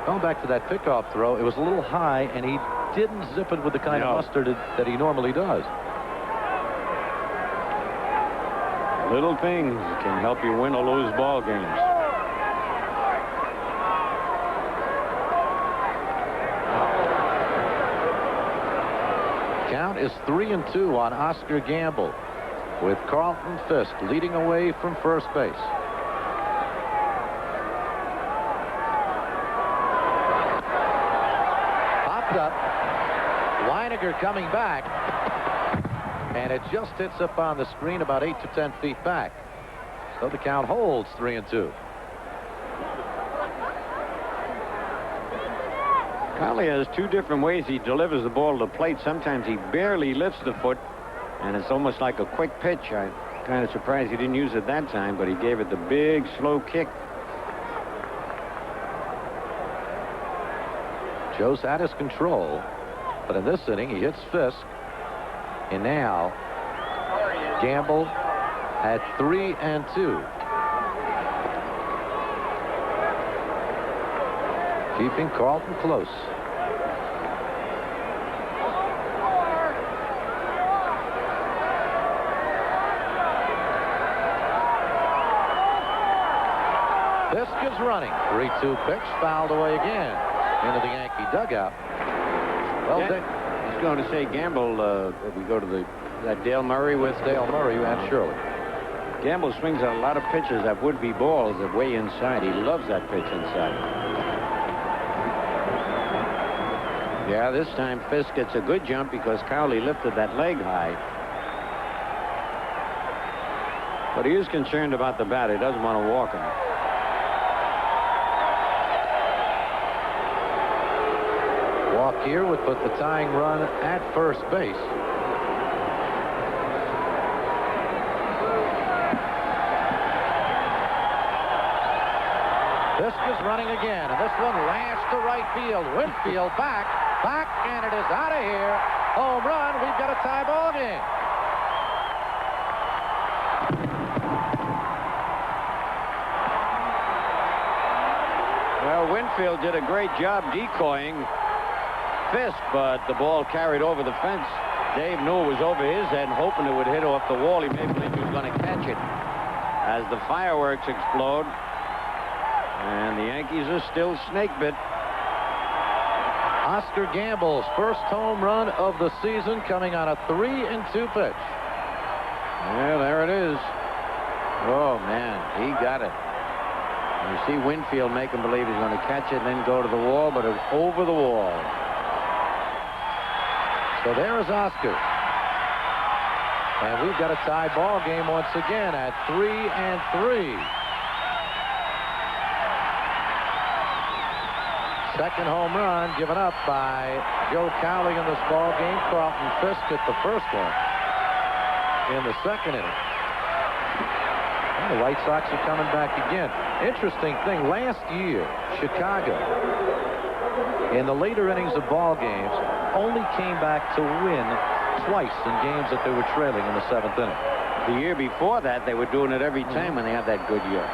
Going back to that pickoff throw, it was a little high, and he didn't zip it with the kind of mustard that he normally does. Little things can help you win or lose ball games. count is 3-2 on Oscar Gamble, with Carlton Fisk leading away from first base. Popped up. Weiniger coming back. And it just hits up on the screen about 8 to 10 feet back. So the count holds 3-2. Cowley has two different ways he delivers the ball to the plate. Sometimes he barely lifts the foot, and it's almost like a quick pitch. I'm kind of surprised he didn't use it that time, but he gave it the big, slow kick. Joe's at his control, but in this inning, he hits Fisk. And now, Gamble at 3-2. Keeping Carlton close. Fisk is running. 3-2 pitch, fouled away again into the Yankee dugout. Well, I was going to say Gamble, we go to that Dale Murray with Dale Murray and Shirley. Gamble swings at a lot of pitches that would be balls that way inside. He loves that pitch inside. Yeah, this time Fisk gets a good jump because Cowley lifted that leg high. But he is concerned about the bat. He doesn't want to walk him. Walk here would put the tying run at first base. Fisk is running again, and this one lashed to right field. Winfield back, and it is out of here. Home run. We've got a tie ball game. Well, Winfield did a great job decoying Fisk, but the ball carried over the fence. Dave knew it was over his head, hoping it would hit off the wall. He made believe he was going to catch it as the fireworks explode. And the Yankees are still snake bit. Oscar Gamble's first home run of the season coming on a 3-2 pitch. Yeah, there it is. Oh, man, he got it. And you see Winfield make him believe he's going to catch it and then go to the wall, but it's over the wall. So there is Oscar. And we've got a tie ball game once again at 3-3. Second home run given up by Joe Cowley in this ball game. Carlton Fisk hit the first one in the second inning. And the White Sox are coming back again. Interesting thing, last year, Chicago, in the later innings of ball games, only came back to win twice in games that they were trailing in the seventh inning. The year before that, they were doing it every time when they had that good year.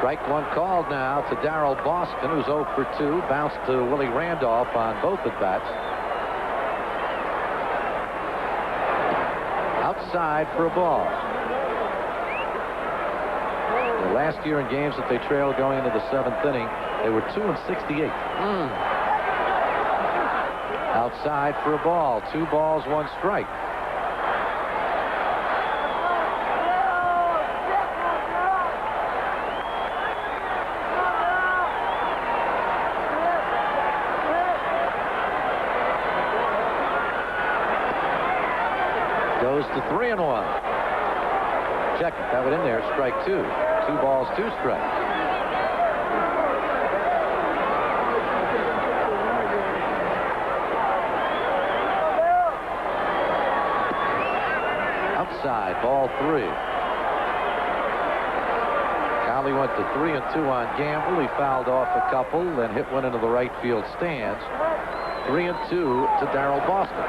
Strike one called now to Darrell Boston, who's 0 for 2. Bounced to Willie Randolph on both at-bats. Outside for a ball. The last year in games that they trailed going into the seventh inning, they were 2-68. Outside for a ball. 2 balls, 1 strike. Goes to 3-1. Check it. Have it in there. Strike 2. 2 balls, 2 strikes. Outside, ball 3. Cowley went to 3-2 on Gamble. He fouled off a couple, then hit one into the right field stands. 3-2 to Darrell Boston.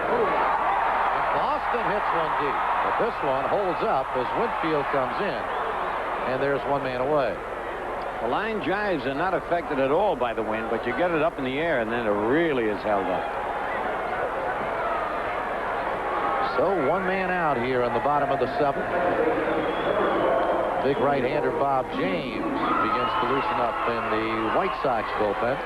Boston hits one deep, but this one holds up as Winfield comes in, and there's 1 man away. The line drives are not affected at all by the wind, but you get it up in the air, and then it really is held up. So 1 man out here in the bottom of the 7th. Big right-hander Bob James begins to loosen up in the White Sox bullpen.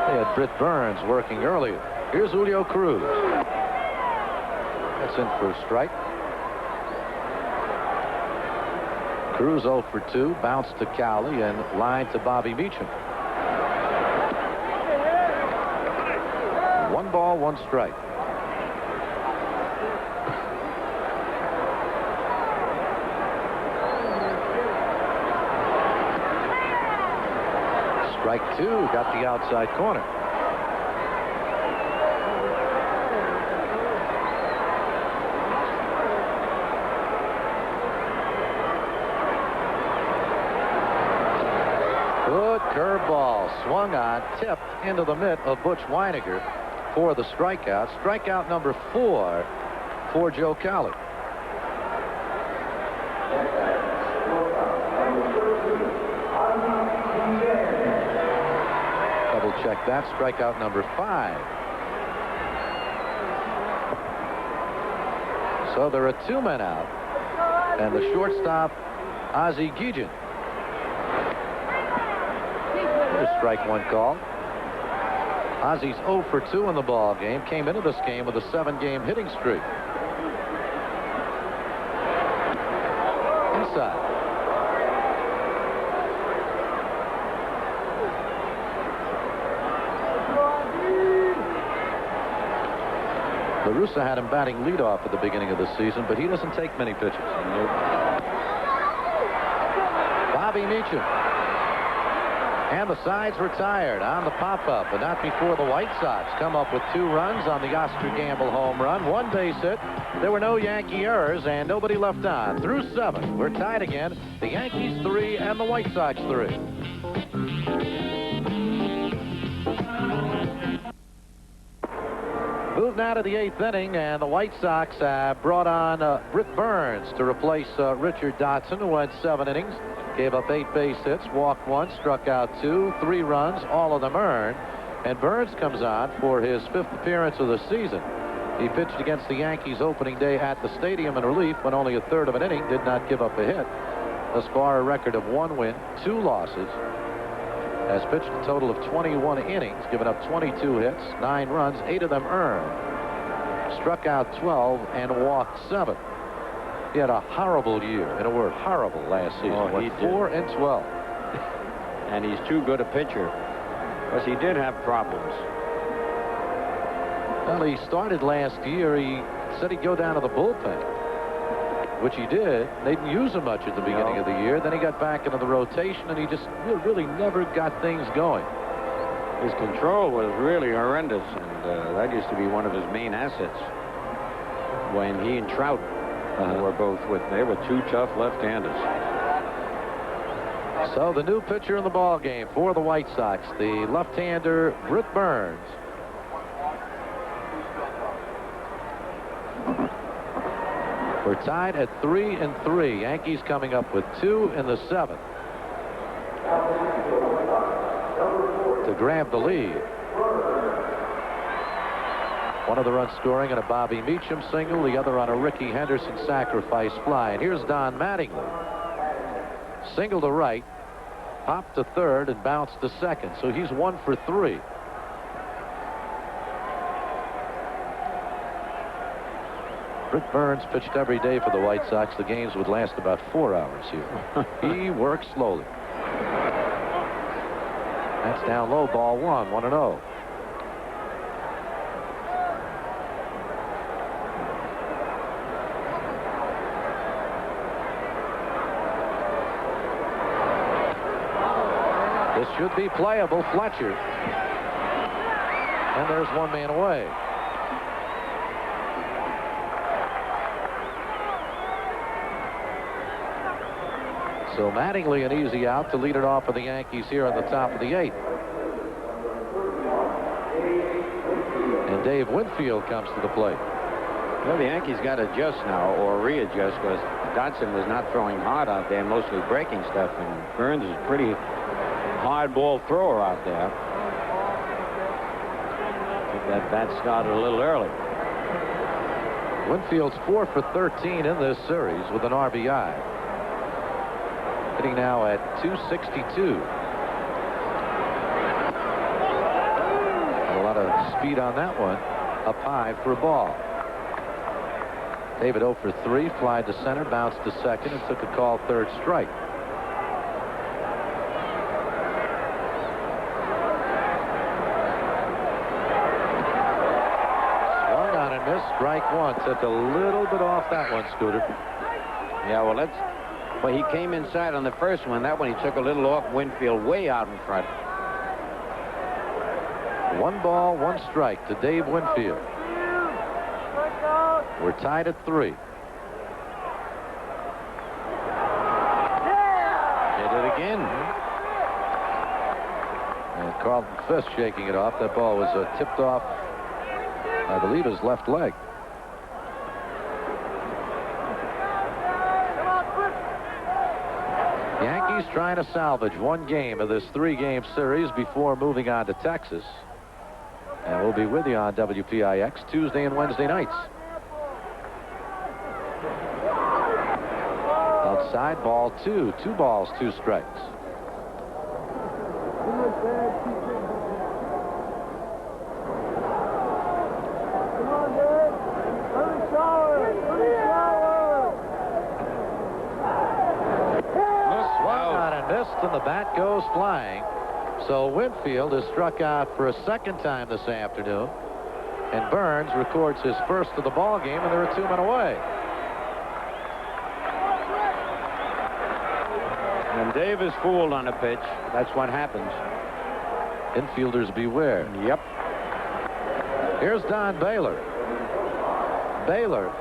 They had Britt Burns working earlier. Here's Julio Cruz. That's in for a strike. Cruz 0 for 2, bounced to Cowley and line to Bobby Meacham. 1 ball, 1 strike. Strike 2, got the outside corner. Good curveball, swung on, tipped into the mitt of Butch Weiniger for the strikeout. Strikeout number 4 for Joe Cowley. Double check that. Strikeout number 5. So there are 2 men out, and the shortstop, Ozzie Guillen. Here's strike 1 call. Ozzie's 0 for 2 in the ball game. Came into this game with a 7-game hitting streak. Inside. La Russa had him batting leadoff at the beginning of the season, but he doesn't take many pitches. Bobby Meacham. And the side's retired on the pop-up, but not before the White Sox come up with 2 runs on the Oscar Gamble home run. 1 base hit. There were no Yankee errors and nobody left on. Through 7. We're tied again. The Yankees 3 and the White Sox 3. Moved now to the 8th inning, and the White Sox brought on Britt Burns to replace Richard Dotson, who went 7 innings. Gave up 8 base hits, walked 1, struck out 2, 3 runs, all of them earned. And Burns comes on for his 5th appearance of the season. He pitched against the Yankees opening day at the stadium in relief, when only a third of an inning, did not give up a hit. Thus far, a record of 1 win, 2 losses. Has pitched a total of 21 innings, given up 22 hits, 9 runs, 8 of them earned. Struck out 12 and walked 7. He had a horrible year, in a word, horrible last season. Oh, Went 4 and 12. And he's too good a pitcher, because he did have problems. Well, he started last year. He said he'd go down to the bullpen, which he did. They didn't use him much at the beginning of the year. Then he got back into the rotation, and he just really never got things going. His control was really horrendous, and that used to be one of his main assets. When he and Trout were both they were 2 tough left-handers. So the new pitcher in the ball game for the White Sox, the left-hander Britt Burns. We're tied at 3 and 3. Yankees coming up with 2 in the 7th to grab the lead. One of the runs scoring on a Bobby Meacham single, the other on a Ricky Henderson sacrifice fly. And here's Don Mattingly. Single to right, popped to third, and bounced to second. So he's 1 for 3. Britt Burns pitched every day for the White Sox. The games would last about 4 hours here. He works slowly. That's down low, ball 1, 1-0. This should be playable. Fletcher. And there's 1 man away. So Mattingly an easy out to lead it off for the Yankees here on the top of the 8th. And Dave Winfield comes to the plate. Well, the Yankees got to adjust now, or readjust, because Dotson was not throwing hard out there, mostly breaking stuff, and Burns is a pretty hard ball thrower out there. I think that started a little early. Winfield's 4 for 13 in this series with an RBI. Hitting now at 262. speed on that one. Up high for a ball. David 0 for 3, fly to center, bounced to second, and took a call third strike. Swung on and missed, strike one. Took a little bit off that one, Scooter. Yeah, well, he came inside on the first one. That one he took a little off. Winfield way out in front. 1 ball, 1 strike to Dave Winfield. We're tied at 3. Hit it again. And Carlton Fisk shaking it off. That ball was tipped off, I believe, his left leg. Yankees trying to salvage 1 game of this 3-game series before moving on to Texas. And we'll be with you on WPIX Tuesday and Wednesday nights. Outside, ball 2. 2 balls, 2 strikes. Swung on and missed, and the bat goes flying. So Winfield is struck out for a 2nd time this afternoon. And Burns records his first of the ball game, and there are 2 men away. When Dave is fooled on a pitch, that's what happens. Infielders beware. Yep. Here's Don Baylor. Baylor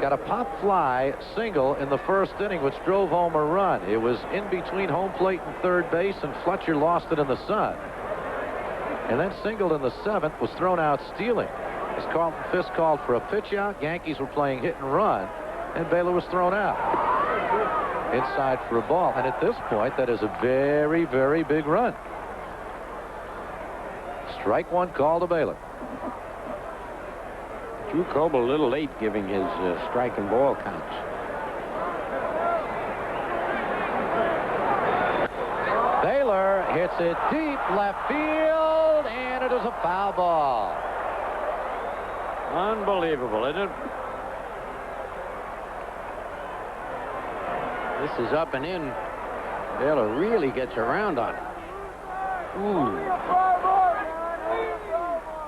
got a pop fly single in the first inning, which drove home a run. It was in between home plate and third base, and Fletcher lost it in the sun. And then singled in the 7th, was thrown out stealing. As Carlton Fisk called for a pitch out, Yankees were playing hit and run, and Baylor was thrown out. Inside for a ball. And at this point, that is a very, very big run. Strike 1 call to Baylor. Drew Coble a little late giving his strike and ball counts. Baylor hits it deep left field, and it is a foul ball. Unbelievable, isn't it? This is up and in. Baylor really gets around on it.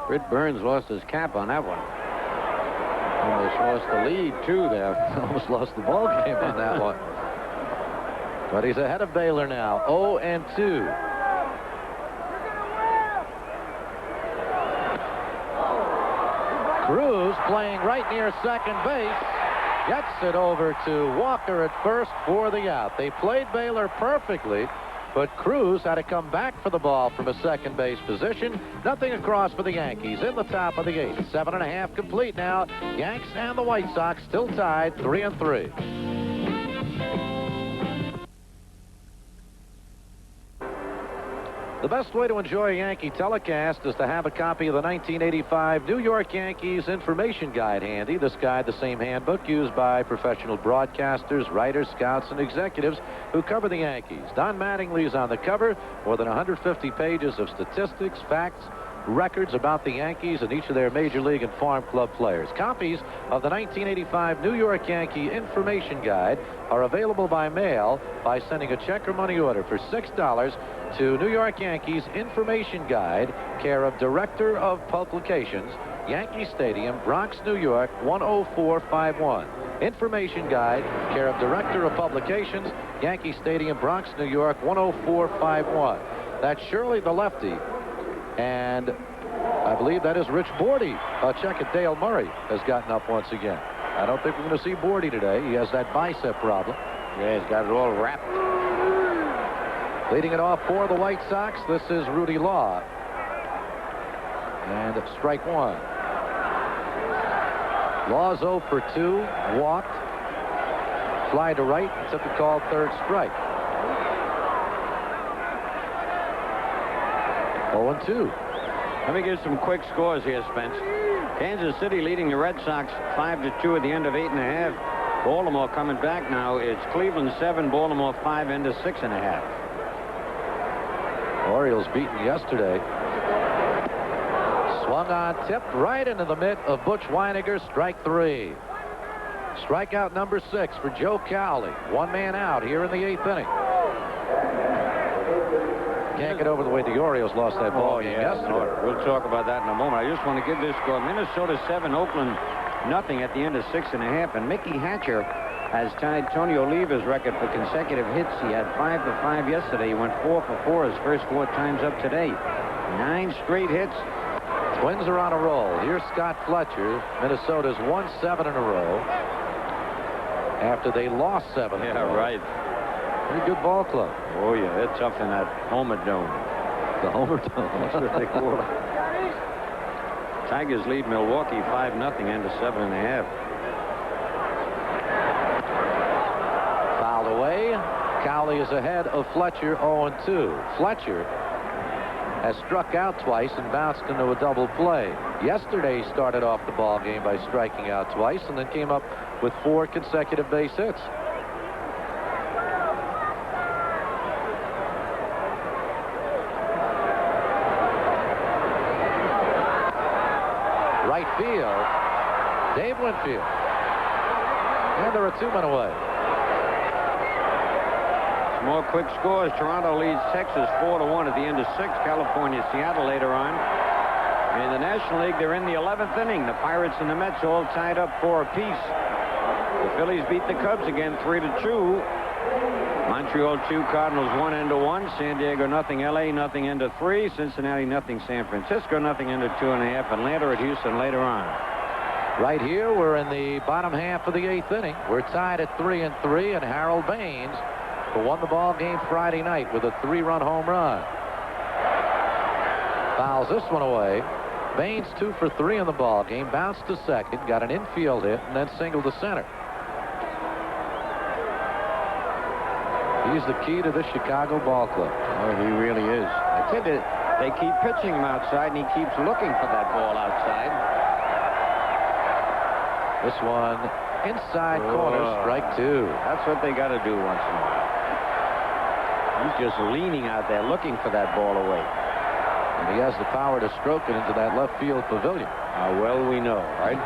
Britt Burns lost his cap on that one. Almost lost the lead, too, there. Almost lost the ball game on that one. But he's ahead of Baylor now, 0-2. Cruz playing right near second base. Gets it over to Walker at first for the out. They played Baylor perfectly, but Cruz had to come back for the ball from a second base position. Nothing across for the Yankees in the top of the 8th. 7.5 complete now. Yanks and the White Sox still tied 3-3. The best way to enjoy a Yankee telecast is to have a copy of the 1985 New York Yankees Information Guide handy. This guide, the same handbook used by professional broadcasters, writers, scouts, and executives who cover the Yankees. Don Mattingly is on the cover. More than 150 pages of statistics, facts, records about the Yankees and each of their Major League and Farm Club players. Copies of the 1985 New York Yankee Information Guide are available by mail by sending a check or money order for $6 to New York Yankees Information Guide, care of Director of Publications, Yankee Stadium, Bronx, New York, 10451. Information Guide, care of Director of Publications, Yankee Stadium, Bronx, New York, 10451. That's Shirley the lefty. And I believe that is Rich Bordy. A check at Dale Murray has gotten up once again. I don't think we're going to see Bordy today. He has that bicep problem. Yeah, he's got it all wrapped. Leading it off for the White Sox, this is Rudy Law. And strike 1. Law's 0 for 2, walked, fly to right, took a call third strike. 0-2. Let me give some quick scores here, Spence. Kansas City leading the Red Sox 5-2 at the end of 8.5. Baltimore coming back now. It's Cleveland 7, Baltimore 5 into 6.5. Orioles beaten yesterday. Swung on, tipped right into the mitt of Butch Weiniger. Strike 3. Strikeout number 6 for Joe Cowley. One man out here in the 8th inning. Can't get over the way the Orioles lost that ball game yesterday. We'll talk about that in a moment. I just want to give this score. Minnesota 7, Oakland nothing at the end of 6.5. And Mickey Hatcher has tied Tony Oliva's record for consecutive hits. He had 5 for 5 yesterday. He went 4 for 4 his first 4 times up today. 9 straight hits. Twins are on a roll. Here's Scott Fletcher. Minnesota's won 7 in a row after they lost 7 in a row. Right. Pretty good ball club. Oh, yeah, they're tough in that Homer Dome. The Homer Dome. That's what they call it. Tigers lead Milwaukee 5-0 into 7.5. Fouled away. Cowley is ahead of Fletcher 0-2. Fletcher has struck out twice and bounced into a double play. Yesterday he started off the ball game by striking out twice and then came up with 4 consecutive base hits. Right field, Dave Winfield. And there are 2 men away. More quick scores. Toronto leads Texas 4-1 at the end of 6. California, Seattle later on. In the National League, they're in the 11th inning. The Pirates and the Mets all tied up 4 apiece. The Phillies beat the Cubs again 3-2. Montreal 2, Cardinals 1-1. San Diego 0, LA 0 into 3. Cincinnati 0, San Francisco 0 into 2.5. Atlanta at Houston later on. Right here, we're in the bottom half of the 8th inning. We're tied at 3-3, and Harold Baines won the ball game Friday night with a 3-run home run. Fouls this one away. Baines 2 for 3 in the ball game. Bounced to second, got an infield hit, and then singled to center. He's the key to this Chicago ball club. Oh, he really is. I tell you, they keep pitching him outside, and he keeps looking for that ball outside. This one inside corner, strike 2. That's what they got to do once in a while. He's just leaning out there looking for that ball away. And he has the power to stroke it into that left field pavilion. How well we know, right?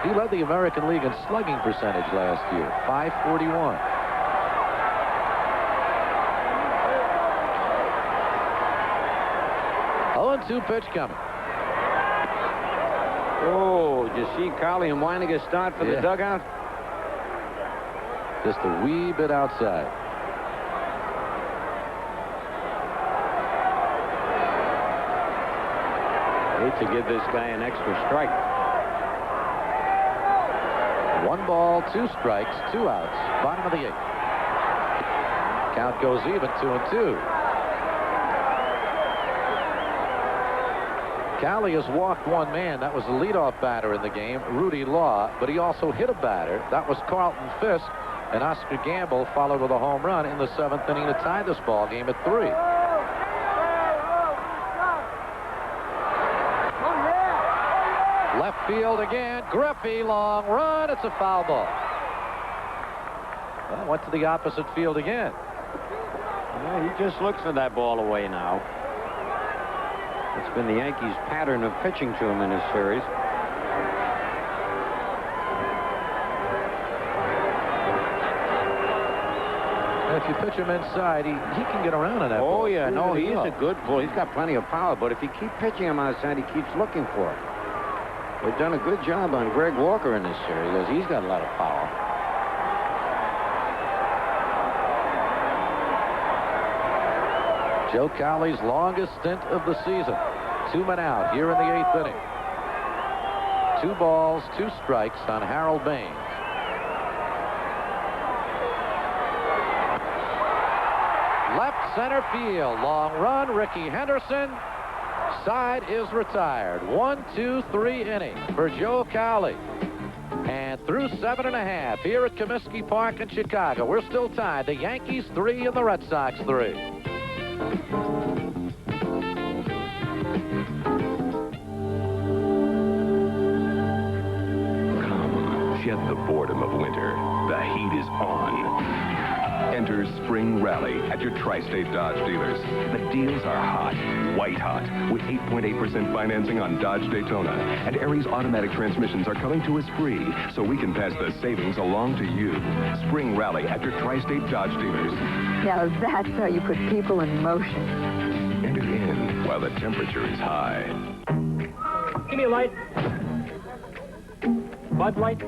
He led the American League in slugging percentage last year, .541. Oh, 0-2 pitch coming. Oh, did you see Cowley and Weiniger start for the dugout? Just a wee bit outside. Hate to give this guy an extra strike. 1 ball, 2 strikes, 2 outs. Bottom of the 8th. Count goes even, 2-2. Cowley has walked 1 man. That was the leadoff batter in the game, Rudy Law, but he also hit a batter. That was Carlton Fisk. And Oscar Gamble followed with a home run in the 7th inning to tie this ball game at 3. Left field again. Griffey, long run. It's a foul ball. Well, went to the opposite field again. Yeah, he just looks for that ball away now. It's been the Yankees' pattern of pitching to him in this series. If you pitch him inside, he can get around on that ball. Oh, yeah, no, he's a good bull. He's got plenty of power, but if you keep pitching him outside, he keeps looking for it. They've done a good job on Greg Walker in this series, because he's got a lot of power. Joe Cowley's longest stint of the season. 2 men out here in the 8th inning. 2 balls, 2 strikes on Harold Baines. Left center field, long run, Ricky Henderson. Side is retired. 1-2-3 inning for Joe Cowley. And through 7.5 here at Comiskey Park in Chicago, we're still tied. The Yankees 3 and the Red Sox 3. Come, shed the boredom of winter. The heat is on. Enter Spring Rally at your Tri-State Dodge dealers. The deals are hot, white hot, with 8.8% financing on Dodge Daytona. And Aries automatic transmissions are coming to us free, so we can pass the savings along to you. Spring Rally at your Tri-State Dodge dealers. Now that's how you put people in motion. Enter in while the temperature is high. Give me a light. Bud Light.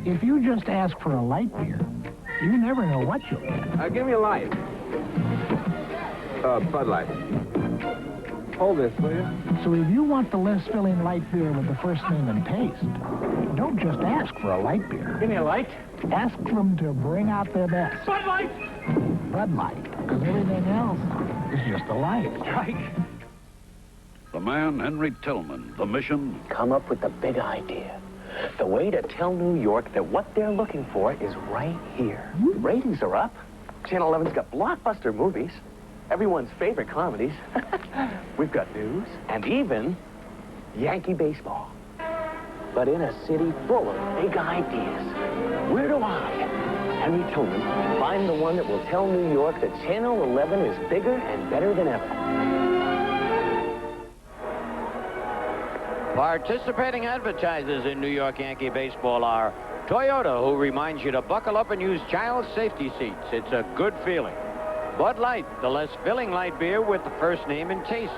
If you just ask for a light beer, you never know what you'll get. Give me a light. Bud Light. Hold this, will you? So if you want the less filling light beer with the first name and taste, don't just ask for a light beer. Give me a light. Ask them to bring out their best. Bud Light. Bud Light, because everything else is just a light. Strike. The man, Henry Tillman. The mission? Come up with the big idea. The way to tell New York that what they're looking for is right here. Ratings are up. Channel 11's got blockbuster movies. Everyone's favorite comedies. We've got news and even Yankee baseball. But in a city full of big ideas, where do I, Henry Tillman, find the one that will tell New York that Channel 11 is bigger and better than ever? Participating advertisers in New York Yankee baseball are Toyota, who reminds you to buckle up and use child safety seats. It's a good feeling. Bud Light, the less filling light beer with the first name and taste.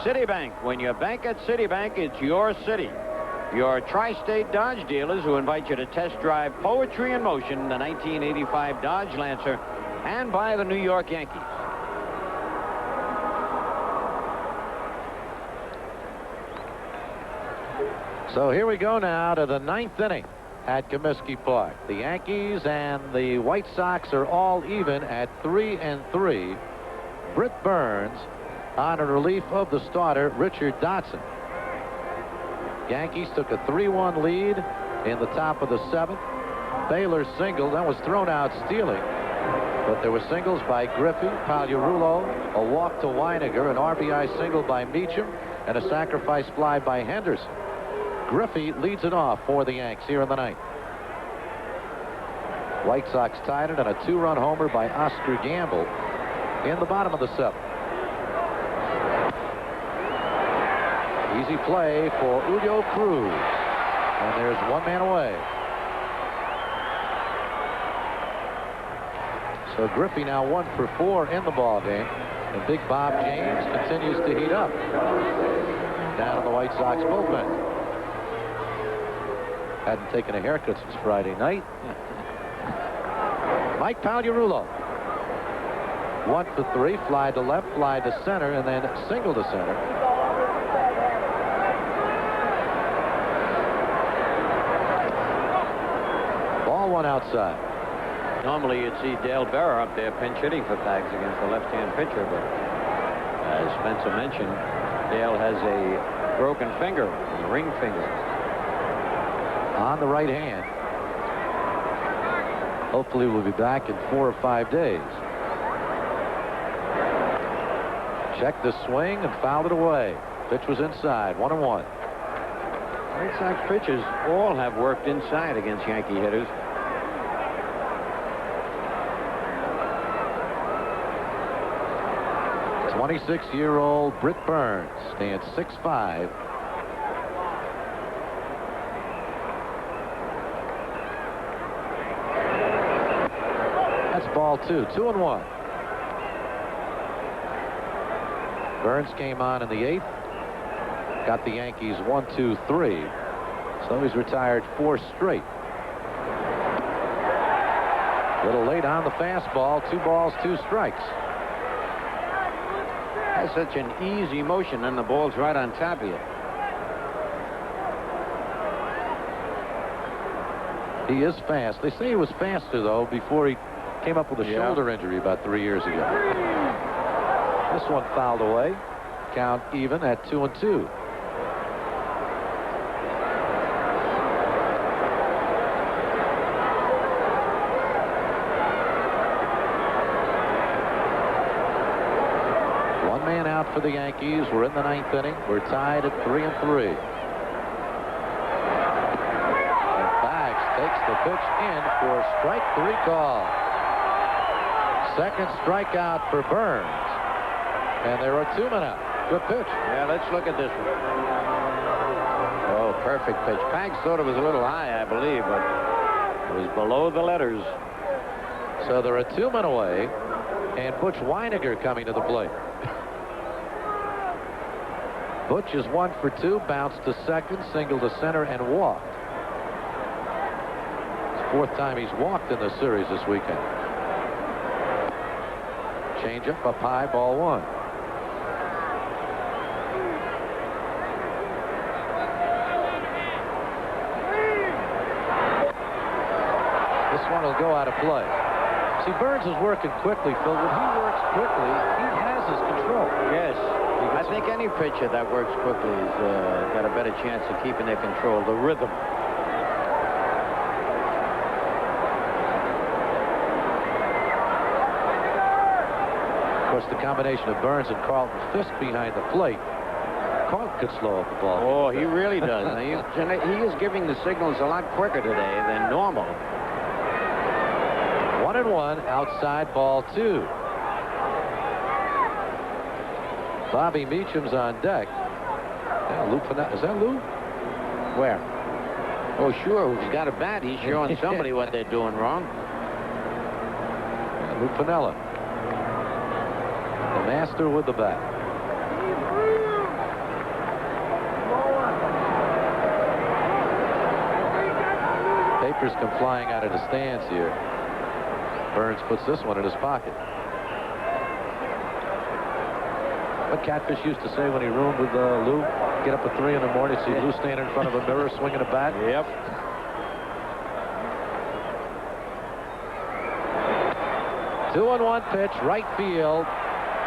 Citibank, when you bank at Citibank, it's your city. Your Tri-State Dodge dealers, who invite you to test drive Poetry in Motion, the 1985 Dodge Lancer, and buy the New York Yankees. So here we go now to the 9th inning at Comiskey Park. The Yankees and the White Sox are all even at 3-3. Britt Burns on a relief of the starter, Richard Dotson. Yankees took a 3-1 lead in the top of the 7th. Baylor singled and was thrown out stealing. But there were singles by Griffey, Pagliarulo, a walk to Weiniger, an RBI single by Meacham, and a sacrifice fly by Henderson. Griffey leads it off for the Yanks here in the 9th. White Sox tied it on a 2-run homer by Oscar Gamble in the bottom of the 7th. Easy play for Julio Cruz. And there's one man away. So Griffey now 1 for 4 in the ball game. And Big Bob James continues to heat up down in the White Sox bullpen. Hadn't taken a haircut since Friday night. Mike Pagliarulo. 1 for 3, fly to left, fly to center, and then single to center. Ball 1 outside. Normally you'd see Dale Bearer up there pinch hitting for Pags against the left-hand pitcher, but as Spencer mentioned, Dale has a broken finger, a ring finger. On the right hand. Hopefully we'll be back in 4 or 5 days. Checked the swing and fouled it away. Pitch was inside, 1-1. White Sox pitchers all have worked inside against Yankee hitters. A 26-year-old Britt Burns stands 6'5". Ball 2, 2-1. Burns came on in the 8th. Got the Yankees 1-2-3. So he's retired 4 straight. A little late on the fastball. 2 balls, 2 strikes. Has such an easy motion, and the ball's right on top of you. He is fast. They say he was faster, though, before he came up with a shoulder injury about 3 years ago. This one fouled away. Count even at 2-2. One man out for the Yankees. We're in the 9th inning. We're tied at 3-3. And Bags takes the pitch in for strike 3 call. Second strikeout for Burns. And there are 2 men out. Good pitch. Yeah, let's look at this one. Oh, perfect pitch. Pags thought it was a little high, I believe, but it was below the letters. So there are 2 men away, and Butch Weiniger coming to the plate. Butch is 1 for 2, bounced to second, single to center, and walked. It's the 4th time he's walked in the series this weekend. Change up high, ball 1. This one will go out of play. See, Burns is working quickly, Phil. When he works quickly, he has his control. Yes. I think any pitcher that works quickly has got a better chance of keeping their control, the rhythm. Of course, the combination of Burns and Carlton Fisk behind the plate. Carlton could slow up the ball. Oh, he really does. He is giving the signals a lot quicker today than normal. 1-1, outside ball 2. Bobby Meacham's on deck. Yeah, Lou Piniella. Is that Lou? Where? Oh, sure. He's got a bat. He's showing somebody what they're doing wrong. Yeah, Lou Piniella. The master with the bat. Papers come flying out of the stands here. Burns puts this one in his pocket. What Catfish used to say when he roomed with Lou, get up at 3 in the morning, see Lou standing in front of a mirror swinging a bat. Yep. Two and 1 pitch, right field.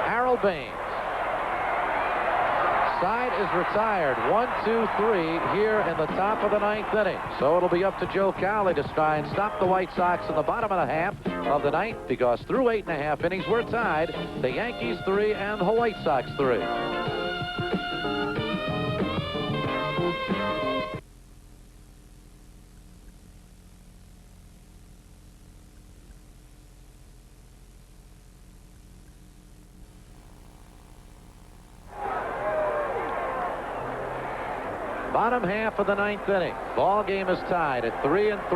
Harold Baines. Side is retired. 1-2-3 here in the top of the 9th inning. So it'll be up to Joe Cowley to try and stop the White Sox in the bottom of the half of the 9th, because through 8.5 innings we're tied. The Yankees 3 and the White Sox 3. Bottom half of the 9th inning. Ball game is tied at 3-3.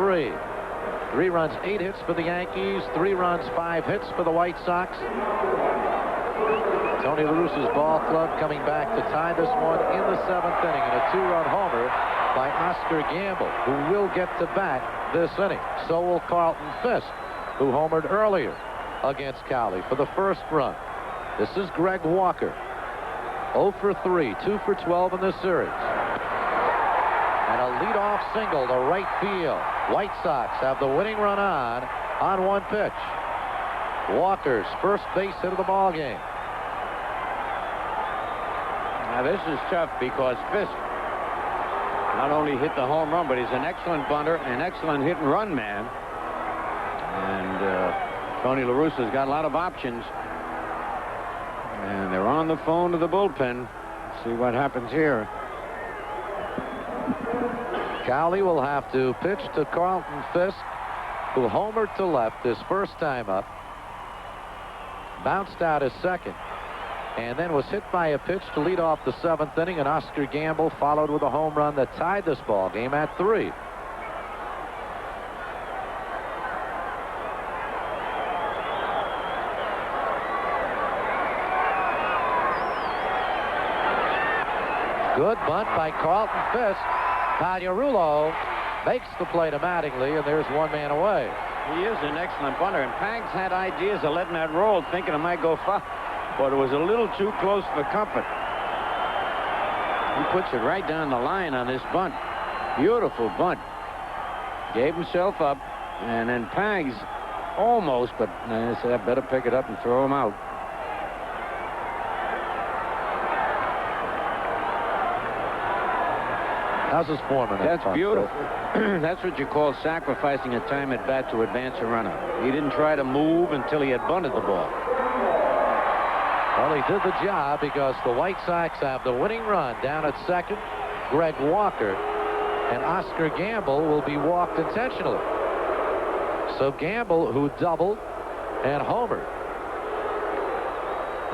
3 runs, 8 hits for the Yankees. 3 runs, 5 hits for the White Sox. Tony La Russa's ball club coming back to tie this one in the 7th inning, and a 2-run homer by Oscar Gamble, who will get to bat this inning. So will Carlton Fisk, who homered earlier against Cowley for the first run. This is Greg Walker. 0 for 3, 2 for 12 in this series. And a leadoff single to right field. White Sox have the winning run on 1 pitch. Walker's first base hit of the ball game. Now this is tough because Fisk not only hit the home run, but he's an excellent bunter, an excellent hit and run man. And Tony La Russa's got a lot of options. And they're on the phone to the bullpen. See what happens here. Cowley will have to pitch to Carlton Fisk, who homered to left his first time up. Bounced out his second. And then was hit by a pitch to lead off the 7th inning, and Oscar Gamble followed with a home run that tied this ball game at 3. Good bunt by Carlton Fisk. Pagliarulo makes the play to Mattingly, and there's 1 man away. He is an excellent bunter, and Pags had ideas of letting that roll, thinking it might go far, but it was a little too close for comfort. He puts it right down the line on this bunt. Beautiful bunt. Gave himself up, and then Pags almost, but I said I better pick it up and throw him out. How's his form in that? That's beautiful. That's what you call sacrificing a time at bat to advance a runner. He didn't try to move until he had bunted the ball. Well, he did the job because the White Sox have the winning run down at second. Greg Walker and Oscar Gamble will be walked intentionally. So Gamble, who doubled and homered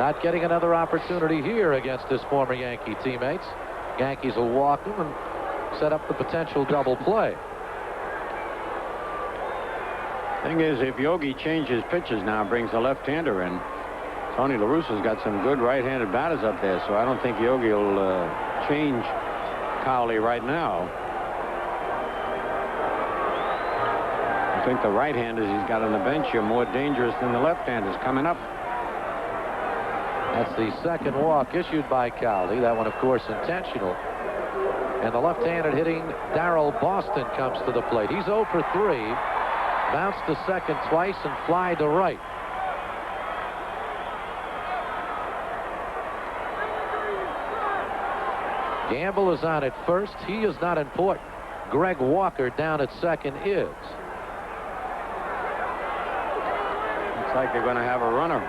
Not getting another opportunity here against his former Yankee teammates. Yankees will walk him and set up the potential double play. Thing is, if Yogi changes pitches now and brings a left-hander in, Tony La Russa's got some good right-handed batters up there, so I don't think Yogi will change Cowley right now. I think the right-handers he's got on the bench are more dangerous than the left-handers coming up. That's the second walk issued by Cowley. That one, of course, intentional. And the left-handed hitting Darrell Boston comes to the plate. He's 0 for 3. Bounced to second twice and fly to right. Gamble is on at first. He is not important. Greg Walker down at second is. Looks like they're going to have a runner.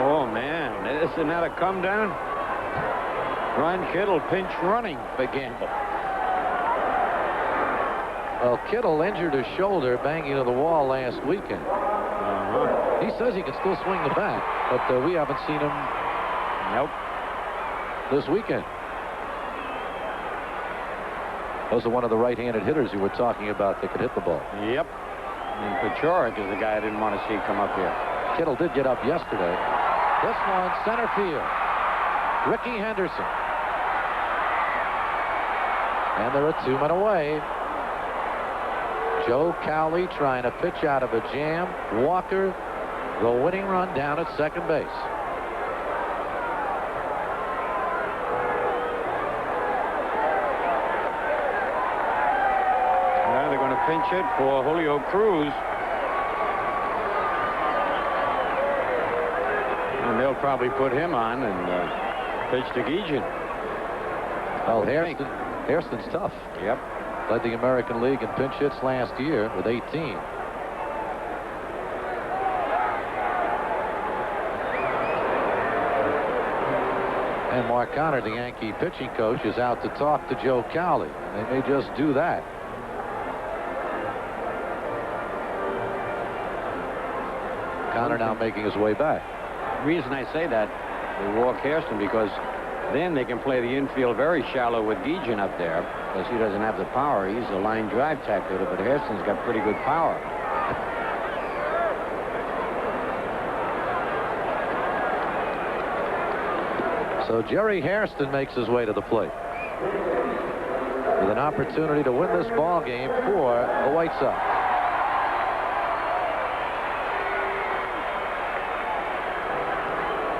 Oh, man. Isn't that a come down? Ron Kittle pinch running for Gamble. Well, Kittle injured his shoulder banging to the wall last weekend. He says he can still swing the bat, but we haven't seen him this weekend. Those are one of the right-handed hitters you were talking about that could hit the ball. Yep. And Pachorik is the guy I didn't want to see come up here. Kittle did get up yesterday. This one, center field. Ricky Henderson. And there are 2 men away. Joe Cowley trying to pitch out of a jam. Walker, the winning run down at second base. Now they're going to pinch it for Julio Cruz. And they'll probably put him on and pitch to Guillen. Well, Hairston's tough. Yep. Led the American League in pinch hits last year with 18. And Mark Connor, the Yankee pitching coach, is out to talk to Joe Cowley. They may just do that. Connor now making his way back. The reason I say that, they walk Hairston because then they can play the infield very shallow with Guillen up there because he doesn't have the power. He's a line drive type hitter, but Hairston's got pretty good power. So Jerry Hairston makes his way to the plate with an opportunity to win this ball game for the White Sox.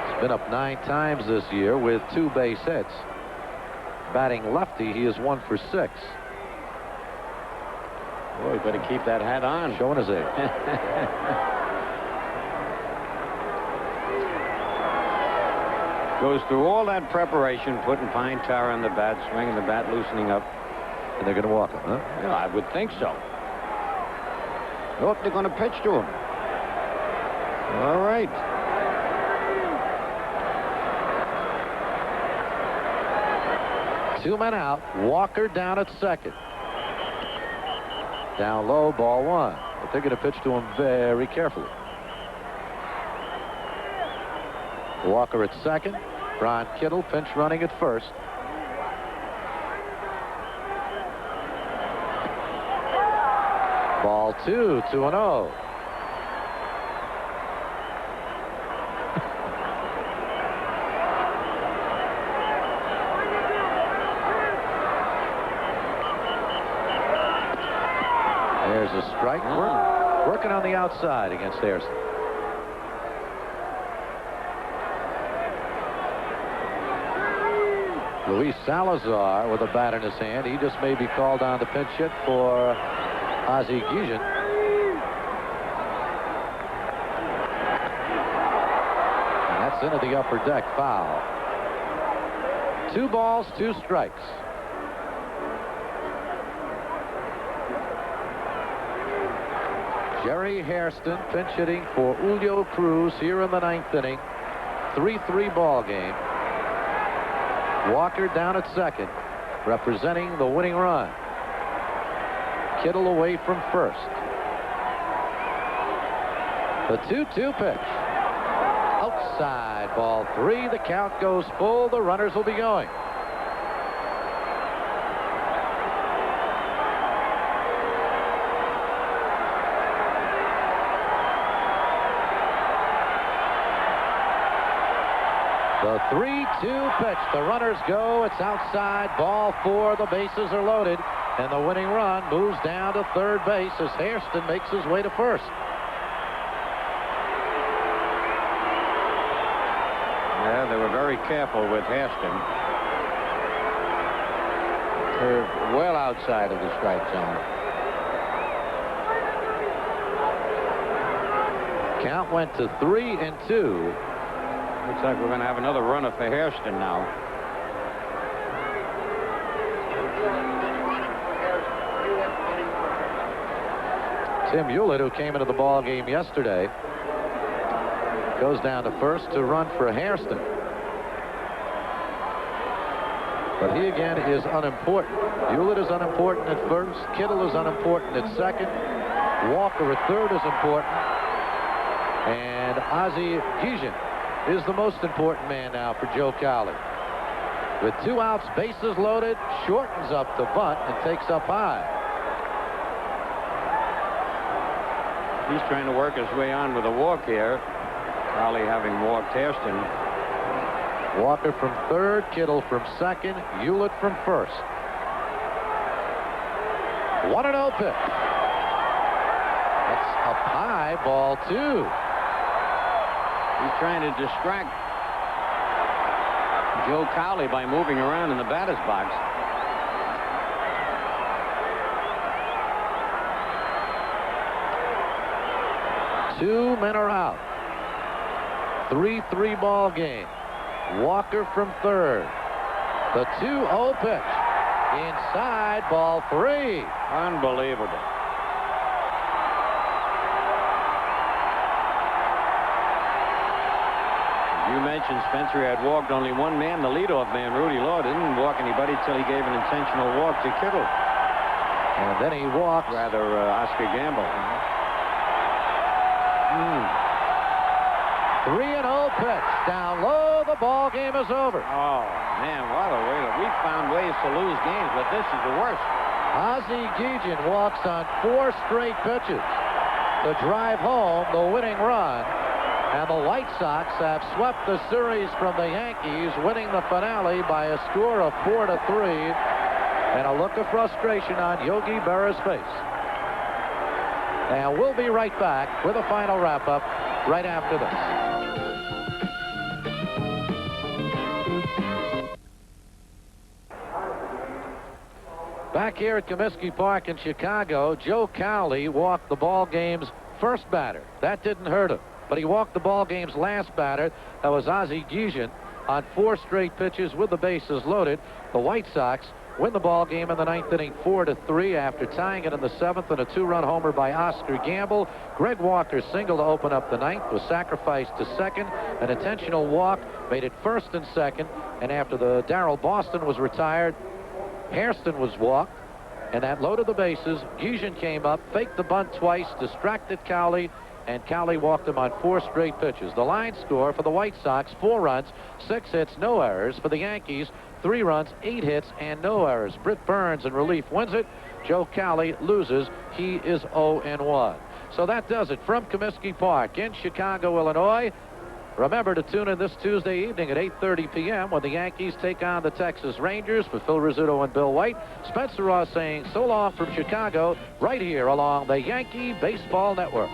He's been up 9 times this year with 2 base hits. Batting lefty, he is 1 for 6. Boy, you better keep that hat on. Showing his age. Goes through all that preparation, putting fine tar on the bat, swinging the bat, loosening up. And they're going to walk him, huh? Yeah, I would think so. Nope, they're going to pitch to him. All right. Two men out. Walker down at second. Down low, ball 1. But they're going to pitch to him very carefully. Walker at second. Ron Kittle pinch running at first. Ball 2, 2-0. There's a strike. Working on the outside against Hairston. Luis Salazar with a bat in his hand. He just may be called on to pinch hit for Ozzie Guillen. And that's into the upper deck, foul. 2 balls, 2 strikes. Jerry Hairston pinch hitting for Julio Cruz here in the 9th inning. 3-3 ball game. Walker down at second, representing the winning run. Kittle away from first. The 2-2 pitch. Outside, ball 3. The count goes full. The runners will be going. The 3-2 pitch. The runners go. It's outside, ball 4. The bases are loaded, and the winning run moves down to third base as Hairston makes his way to first. Yeah, they were very careful with Hairston. They're well outside of the strike zone. Count went to 3-2. Looks like we're going to have another runner for Hairston now. Tim Hewlett, who came into the ball game yesterday, goes down to first to run for Hairston. But he again is unimportant. Hewlett is unimportant at first. Kittle is unimportant at second. Walker at third is important. And Ozzie Guillen is the most important man now for Joe Cowley. With 2 outs, bases loaded, shortens up the bunt and takes up high. He's trying to work his way on with a walk here. Cowley having walked Hairston. Walker from third, Kittle from second, Hewlett from first. 1-0 pitch. That's up high, ball 2. He's trying to distract Joe Cowley by moving around in the batter's box. Two men are out. 3-3 ball game. Walker from third. The 2-0 pitch. Inside, ball 3. Unbelievable. You mentioned Spencer had walked only one man, the leadoff man, Rudy Law. Didn't walk anybody till he gave an intentional walk to Kittle. And then he walked. Rather, Oscar Gamble. 3-0 pitch. Down low, the ball game is over. Oh, man, what a way. We found ways to lose games, but this is the worst. Ozzie Guillen walks on 4 straight pitches to drive home the winning run. And the White Sox have swept the series from the Yankees, winning the finale by a score of 4-3. And a look of frustration on Yogi Berra's face. And we'll be right back with a final wrap-up right after this. Back here at Comiskey Park in Chicago, Joe Cowley walked the ball game's first batter. That didn't hurt him. But he walked the ball game's last batter. That was Ozzie Guillen on 4 straight pitches with the bases loaded. The White Sox win the ball game in the 9th inning 4-3 after tying it in the 7th and a 2-run homer by Oscar Gamble. Greg Walker's single to open up the 9th was sacrificed to second. An intentional walk made it first and second. And after the Darrell Boston was retired, Hairston was walked. And that loaded the bases. Guillen came up, faked the bunt twice, distracted Cowley, and Cowley walked him on 4 straight pitches. The line score for the White Sox, 4 runs, 6 hits, no errors. For the Yankees, 3 runs, 8 hits, and no errors. Britt Burns in relief wins it. Joe Cowley loses. He is 0-1. So that does it from Comiskey Park in Chicago, Illinois. Remember to tune in this Tuesday evening at 8:30 p.m. when the Yankees take on the Texas Rangers. For Phil Rizzuto and Bill White, Spencer Ross saying so long from Chicago, right here along the Yankee Baseball Network.